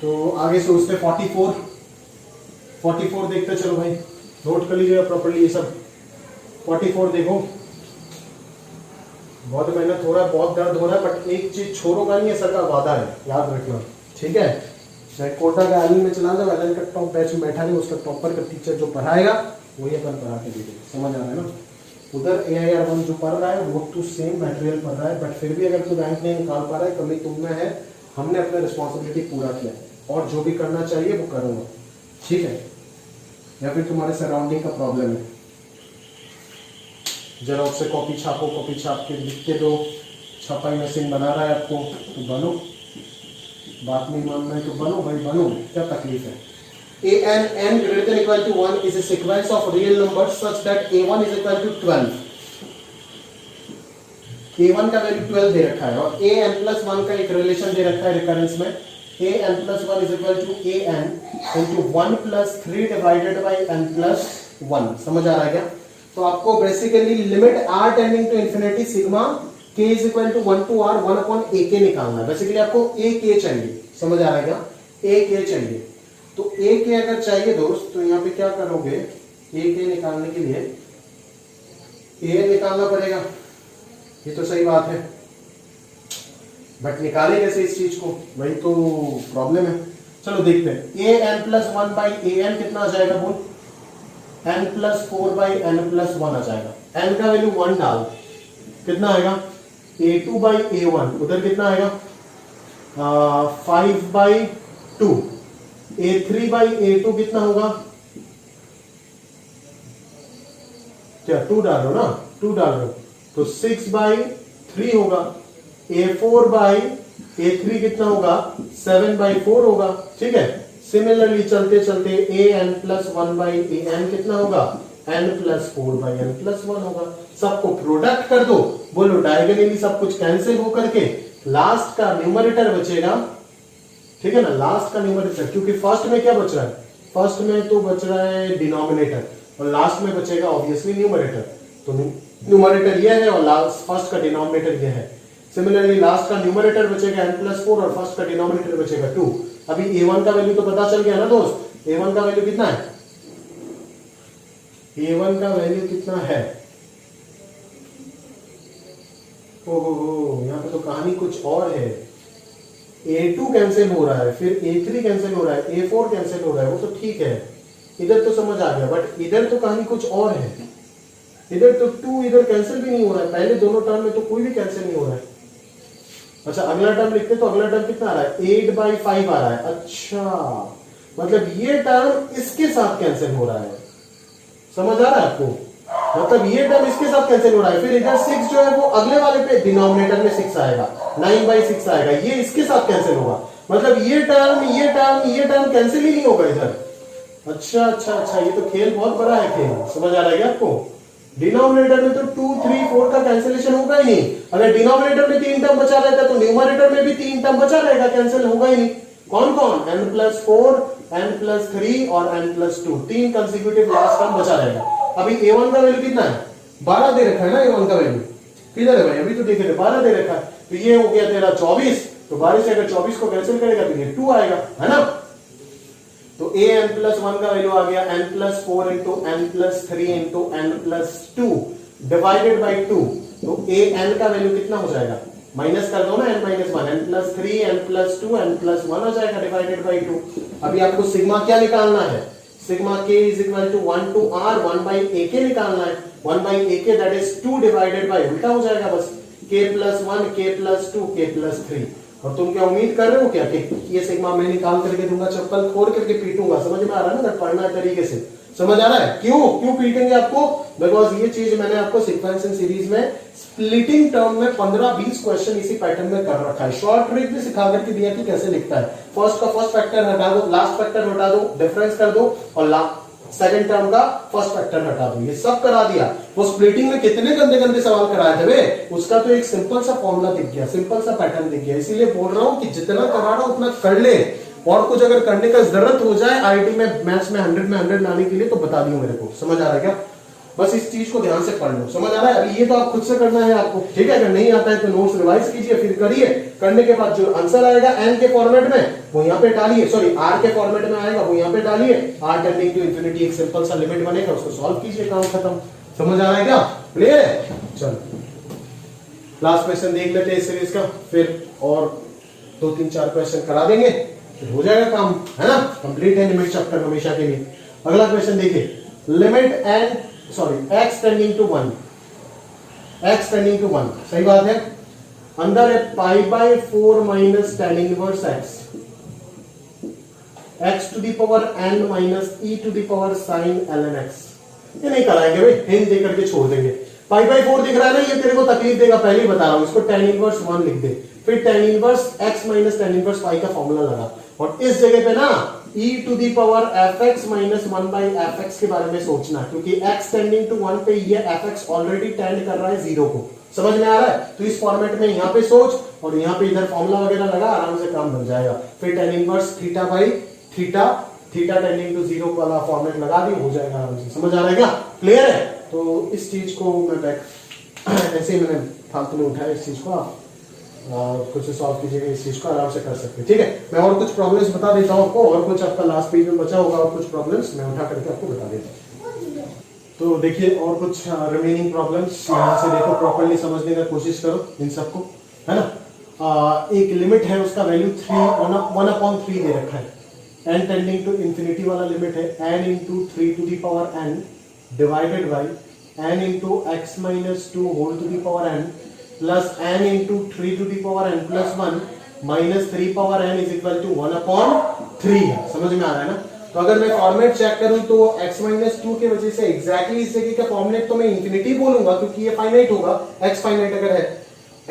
तो आगे सोचते 44 देखते चलो भाई, नोट कर लीजिएगा प्रॉपर्ली ये सब। 44 देखो, बहुत मेहनत हो रहा है, बहुत दर्द हो रहा है, बट एक चीज छोड़ोगा नहीं, सर का वादा है, याद रखना। ठीक है, चाहे कोटा का एलन में चला जाओ, एलन का टॉप बैच में बैठा नहीं, उसका टॉपर का टीचर जो पढ़ाएगा वही अपन पढ़ा के दे देगा। समझ आ रहा है ना? उधर AIR1 जो पढ़ रहा है वो तो सेम मटेरियल पढ़ रहा है, बट फिर भी अगर तू रैंक नहीं निकाल पा रहा है, कमी तुम में है। हमने अपना रिस्पॉन्सिबिलिटी पूरा किया और जो भी करना चाहिए वो करूंगा। ठीक है, या फिर तुम्हारे सराउंडिंग का प्रॉब्लम है, जरा उससे कॉपी छापो, कॉपी छाप के लिख के दो। छपाई मशीन बना रहा है आपको तो बनो, बात नहीं मानना है तो बनो भाई, बनो, क्या तकलीफ है? an greater than equal to 1 is a sequence of real numbers such that a1 is equal to 12। a1 का वैल्यू 12 दे रखा है और an+1 का एक रिलेशन दे रखा है रिकरेंस में, an+1 is equal to an into 1 plus 3 divided by n+1। समझ आ रहा है क्या? तो आपको basically limit r tending to infinity sigma k is equal to 1 to r 1/ak निकालना है। बेसिकली आपको ak चाहिए। समझ आ रहा है क्या? ak चाहिए। तो ak अगर चाहिए दोस्त तो यहाँ पे क्या करोगे, ak निकालने के लिए a निकालना पड़ेगा, ये तो सही बात है, बट निकाले कैसे इस चीज को, वही तो प्रॉब्लम है। चलो देखते हैं, an+1/an कितना आ जाएगा बोल? n+4/n+1 आ जाएगा। n का वैल्यू 1 डाल, कितना आएगा? a2/a1, उधर कितना आएगा? 5/2। a3/a2 कितना होगा? क्या 2 डाल रहे हो ना? 2 डाल रहे हो तो 6/3 होगा। a4/a3 कितना होगा? 7/4 होगा। ठीक है, सिमिलरली चलते चलते an+1/an कितना होगा? n+4/n+1 होगा। सबको प्रोडक्ट कर दो, बोलो डायगोनली सब कुछ कैंसिल हो करके लास्ट का न्यूमरेटर बचेगा। ठीक है ना, लास्ट का न्यूमरेटर, क्योंकि फर्स्ट में क्या बच रहा है? फर्स्ट में तो बच रहा है डिनोमिनेटर और लास्ट में बचेगा ऑब्वियसली न्यूमरेटर। तो न्यूमरेटर ये है और लास्ट फर्स्ट का डिनोमिनेटर ये है। सिमिलरली लास्ट का न्यूमरेटर बचेगा n+4 और फर्स्ट का डिनोमिनेटर बचेगा 2। अभी a1 का वैल्यू तो पता चल गया ना दोस्त, a1 का वैल्यू कितना है? a1 का वैल्यू कितना है? ओहो, यहाँ पे तो कहानी कुछ और है। a2 कैंसिल हो रहा है, फिर a3 कैंसिल हो रहा है, a4 कैंसिल हो रहा है, वो तो ठीक है, इधर तो समझ आ गया, बट इधर तो कहानी कुछ और है। इधर तो 2 इधर कैंसिल भी नहीं हो रहा है, पहले दोनों टर्म में तो कोई भी कैंसिल नहीं हो रहा है। अच्छा, अगला टर्म लिखते तो अगला टर्म कितना आ रहा है? 8/5 आ रहा है। अच्छा, मतलब ये टर्म इसके साथ कैंसिल हो रहा है, समझ आ रहा है आपको? मतलब ये टर्म इसके साथ कैंसिल हो रहा है, फिर इधर 6 जो है वो अगले वाले पे डिनोमिनेटर में 6 आएगा, 9/6 आएगा, ये इसके साथ कैंसिल होगा। मतलब ये टर्म कैंसिल ही नहीं होगा इधर। अच्छा अच्छा अच्छा, ये तो खेल बहुत बड़ा है, खेल समझ आ रहा है क्या आपको? डिनोमिनेटर में तो 2, 3, 4 का कैंसिलेशन होगा ही नहीं। अगर डिनोमिनेटर में 3 टर्म बचा रहेगा तो न्यूमरेटर में भी 3 टर्म बचा रहेगा, कैंसिल होगा ही नहीं। कौन कौन? n+4, n+3 और n+2, 3 कंसेक्यूटिव लास्ट टर्म बचा रहेगा। अभी a1 का वैल्यू कितना है? 12 दे रखा है ना a1 का वैल्यू। किधर है भाई? अभी तो देखे थे 12 दे रखा है, तो ये हो गया तेरा 24। तो 12 से अगर 24 को कैंसिल करेगा तो ये 2 आएगा, है ना? तो an+1 का वैल्यू आ गया n+4 into n+3 into n+2 divided by 2। तो an का वैल्यू कितना हो जाएगा? माइनस कर दो ना, n-1, n+3 n+2 n+1 हो जाएगा डिवाइडेड बाई 2। अभी आपको सिग्मा क्या निकालना है? Sigma k is equal to 1 to r 1/ak निकालना है। 1/ak that is 2 divided by, उल्टा हो जाएगा बस, k+1 k+2 k+3। और तुम क्या उम्मीद कर रहे हो क्या कि ये सिग्मा मैं निकाल करके दूंगा, चप्पल फोड़ करके पीटूंगा? समझ में आ रहा है ना, पढ़ना है तरीके से, समझ आ रहा है? क्यों पीटेंगे आपको? बिकॉज ये चीज मैंने आपको सीक्वेंस इन सीरीज में स्प्लिटिंग टर्म में 15-20 क्वेश्चन इसी पैटर्न में कर रखा है। शॉर्ट ट्रिक भी सिखा करके दिया कि कैसे लिखता है। फर्स्ट का फर्स्ट फैक्टर हटा दो, लास्ट फैक्टर हटा दो, डिफरेंस कर दो, और सेकंड टर्म का फर्स्ट फैक्टर हटा दो, ये सब करा दिया। वो स्प्लिटिंग में कितने गंदे गंदे सवाल कराए थे वे, उसका तो एक सिंपल सा फॉर्मूला दिख गया, सिंपल सा पैटर्न दिख गया। इसीलिए बोल रहा हूं कि जितना करा रहा उतना कर ले, और कुछ अगर करने का जरूरत हो जाए आईआईटी में मैथ्स में 100 में 100 लाने के लिए तो बता दियो मेरे को। समझ आ रहा है क्या? बस इस चीज को ध्यान से पढ़ लो, समझ आ रहा है? अभी ये तो आप खुद से करना है आपको, ठीक है? अगर नहीं आता है तो नोट्स रिवाइज कीजिए, फिर करिए। करने के बाद जो आंसर आएगा n के फॉर्मेट में वो यहाँ पे डालिए, सॉरी r के फॉर्मेट में आएगा वो यहाँ पे डालिए। r टेंडिंग टू इंफिनिटी एक सिंपल सा लिमिट बनेगा, उसको सॉल्व कीजिए, काम खत्म। समझ आ रहा है क्या? क्लियर है? चलो लास्ट क्वेश्चन देख लेते हैं इस सीरीज का, फिर और 2-3-4 क्वेश्चन करा देंगे, फिर हो जाएगा काम, है ना? कंप्लीट है लिमिट चैप्टर हमेशा के लिए। अगला क्वेश्चन देखिए, limit x tending to 1, x tending to 1, सही बात है। अंदर है π/4 minus tan inverse x to the power n minus e to the power sin ln x। ये नहीं कराएंगे भाई, हिंट दे करके छोड़ देंगे। π/4 दिख रहा है ना, ये तेरे को तकलीफ देगा, पहले ही बता रहा हूं। इसको tan इनवर्स 1 लिख दे, फिर tan inverse x minus tan inverse pi का फॉर्मूला लगा, और इस जगह पे ना e to the power fx minus 1/fx के बारे में सोचना, क्योंकि x टेंडिंग टू 1 पे ये fx ऑलरेडी टेंड कर रहा है 0 को। समझ में आ रहा है? तो इस फॉर्मेट में यहाँ पे सोच, और यहाँ पे इधर फॉर्मूला वगैरह लगा, आराम से काम बन जाएगा। फिर tan inverse theta by theta, theta tending to 0 वाला फॉर्मेट लगा दी, हो जाएगा आराम से। समझ आ रहा है क्या? क्लियर है? तो इस चीज को मैं बैक ऐसे ही मैंने फालतू में उठाया, इस चीज को आप कुछ सॉल्व कीजिएगा, इस चीज को आराम से कर सकते हैं, ठीक है? मैं और कुछ प्रॉब्लम्स बता देता हूं आपको, और कुछ आपका लास्ट पेज में बचा होगा, और कुछ प्रॉब्लम्स मैं उठा करके आपको बता देता हूं। तो देखिए और कुछ रिमेनिंग प्रॉब्लम्स यहाँ से देखो, प्रॉपर्ली समझने का कोशिश करो इन सबको, है ना? एक लिमिट है, उसका वैल्यू 1/3 दे रखा है। n टेंडिंग टू इंफिनिटी वाला लिमिट है n into 3 to the power n divided by n into x minus 2 whole to the power n plus n into 3 to the power n plus 1 minus 3 power n is equal to 1/3 है। समझ में आ रहा है ना? तो अगर मैं फॉर्मेट चेक करूं तो x माइनस 2 की वजह से एग्जैक्टली इस जगह का फॉर्मेट तो मैं इंफिनिटी बोलूंगा, क्योंकि ये फाइनाइट होगा। x फाइनाइट अगर है,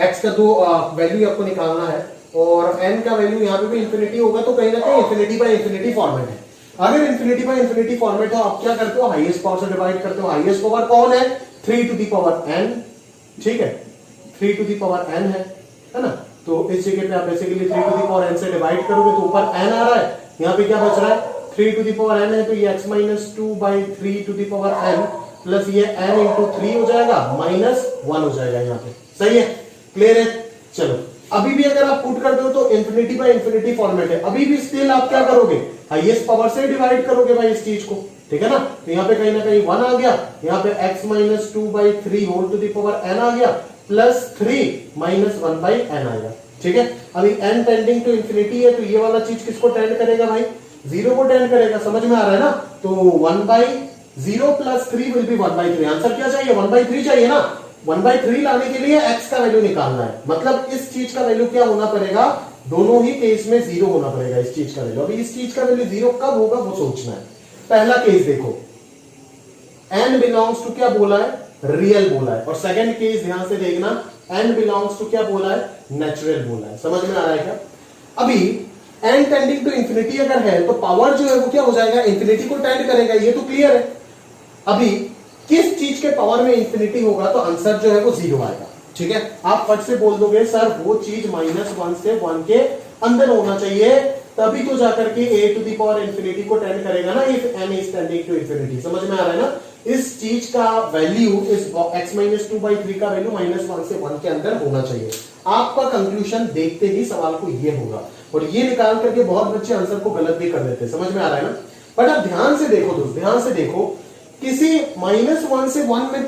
x का 2 वैल्यू आपको निकालना है, और n का वैल्यू यहाँ पे भी इंफिनिटी होगा, तो कहीं ना कहीं इंफिनिटी बाय इंफिनिटी फॉर्मेट है। अगर इंफिनिटी बाय इंफिनिटी फॉर्मेट हो, आप क्या करते हो? हाईएस्ट पावर से डिवाइड करते हो। हाईएस्ट पावर कौन है? 3 टू दी पावर n, ठीक है? 3 टू दी पावर n है ना? तो इस जगह पे आप basically 3 to the power n से डिवाइड करोगे तो ऊपर n आ रहा है, यहाँ पे क्या बच रहा है? 3 टू दी पावर n है, तो ये x minus 2/3 to the power n plus ये n इंटू 3 हो जाएगा, माइनस 1 हो जाएगा यहाँ पे। सही है? क्लियर है? चलो अभी भी अगर आप पुट करते हो तो इंफिनिटी बाय इंफिनिटी फॉर्मेट है, अभी भी स्टिल आप क्या करोगे? हाईएस्ट पावर से डिवाइड करोगे भाई इस चीज को, ठीक है ना। तो यहाँ पे कहीं ना कहीं 1 आ गया, यहाँ पे x minus 2/3 whole to the power n आ गया, प्लस 3 माइनस 1/n आएगा। ठीक है, अभी n टेंडिंग टू इंफिनिटी है, तो ये वाला चीज किसको टेंड करेगा भाई, 0 को टेंड करेगा, समझ में आ रहा है ना। तो 1/0 प्लस 3 विल बी 1/3। आंसर क्या चाहिए, 1/3 चाहिए ना। 1/3 लाने के लिए x का वैल्यू निकालना है, मतलब इस चीज का वैल्यू क्या होना पड़ेगा, दोनों ही केस में 0 होना पड़ेगा इस चीज का वैल्यू। अभी इस चीज का वैल्यू 0 कब होगा वो सोचना है। पहला केस देखो, n बिलोंग्स टू क्या बोला है, रियल बोला है, और सेकंड केस ध्यान से देखना, n बिलोंग्स टू क्या बोला है, नेचुरल बोला है। समझ में आ रहा है क्या। अभी n टेंडिंग टू इंफिनिटी अगर है तो पावर जो है वो क्या हो जाएगा, इंफिनिटी को टेंड करेगा, ये तो क्लियर है। अभी किस चीज के पावर में इंफिनिटी होगा तो आंसर जो है वो 0 आएगा। ठीक है, आप फट से बोल दोगे सर वो चीज -1 से 1 के अंदर होना चाहिए, तभी तो जाकर के a to the power infinity को टेंड करेगा ना, if n is tending to infinity. समझ में आ रहा है ना। इस चीज का वैल्यू, इस x माइनस 2/3 का वैल्यू -1 से 1 के अंदर होना चाहिए। आपका कंक्लूजन देखते ही सवाल को ये होगा, और ये निकाल करके बहुत बच्चे आंसर को गलत भी कर देते हैं। समझ में आ रहा है ना। बट अब ध्यान से देखो दोस्त, ध्यान से देखो, किसी -1 से 1 में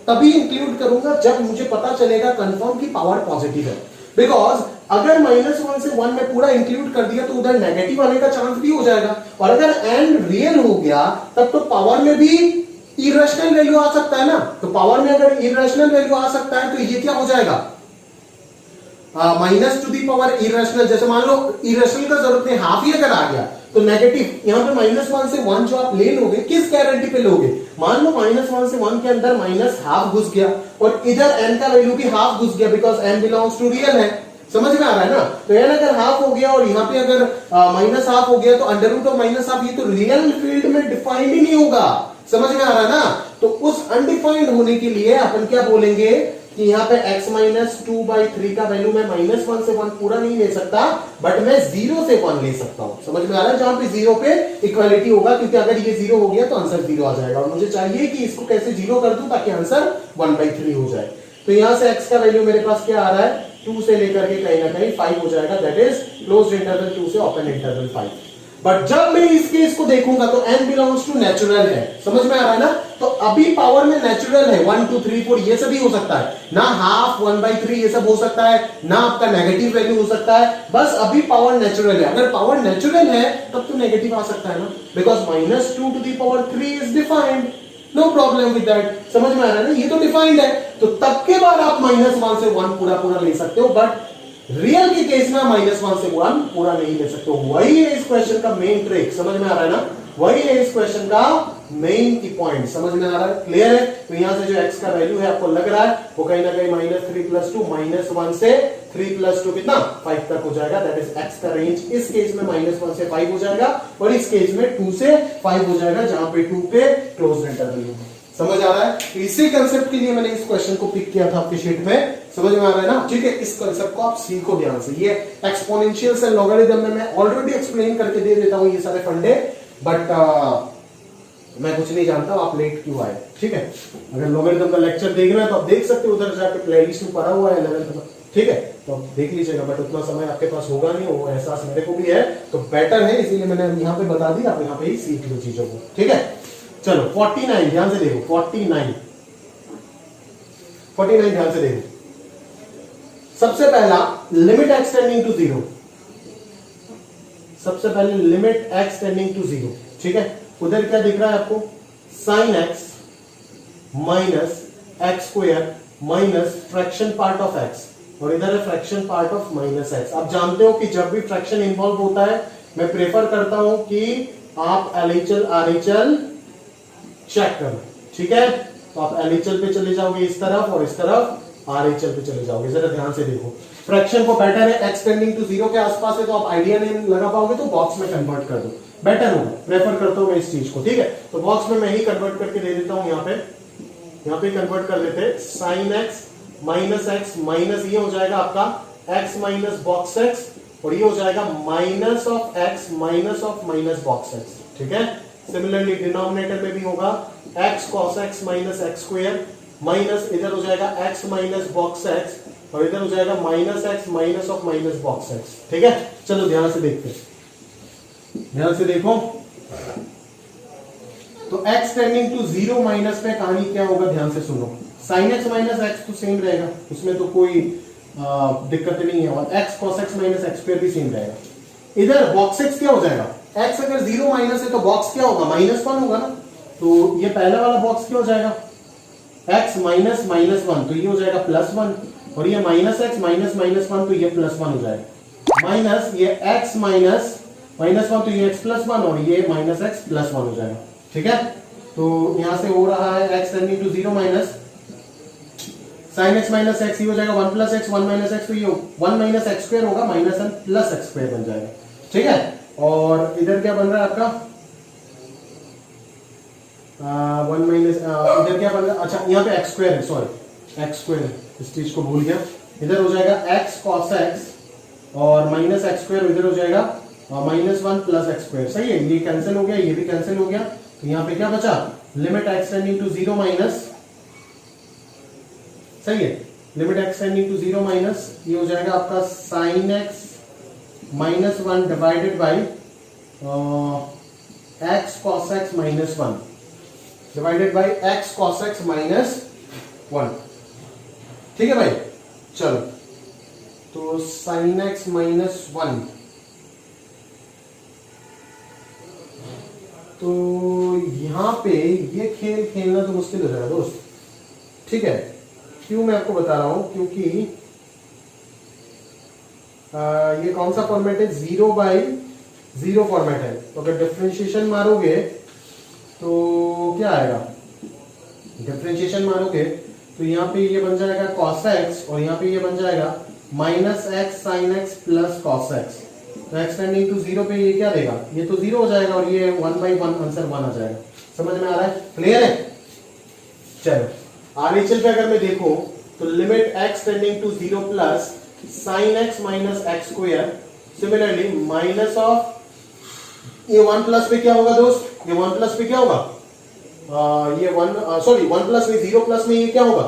तभी इंक्लूड करूंगा जब मुझे पता चलेगा कंफर्म की पावर पॉजिटिव है। बिकॉज अगर -1 से 1 में पूरा इंक्लूड कर दिया तो उधर नेगेटिव आने का चांस भी हो जाएगा, और अगर n रियल हो गया तब तो पावर में भी इरेशनल वैल्यू आ सकता है ना। तो पावर में अगर इरेशनल वैल्यू आ सकता है तो ये क्या हो जाएगा, minus to the power irrational. जैसे मान लो इरेशनल का जरूरत नहीं, हाफ ही अगर आ गया तो नेगेटिव, यहां पे -1 से 1 जो आप ले लोगे किस गारंटी पे लोगे, मान लो -1 से 1 के अंदर -½ घुस गया और इधर n का वैल्यू भी ½ घुस गया, because n belongs to real है। समझ में आ रहा है ना। तो n अगर ½ हो गया और यहाँ पे अगर -½ हो गया तो अंडर रूट ऑफ -½ ये तो रियल फील्ड में डिफाइंड ही नहीं होगा। समझ में आ रहा है ना। तो उस अनडिफाइंड होने के लिए अपन क्या बोलेंगे कि यहाँ पे x माइनस 2/3 का वैल्यू मैं -1 से 1 पूरा नहीं ले सकता, बट मैं 0 से 1 ले सकता हूं। समझ में आ रहा है, जहां पे 0 पे इक्वालिटी होगा, क्योंकि अगर ये 0 हो गया तो आंसर 0 आ जाएगा, और मुझे चाहिए कि इसको कैसे 0 कर दूं ताकि आंसर 1/3 हो जाए। तो यहां से x का वैल्यू मेरे पास क्या आ रहा है, 2 से लेकर के कहीं ना कहीं 5 हो जाएगा, दैट इज क्लोज्ड इंटरवल 2 से ओपन इंटरवल 5। बट जब मैं इस केस को देखूंगा तो n बिलोंग्स टू नेचुरल है। समझ में आ रहा है ना। तो अभी पावर में नेचुरल है, 1 2 3 4 ये सभी हो सकता है ना, ½ 1/3 ये सब हो सकता है ना, आपका नेगेटिव वैल्यू हो सकता है, बस अभी पावर नेचुरल है। अगर पावर नेचुरल है तब तो नेगेटिव आ सकता है ना, because -2 to the power 3 is defined, no problem with that. समझ में आ रहा है ना, ये तो डिफाइंड है, तो तब के बाद आप -1 से 1 पूरा ले सकते हो, बट रियल के केस में -1 से 1 पूरा नहीं ले सकते हो। वही है इस क्वेश्चन का मेन ट्रिक। समझ में आ रहा है ना, वही है इस क्वेश्चन का मेन की पॉइंट। समझ में आ रहा है, क्लियर है। तो यहां से जो x का वैल्यू है आपको लग रहा है वो कहीं ना कहीं -3 + 2 -1 से 3 + 2 कितना 5 तक हो जाएगा, दैट इज x का रेंज इस केस में -1 से 5 हो जाएगा, और इस केस में 2 से 5 हो जाएगा, जहां पे 2 पे क्लोज्ड इंटरवल होगा। समझ आ रहा है। तो इसी कंसेप्ट के लिए मैंने इस क्वेश्चन को पिक किया था आपकी शीट में। समझ में आ रहा है ना। ठीक है, इस कंसेप्ट को आप सीखो ध्यान से। ये एक्सपोनेंशियल्स एंड लॉगरिथम में मैं ऑलरेडी एक्सप्लेन करके दे देता हूं ये सारे फंडे, बट मैं कुछ नहीं जानता आप लेट क्यों आए। ठीक है, अगर लॉगरिथम का लेक्चर देखना है तो आप देख सकते हो, उधर जाके प्लेलिस्ट में पड़ा हुआ है 11th में। ठीक है, तो आप देख लीजिएगा, बट उतना समय आपके पास होगा नहीं, वो एहसास मेरे को भी है, तो बेटर है, इसीलिए मैंने यहाँ पे बता दी, आप यहाँ पे ही सीख लो चीजों को। ठीक है, चलो 49 ध्यान से देखो, 49 ध्यान से देखो। सबसे पहला लिमिट x टेंडिंग टू 0, सबसे पहले लिमिट x टेंडिंग टू 0। ठीक है, उधर क्या दिख रहा है आपको, sin x minus x square minus fraction part of x, और इधर है फ्रैक्शन पार्ट ऑफ -x। आप जानते हो कि जब भी फ्रैक्शन इन्वॉल्व होता है मैं प्रेफर करता हूं कि आप LHL RHL चेक करो। ठीक है, तो आप LHL पे चले जाओगे इस तरफ, और इस तरफ RHL पे चले जाओगे। जरा ध्यान से देखो, फ्रैक्शन को बेटर है x टेंडिंग टू 0 के आसपास है, तो आप आइडिया नहीं लगा पाओगे, तो बॉक्स में कन्वर्ट कर दो, बेटर होगा, प्रेफर करता हूं मैं इस चीज को। ठीक है, तो बॉक्स में मैं ही कन्वर्ट करके दे देता हूं, यहाँ पे कन्वर्ट कर देते हैं, sin x minus x minus ये हो जाएगा आपका x माइनस बॉक्स x, और ये हो जाएगा minus of x minus of minus box x। ठीक है, सिमिलरली डिनोमिनेटर में भी होगा x cos x minus x square, minus इधर हो जाएगा x माइनस बॉक्स x, और इधर हो जाएगा minus x minus of minus box x। ठीक है, चलो ध्यान से देखते हैं, ध्यान से देखो। तो x टेंडिंग टू 0 माइनस पे कहानी क्या होगा, ध्यान से सुनो। sin x माइनस एक्स तो सेम रहेगा, उसमें तो कोई दिक्कत नहीं है, और x cos x minus x square भी सेम रहेगा। इधर बॉक्स x क्या हो जाएगा, x अगर 0 माइनस है तो बॉक्स क्या होगा, -1 होगा ना। तो ये पहला वाला बॉक्स क्या हो जाएगा, x माइनस -1, तो ये हो जाएगा +1, और ये -x माइनस -1, तो ये +1 हो जाएगा। माइनस ये x माइनस -1, तो ये x +1, और ये -x +1 हो जाएगा। ठीक है, तो यहां से हो रहा है x tending to 0 minus sin x minus x, ये हो जाएगा 1 + x 1 - x, तो ये 1 - x स्क्वायर होगा, -1 + x स्क्वायर बन जाएगा। ठीक है, और इधर क्या बन रहा है आपका 1 माइनस, इधर क्या बन रहा है, अच्छा यहाँ पे x स्क्वायर है, सॉरी x स्क्वायर, इस चीज को भूल गया। इधर हो जाएगा x cos x, और -x स्क्वायर इधर हो जाएगा -1 + x स्क्वायर। सही है, ये कैंसिल हो गया, ये भी कैंसिल हो गया, तो यहाँ पे क्या बचा, limit x tending to 0 minus, सही है, limit x tending to 0 minus, ये हो जाएगा आपका sin x -1 divided by x cos x -1 divided by x cos x -1। ठीक है भाई, चलो, तो sin x -1, तो यहां पे ये खेल खेलना तो मुश्किल हो जाएगा दोस्त। ठीक है, क्यों मैं आपको बता रहा हूं, क्योंकि ये कौन सा फॉर्मेट है, 0/0 फॉर्मेट है। तो अगर डिफरेंशिएशन मारोगे तो क्या आएगा, डिफरेंशिएशन मारोगे तो यहाँ पे ये बन जाएगा cos x, और यहाँ पे ये बन जाएगा -x sin x plus cos x। तो x टेंडिंग टू 0 पे ये क्या देगा, ये तो 0 हो जाएगा, और ये 1/1 आंसर 1 आ जाएगा। समझ में आ रहा है, क्लियर है। चलो RHL पे अगर मैं देखूं तो limit x tending to 0 plus sin x minus x square, similarly minus of, ये 1 प्लस पे क्या होगा दोस्त, ये 1 प्लस पे क्या होगा, ये 1 सॉरी 1 प्लस में 0 प्लस में ये क्या होगा,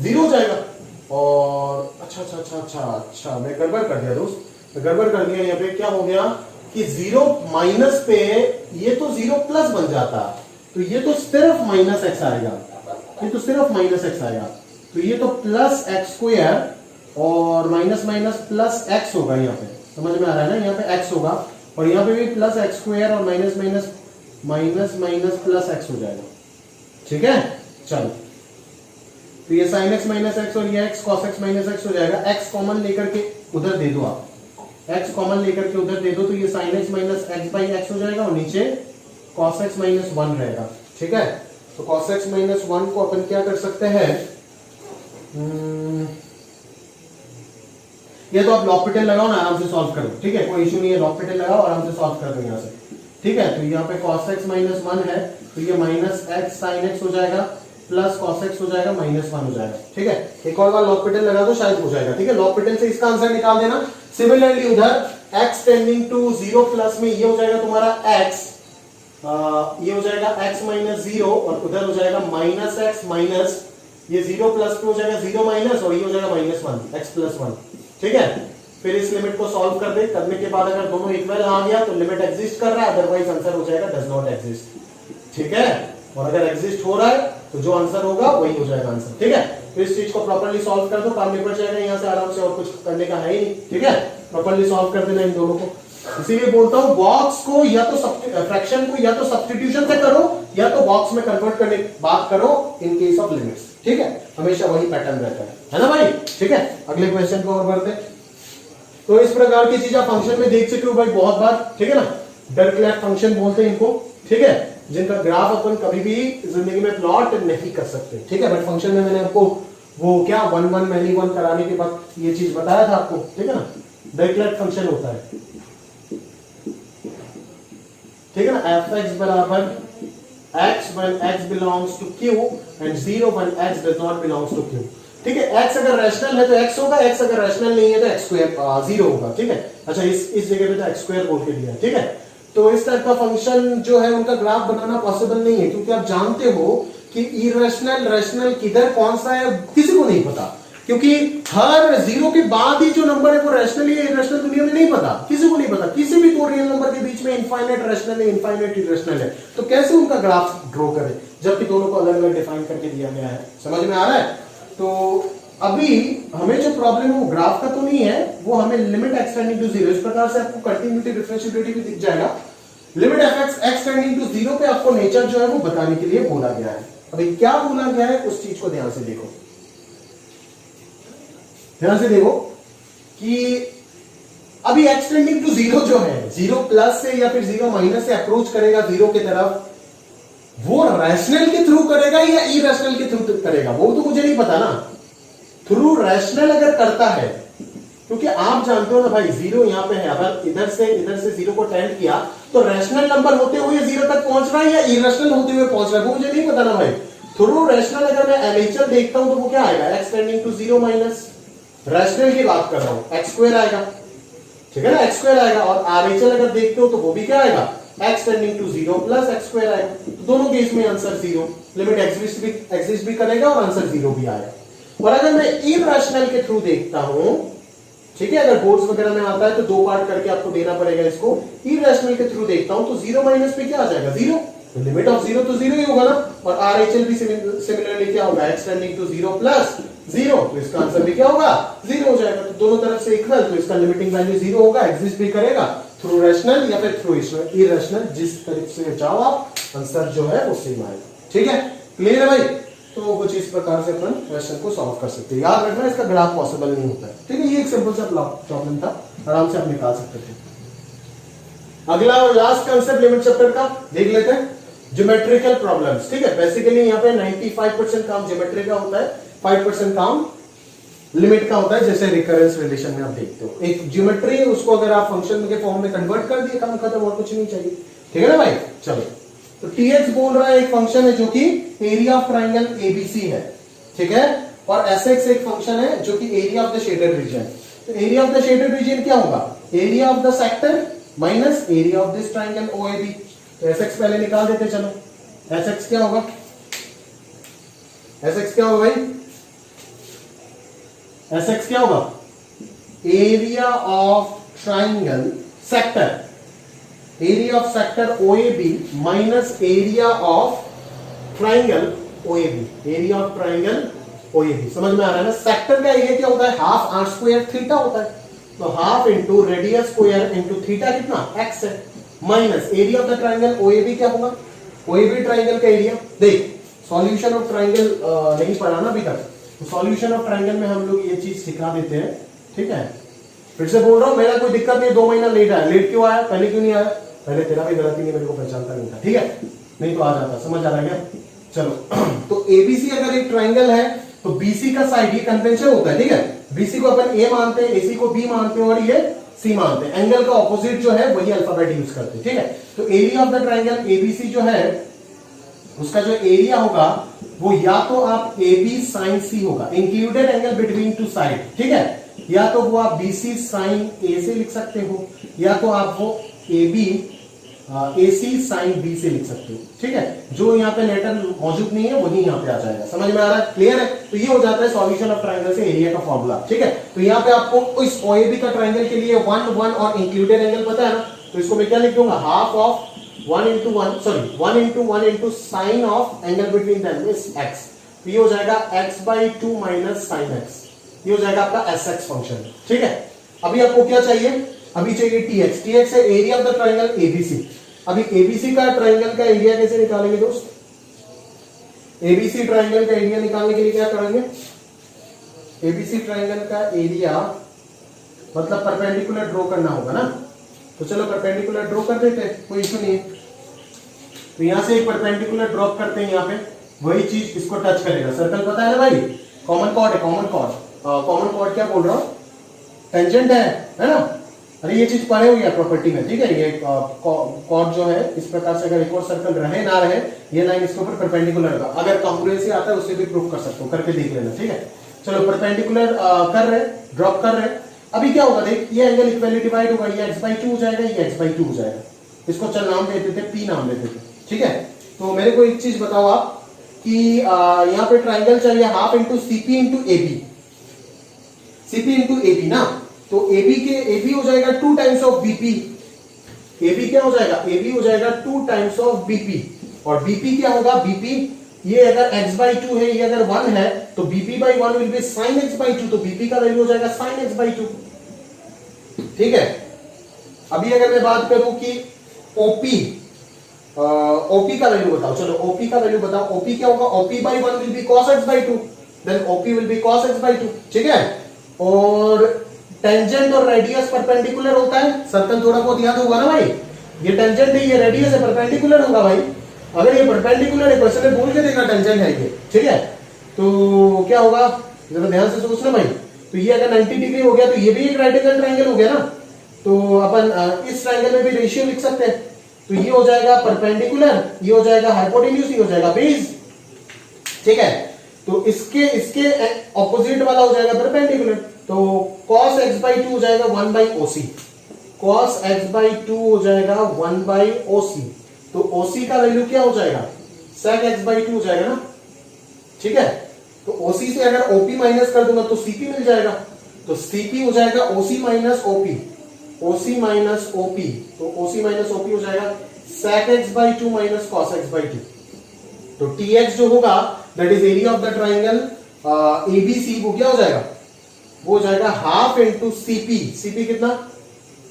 0 हो जाएगा। और अच्छा मैं गड़बड़ कर दिया दोस्त, गड़बड़ कर दिया। यहाँ पे क्या हो गया कि 0 माइनस पे ये तो 0 प्लस बन जाता, तो ये तो सिर्फ -x आएगा, ये तो सिर्फ -x आएगा, तो ये तो प्लस एक्स स्क्वायर और माइनस माइनस प्लस x होगा। यहाँ पे समझ में आ रहा है ना, यहाँ पे x होगा, और यहाँ पे भी प्लस एक्स स्क्वायर और माइनस माइनस प्लस x हो जाएगा। ठीक है, चलो, तो ये sin x माइनस एक्स और ये x cos x minus x हो जाएगा। x कॉमन लेकर के उधर दे दो, आप x कॉमन लेकर के उधर दे दो, तो ये sin x माइनस x/x हो जाएगा, और नीचे cos x माइनस 1 रहेगा। ठीक है, तो cos x माइनस 1 को अपन क्या कर सकते हैं, ये तो आप लॉपिटल लगाओ ना, आराम से सॉल्व करो। ठीक है, कोई इशू नहीं है, लॉपिटल लगाओ, आराम से सॉल्व कर दो यहाँ से। ठीक है, तो यहाँ पे cos x माइनस 1 है, तो ये -x sin x हो जाएगा, प्लस cos x हो जाएगा, -1 हो जाएगा। ठीक है, एक और बार लॉपिटल लगा दो, शायद हो जाएगा। ठीक है, लॉपिटल से इसका आंसर निकाल देना। सिमिलरली उधर x टेंडिंग टू 0 प्लस में ये हो जाएगा तुम्हारा x, ये हो जाएगा x माइनस 0, और उधर हो जाएगा -x माइनस, ये 0 प्लस पे हो जाएगा 0 माइनस, और ये हो जाएगा -1 x + 1। ठीक है, फिर इस लिमिट को सॉल्व कर दे, करने के बाद अगर दोनों इक्वल आ गया तो लिमिट एग्जिस्ट कर रहा है, अदरवाइज आंसर हो जाएगा डज नॉट एग्जिस्ट। ठीक है, और अगर एग्जिस्ट हो रहा है तो जो आंसर होगा वही हो जाएगा आंसर। ठीक है, तो इस चीज को प्रॉपर्ली सॉल्व कर दो, काम निपट जाएगा यहाँ से आराम से, और कुछ करने का है ही नहीं। ठीक है, प्रॉपर्ली सॉल्व कर देना इन दोनों को। इसीलिए बोलता हूं बॉक्स को या तो फ्रैक्शन को या तो सब्स्टिट्यूशन से करो, या तो बॉक्स में कन्वर्ट करने की बात करो इन केस ऑफ लिमिट्स। ठीक है, हमेशा वही पैटर्न रहता है ना भाई। ठीक है, अगले क्वेश्चन को और बढ़ते। तो इस प्रकार की चीज आप फंक्शन में देख सकते हो भाई बहुत बार। ठीक है ना, डर्कलैट फंक्शन बोलते हैं इनको। ठीक है, जिनका ग्राफ अपन कभी भी जिंदगी में प्लॉट नहीं कर सकते। ठीक है, बट फंक्शन में मैंने आपको वो क्या 1 मैनी 1 कराने के बाद ये चीज बताया था आपको। ठीक है ना, डर्कलैट फंक्शन होता है। ठीक है ना, f(x) बराबर x when x belongs to q and 0 when x does not belongs to q। ठीक है, x अगर रैशनल है तो x होगा, x अगर रैशनल नहीं है तो x स्क्वायर 0 होगा। ठीक है, अच्छा इस जगह पे तो x स्क्वायर बोल के दिया है। ठीक है, तो इस टाइप का फंक्शन जो है उनका ग्राफ बनाना पॉसिबल नहीं है, क्योंकि आप जानते हो कि इरेशनल रैशनल किधर कौन सा है किसी को नहीं पता, क्योंकि हर जीरो के बाद ही जो नंबर है वो रैशनल या इरेशनल दुनिया में नहीं पता, किसी को नहीं पता। किसी भी दो रियल नंबर के बीच में इनफाइनाइट रैशनल है, इनफाइनाइट इरेशनल है, तो कैसे उनका ग्राफ ड्रॉ करें जबकि दोनों को अलग अलग डिफाइन करके दिया गया है। समझ में आ रहा है? तो अभी हमें जो प्रॉब्लम है वो ग्राफ का तो नहीं है, वो हमें limit x tending to zero, इस प्रकार से आपको कंटिन्यूटी डिफरेंशिएबिलिटी भी दिख जाएगा। Limit f x tending to zero पे आपको नेचर जो है वो बताने के लिए बोला गया है। अभी क्या बोला गया है उस चीज को ध्यान से देखो, ध्यान से देखो कि अभी एक्स टेंडिंग टू जीरो जो है, जीरो प्लस से या फिर जीरो माइनस से अप्रोच करेगा जीरो की तरफ, वो रैशनल के थ्रू करेगा या इरेशनल के थ्रू करेगा वो तो मुझे नहीं पता ना। थ्रू रैशनल अगर करता है, क्योंकि आप जानते हो ना भाई, जीरो यहां पे है, अगर इधर से जीरो को टेंड किया तो रैशनल नंबर होते हुए जीरो तक पहुंच रहा है या इरेशनल होते हुए पहुंच रहा है वो मुझे नहीं पता ना भाई। थ्रू रैशनल अगर मैं एलएचएल देखता हूं तो वो क्या आएगा, x tending to zero minus rational की बात कर रहा हूं, एक्स स्क्वायर आएगा, ठीक है ना, एक्स स्क्वायर आएगा। और आरएचएल अगर देखते हो तो वो भी क्या आएगा, x tending to zero plus x square आएगा। तो दोनों केस में आंसर जीरो, लिमिट एग्जिस्ट भी करेगा और आंसर जीरो भी आएगा। और अगर मैं इरेशनल के थ्रू देखता हूं, ठीक है, अगर बोर्ड्स वगैरह में आता है तो दो पार्ट करके आपको देना पड़ेगा इसको, इरेशनल के थ्रू देखता हूं तो जीरो माइनस पे क्या आ जाएगा, जीरो, तो लिमिट ऑफ जीरो तो जीरो ही होगा ना। और आरएचएल भी सिमिलरली क्या होगा, x tending to zero plus zero, तो इसका आंसर भी क्या होगा, जीरो हो जाएगा। तो दोनों तरफ से इक्वल, तो इसका लिमिटिंग वैल्यू जीरो होगा, एग्जिस्ट भी करेगा थ्रू रैशनल या फिर थ्रू इरेशनल, जिस तरफ से जाओ आप आंसर जो है वो सेम आएगा। ठीक है, क्लियर है भाई? तो कुछ इस प्रकार से अपन क्वेश्चन को सॉल्व कर सकते हैं। याद रखना इसका ग्राफ पॉसिबल नहीं होता है, ठीक है। ये एक सिंपल सा प्रॉब्लम था, आराम से आप निकाल सकते थे। अगला और लास्ट कंसेप्ट लिमिट चैप्टर का देख लेते हैं, ज्योमेट्रिकल प्रॉब्लम्स। ठीक है, बेसिकली यहाँ पे 95% काम ज्योमेट्री का होता है, 5% काम लिमिट का होता है, जैसे रिकरेंस रिलेशन में आप देखते हो। एक ज्योमेट्री है, उसको अगर आप फंक्शन के फॉर्म में कन्वर्ट कर दिए, काम खत्म, और कुछ नहीं चाहिए। ठीक है ना भाई? चलो, तो tx बोल रहा है एक फंक्शन है जो कि एरिया ऑफ ट्राइंगल एबीसी है, ठीक है, और sx एक फंक्शन है जो कि area of the shaded region. तो area of the shaded region क्या होगा, area of the sector minus area of this triangle OAB. तो sx पहले निकाल देते, चलो sx क्या होगा, sx क्या होगा भाई, sx क्या होगा, area of triangle sector, area of sector OAB minus area of triangle OAB, area of triangle OAB। समझ में आ रहा है ना? सेक्टर का एरिया क्या होता है, हाफ आर स्क्वायर थीटा होता है, तो half into radius square into theta कितना, x है, minus area of the triangle OAB क्या होगा, OAB ट्राइंगल का एरिया। देख, सॉल्यूशन ऑफ ट्राइंगल नहीं पढ़ा ना अभी तक, तो सॉल्यूशन ऑफ ट्राइंगल में हम लोग ये चीज सिखा देते हैं, ठीक है। फिर से बोल रहा हूं, मेरा कोई दिक्कत नहीं, 2 महीना लेट आया, लेट क्यों आया, पहले क्यों नहीं आया, पहले तेरा भी गलती नहीं, मेरे को पहचानता नहीं था, ठीक है, नहीं तो आ जाता। समझ आ रहा है क्या? चलो, तो एबीसी अगर एक ट्राइंगल है तो बीसी का साइड, ये कन्वेंशन होता है, ठीक है, बीसी को अपन ए मानते हैं, एसी को बी मानते हैं और ये सी मानते हैं। एंगल का ऑपोजिट जो है वही अल्फाबेट यूज करते हैं, ठीक है। तो area of the triangle ABC जो है उसका जो एरिया होगा वो या तो आप AB साइन सी होगा, included angle between two side, ठीक है, या तो वो आप BC साइन ए से लिख सकते हो, या तो आप वो AB AC साइन B से लिख सकते हो, ठीक है। जो यहाँ पे लेटर मौजूद नहीं है वही यहाँ पे आ जाएगा। समझ में आ रहा है? क्लियर है? तो ये हो जाता है सॉल्यूशन ऑफ ट्राइंगल से एरिया का फॉर्मूला, ठीक है। तो यहाँ पे आपको इस OAB का ट्राइंगल के लिए 1 1 और इंक्लूडेड एंगल पता है ना, तो इसको मैं क्या लिख दूंगा, half of 1 into 1 into sine of angle between them is x। तो ये हो जाएगा x/2 माइनस साइन x, ये हो जाएगा आपका sx फंक्शन, ठीक है। अभी आपको क्या चाहिए, अभी चाहिए tx, tx है area of the triangle ABC। अभी ABC का ट्राइंगल का एरिया कैसे निकालेंगे दोस्त, ABC ट्राइंगल का एरिया निकालने के लिए क्या करेंगे, ABC ट्राइंगल का एरिया मतलब परपेंडिकुलर ड्रॉ करना होगा ना, तो चलो परपेंडिकुलर ड्रॉ कर देते हैं, कोई इशू नहीं है। तो यहां से एक परपेंडिकुलर ड्रॉप करते हैं, यहाँ पे वही चीज इसको टच करेगा। सर्कल पता है ना भाई, कॉमन कॉर्ड है, कॉमन कॉर्ड क्या बोल रहा हूं, टेंजेंट है ना। अरे ये चीज पढ़े हुई है प्रॉपर्टी में, ठीक है। ये कॉर्ड जो है इस प्रकार से, अगर एक और सर्कल रहे ना रहे, ये लाइन इसके ऊपर परपेंडिकुलर होगा। अगर कॉन्ग्रुएंसी आता है उससे भी प्रूव कर सकते हो, करके देख लेना, ठीक है। चलो परपेंडिकुलर कर रहे, ड्रॉप कर रहे। अभी क्या होगा, देख ये एंगल इक्वली डिवाइड होगा, ये x/2 हो जाएगा, ये x/2 हो जाएगा। इसको चल नाम देते थे, P नाम देते थे, ठीक है। तो मेरे को एक चीज बताओ आप कि यहाँ पे ट्राइंगल चाहिए half into CP into AB, CP into AB ना, तो एबी हो जाएगा 2 टाइम्स ऑफ बीपी। एबी क्या हो जाएगा, एबी हो जाएगा 2 टाइम्स ऑफ बीपी, और बीपी क्या होगा, बीपी ये अगर x/2 है, ये अगर 1 है, तो bp/1 will be sin x/2, तो बीपी का वैल्यू हो जाएगा sin x/2। ठीक है। अभी अगर मैं बात करूं कि ओपी का वैल्यू बताओ, चलो ओपी का वैल्यू बताओ, ओपी क्या होगा, OP/1 will be cos x/2, then OP will be cos x/2। ठीक है। और टेंजेंट और रेडियस परपेंडिकुलर होता है, सर्कल थोड़ा बहुत याद होगा ना भाई, ये टेंजेंट है, ये रेडियस है, परपेंडिकुलर होगा भाई। अगर ये परपेंडिकुलर है, क्वेश्चन में बोल के देगा टेंजेंट है ये, ठीक है, तो क्या होगा, जरा ध्यान से सोचना भाई। तो ये अगर 90 डिग्री हो गया, तो ये भी एक राइट एंगल ट्रायंगल हो गया ना, तो अपन इस ट्रायंगल में भी रेशियो लिख सकते हैं। तो ये हो जाएगा परपेंडिकुलर, ये हो जाएगा हाइपोटेन्यूज, ये हो जाएगा बेस। ठीक है। तो इसके ऑपोजिट वाला हो जाएगा परपेंडिकुलर, तो cos x/2 हो जाएगा 1/OC, cos x/2 हो जाएगा 1/OC। तो OC का वैल्यू क्या हो जाएगा, sec x/2 हो जाएगा ना। ठीक है। तो OC से अगर OP माइनस कर दूंगा तो CP मिल जाएगा, तो CP हो जाएगा OC minus OP, OC minus OP, तो OC माइनस OP हो जाएगा sec x/2 minus cos x/2। तो TX जो होगा that is area of the triangle ABC, वो क्या हो जाएगा, वो हो जाएगा हाफ इंटू CP। CP कितना,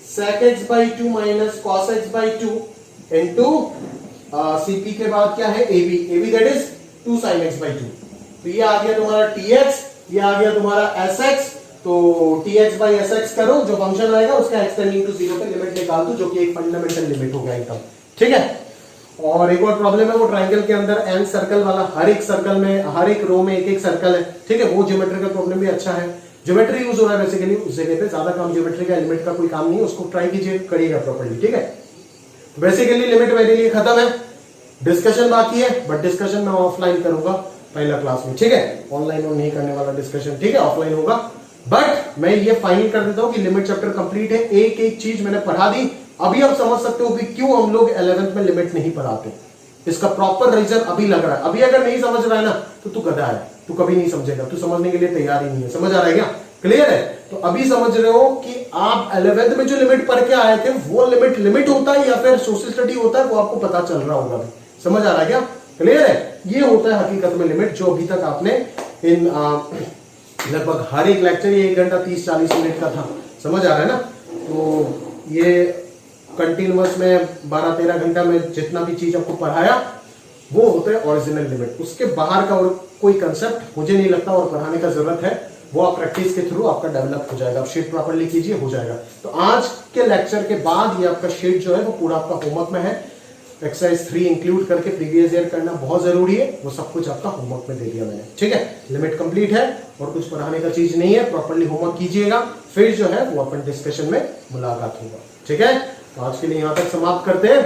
sec x/2 minus cos x/2 into CP के बाद क्या है AB that is 2 sin x/2। तो ये आ गया तुम्हारा TX, ये आ गया तुम्हारा SX। तो TX/SX करो, जो फंक्शन आएगा उसका x टेंडिंग टू 0 पे लिमिट निकाल दो, जो कि एक फंडामेंटल लिमिट हो गया एकदम। ठीक है। और एक और प्रॉब्लम है, वो ट्राइंगल के अंदर एन सर्कल वाला, हर एक सर्कल में, हर एक रो में एक एक सर्कल है। ठीक है। वो ज्योमेट्री का प्रॉब्लम भी अच्छा है, ज्योमेट्री यूज हो रहा है बेसिकली उस जगह पे, ज्यादा काम ज्योमेट्री का, एलिमेंट का कोई काम नहीं है, उसको ट्राई कीजिए, करिएगा प्रॉपर्ली। ठीक है। बेसिकली लिमिट मेरे लिए खत्म है, डिस्कशन बाकी है, बट डिस्कशन मैं ऑफलाइन करूंगा पहला क्लास में। ठीक है। ऑनलाइन और नहीं करने वाला डिस्कशन, ठीक है, ऑफलाइन होगा। बट मैं ये फाइनल कर देता हूं कि लिमिट चैप्टर कंप्लीट है, एक एक चीज मैंने पढ़ा दी। अभी आप समझ सकते हो कि क्यों हम लोग 11th में लिमिट नहीं पढ़ाते, इसका प्रॉपर रीजन अभी लग रहा है। अभी अगर नहीं समझ रहा है ना, तो तू गधा है, तू कभी नहीं समझेगा, तू समझने के लिए तैयार ही नहीं है। समझ आ रहा है क्या, क्लियर है। तो अभी समझ रहे हो कि आप 11th में जो लिमिट पढ़ के आए थे, वो लिमिट होता है या फिर सोशल स्टडी होता है, वो आपको पता चल रहा होगा। समझ आ रहा है क्या, क्लियर है। ये होता है हकीकत में लिमिट, जो अभी तक आपने इन लगभग हर एक लेक्चर, ये 1 घंटा 30-40 मिनट का था। समझ आ रहा है ना। तो ये कंटिन्यूअस में 12-13 घंटा में जितना भी चीज आपको पढ़ाया, वो होता है ओरिजिनल लिमिट। उसके बाहर का और कोई कंसेप्ट मुझे नहीं लगता और पढ़ाने का जरूरत है, वो आप प्रैक्टिस के थ्रू आपका डेवलप हो जाएगा। आप शीट प्रॉपर्ली कीजिए, हो जाएगा। तो आज के लेक्चर के बाद ये आपका शीट जो है वो पूरा आपका होमवर्क में है। एक्सरसाइज 3 इंक्लूड करके प्रीवियस ईयर करना बहुत जरूरी है, वो सब कुछ आपका होमवर्क में दे दिया मैंने। ठीक है। लिमिट कंप्लीट है और कुछ पढ़ाने का चीज नहीं है, प्रॉपर्ली होमवर्क कीजिएगा, फिर जो है वो अपन डिस्कशन में मुलाकात होगा। ठीक है। तो आज के लिए यहां तक समाप्त करते हैं।